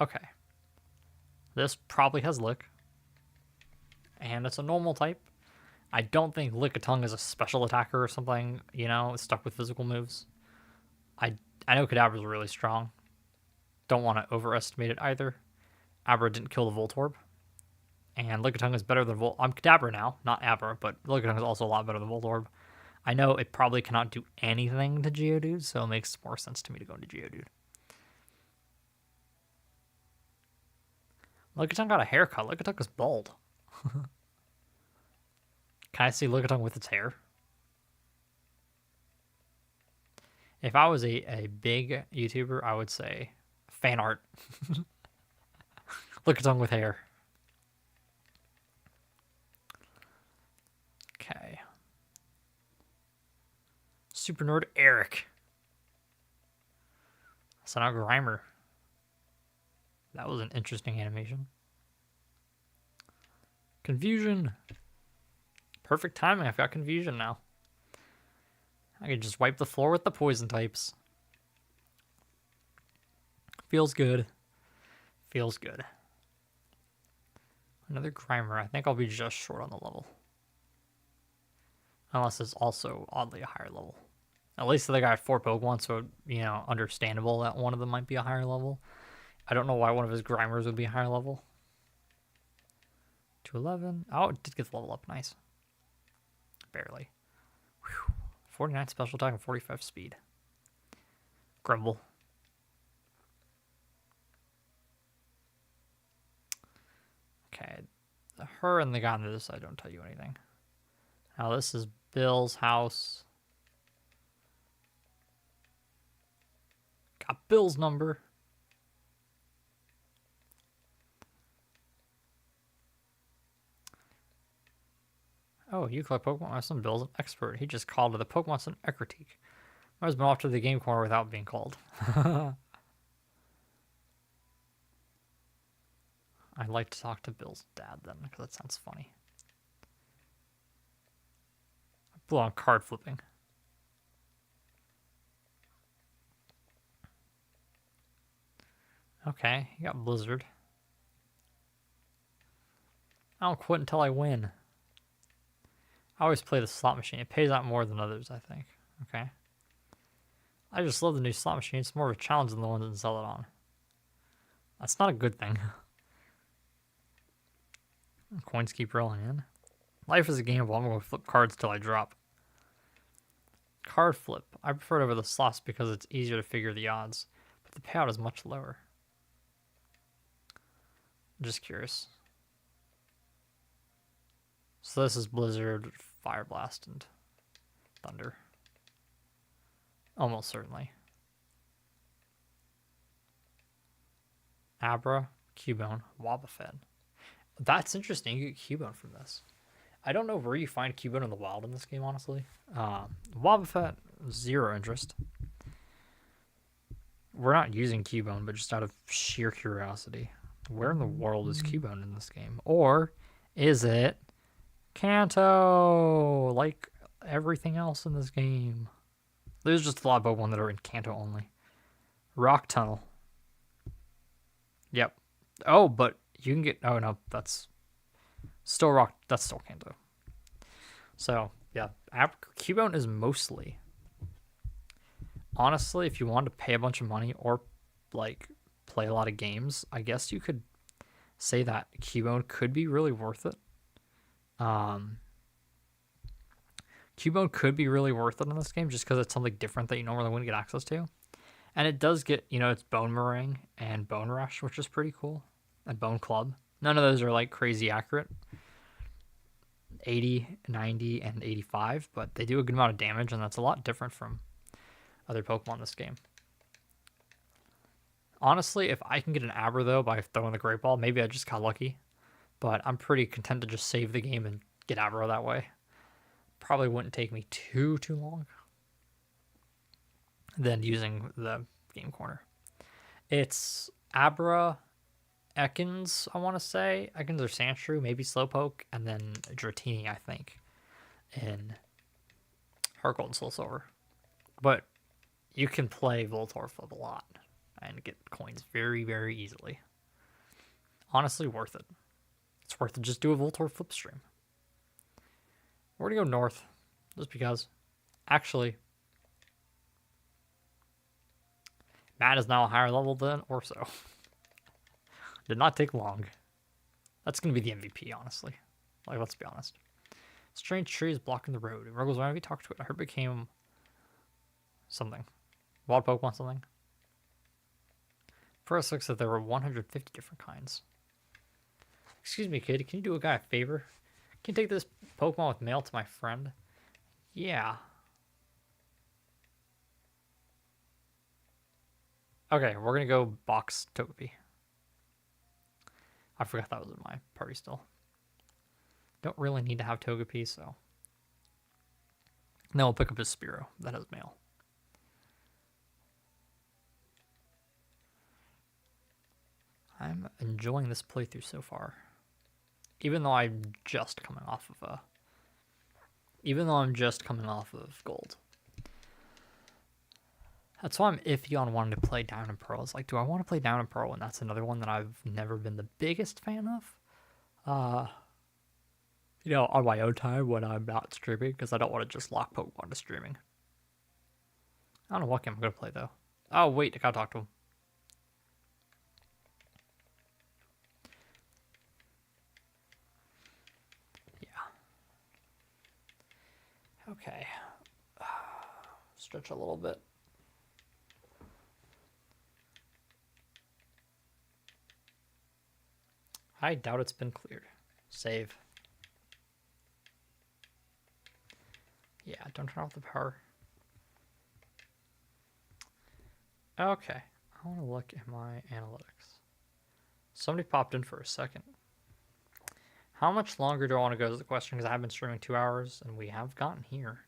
Okay. This probably has Lick. And it's a normal type. I don't think Lickitung is a special attacker or something, you know, stuck with physical moves. I know Kadabra's really strong. Don't want to overestimate it either. Abra didn't kill the Voltorb. And Lickitung is better than I'm Kadabra now, not Abra, but Lickitung is also a lot better than Voltorb. I know it probably cannot do anything to Geodude, so it makes more sense to me to go into Geodude. Lickitung got a haircut. Lickitung is bald. Can I see Lickitung with its hair? If I was a big YouTuber, I would say fan art. Lickitung with hair. Okay. Super Nerd Eric. So now Grimer. That was an interesting animation. Confusion. Perfect timing. I've got Confusion now. I can just wipe the floor with the poison types. Feels good. Feels good. Another Grimer. I think I'll be just short on the level. Unless it's also oddly a higher level. At least they got 4 Pokemon, so, understandable that one of them might be a higher level. I don't know why one of his Grimers would be a higher level. 211. Oh, it did get the level up. Nice. Barely. Whew. 49 special attack and 45 speed. Grumble. Okay. Her and the guy on the other side don't tell you anything. Now this is Bill's house. Got Bill's number. Oh, you collect Pokemon. My son Bill's an expert. He just called to the Pokemon Center critique. I was been off to the game corner without being called. I'd like to talk to Bill's dad then, because that sounds funny. I blew on card flipping. Okay, you got Blizzard. I don't quit until I win. I always play the slot machine. It pays out more than others, I think. Okay. I just love the new slot machine. It's more of a challenge than the one that sell it on. That's not a good thing. Coins keep rolling in. Life is a gamble. I'm going to flip cards till I drop. Card flip. I prefer it over the slots because it's easier to figure the odds, but the payout is much lower. I'm just curious. So this is Blizzard, Fire Blast, and Thunder. Almost certainly. Abra, Cubone, Wobbuffet. That's interesting. You get Cubone from this. I don't know where you find Cubone in the wild in this game, honestly. Wobbuffet, 0 interest. We're not using Cubone, but just out of sheer curiosity. Where in the world is Cubone in this game? Or is it Kanto? Like everything else in this game. There's just a lot of Pokemon that are in Kanto only. Rock Tunnel. Yep. Oh, but you can get... Oh, no. That's still Rock... That's still Kanto. So, yeah. Cubone is mostly... Honestly, if you wanted to pay a bunch of money or, like, play a lot of games, I guess you could say that Cubone could be really worth it. Cubone could be really worth it in this game just because it's something different that you normally wouldn't get access to. And it does get, it's Bone Meringue and Bone Rush, which is pretty cool. And Bone Club. None of those are like crazy accurate. 80, 90, and 85, but they do a good amount of damage, and that's a lot different from other Pokemon in this game. Honestly, if I can get an Abra, though, by throwing the Great Ball, maybe I just got lucky. But I'm pretty content to just save the game and get Abra that way. Probably wouldn't take me too long than using the game corner. It's Abra, Ekans, I want to say. Ekans or Sandshrew, maybe Slowpoke, and then Dratini, I think, in Heart Gold and Soul Silver. But you can play Voltorb a lot and get coins very, very easily. Honestly, worth it. It's worth it. Just do a Voltorb flip stream. We're going to go north, just because. Actually, Matt is now a higher level than Orso. Did not take long. That's going to be the MVP, honestly. Like, let's be honest. Strange tree is blocking the road. It Ruggles, whenever you talk to it, I heard it became something. Wild Pokemon something. First looks like there were 150 different kinds. Excuse me, kid. Can you do a guy a favor? Can you take this Pokemon with mail to my friend? Yeah. Okay, we're going to go box Togepi. I forgot that was in my party still. Don't really need to have Togepi, so. Then we'll pick up his Spearow. That has mail. I'm enjoying this playthrough so far. Even though I'm just coming off of gold. That's why I'm iffy on wanting to play Diamond and Pearl. It's like, do I want to play Diamond and Pearl? And that's another one that I've never been the biggest fan of. On my own time when I'm not streaming, because I don't want to just lock Pokemon to streaming. I don't know what game I'm going to play, though. Oh, wait, I gotta talk to him. Yeah. Okay. Stretch a little bit. I doubt it's been cleared. Save. Yeah, don't turn off the power. Okay, I want to look at my analytics. Somebody popped in for a second. How much longer do I want to go is the question, because I've been streaming 2 hours, and we have gotten here.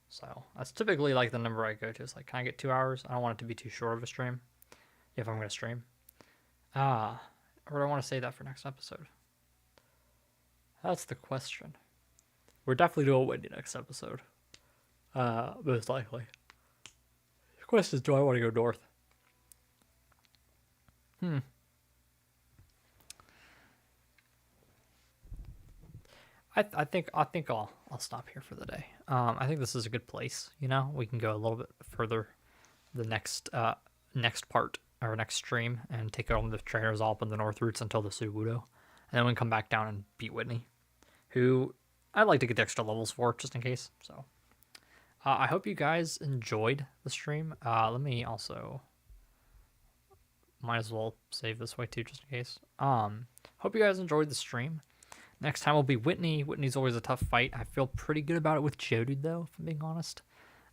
So that's typically like the number I go to. It's like, can I get 2 hours? I don't want it to be too short of a stream if I'm going to stream. Or do I want to save that for next episode? That's the question. We're definitely doing Whitney next episode. Most likely. The question is, do I want to go north? I think I'll stop here for the day. I think this is a good place. We can go a little bit further the next part or next stream and take on the trainers all up in the north routes until the Sudowoodo, and then we can come back down and beat Whitney, who I'd like to get the extra levels for just in case. So I hope you guys enjoyed the stream. Let me also might as well save this way too just in case. Hope you guys enjoyed the stream. Next time will be Whitney. Whitney's always a tough fight. I feel pretty good about it with Geodude, though, if I'm being honest.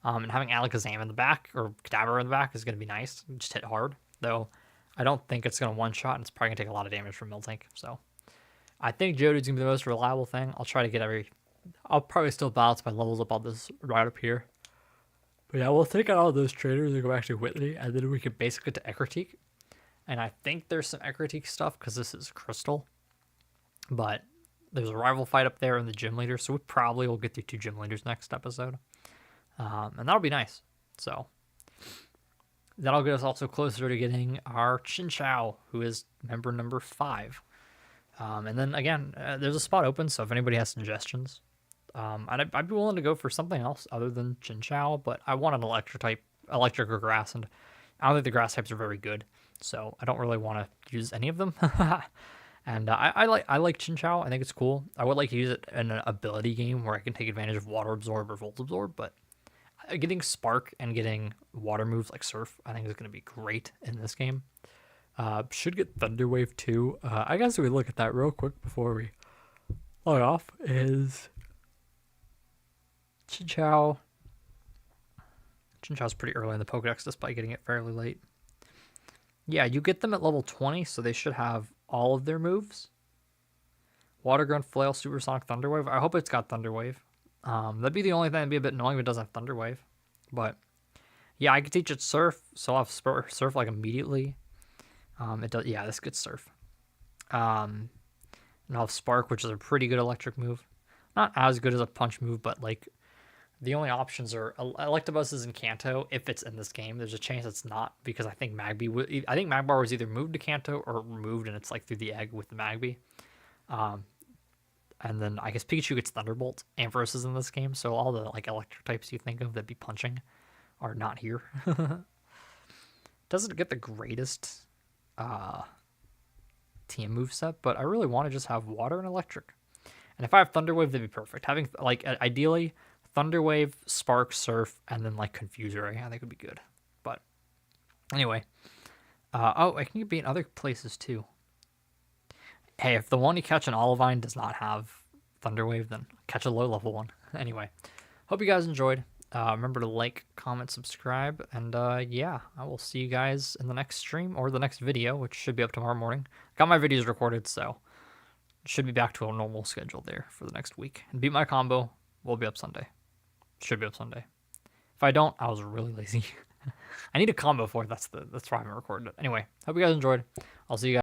And having Alakazam in the back, or Kadabra in the back, is going to be nice. Just hit hard, though. I don't think it's going to one-shot, and it's probably going to take a lot of damage from Miltank. So I think Geodude's going to be the most reliable thing. I'll try to get I'll probably still balance my levels up on this right up here. But yeah, we'll take out all those trainers and go back to Whitney, and then we can basically get to Ecruteak. And I think there's some Ecruteak stuff, because this is Crystal. But there's a rival fight up there in the gym leader, so we probably will get through 2 gym leaders next episode. And that'll be nice. So that'll get us also closer to getting our Chinchou, who is member number 5. And then again, there's a spot open, so if anybody has suggestions, I'd be willing to go for something else other than Chinchou, but I want an electric or grass, and I don't think the grass types are very good, so I don't really want to use any of them. And I like Chinchou. I think it's cool. I would like to use it in an ability game where I can take advantage of Water Absorb or Volt Absorb, but getting Spark and getting water moves like Surf, I think is going to be great in this game. Should get Thunder Wave too. I guess we look at that real quick before we log off. Is Chinchou. Chinchou's pretty early in the Pokedex despite getting it fairly late. Yeah, you get them at level 20, so they should have all of their moves. Water Gun, Flail, Supersonic, Thunder Wave. I hope it's got Thunder Wave. That'd be the only thing that'd be a bit annoying if it doesn't have Thunder Wave. But yeah, I could teach it Surf, so I'll have Surf like immediately. It does. Yeah, this gets Surf. And I'll have Spark, which is a pretty good electric move. Not as good as a punch move, but like the only options are Electabuzz and Kanto. If it's in this game, there's a chance it's not, because I think Magmar was either moved to Kanto or removed, and it's like through the egg with the Magby. And then I guess Pikachu gets Thunderbolt. Ampharos is in this game, so all the like electric types you think of that be punching are not here. Doesn't get the greatest team moveset, but I really want to just have water and electric. And if I have Thunder Wave, that'd be perfect. Having like ideally Thunder Wave, Spark, Surf, and then like Confuser, I think would be good. But anyway, I can be in other places too. Hey, if the one you catch in Olivine does not have Thunder Wave, then catch a low level one. Anyway, hope you guys enjoyed. Remember to like, comment, subscribe, and yeah, I will see you guys in the next stream or the next video, which should be up tomorrow morning. Got my videos recorded, so should be back to a normal schedule there for the next week. And Beat My Combo will be up Sunday. Should be up Sunday. If I don't, I was really lazy. I need a combo for it. That's why I haven't recorded it. Anyway, hope you guys enjoyed. I'll see you guys.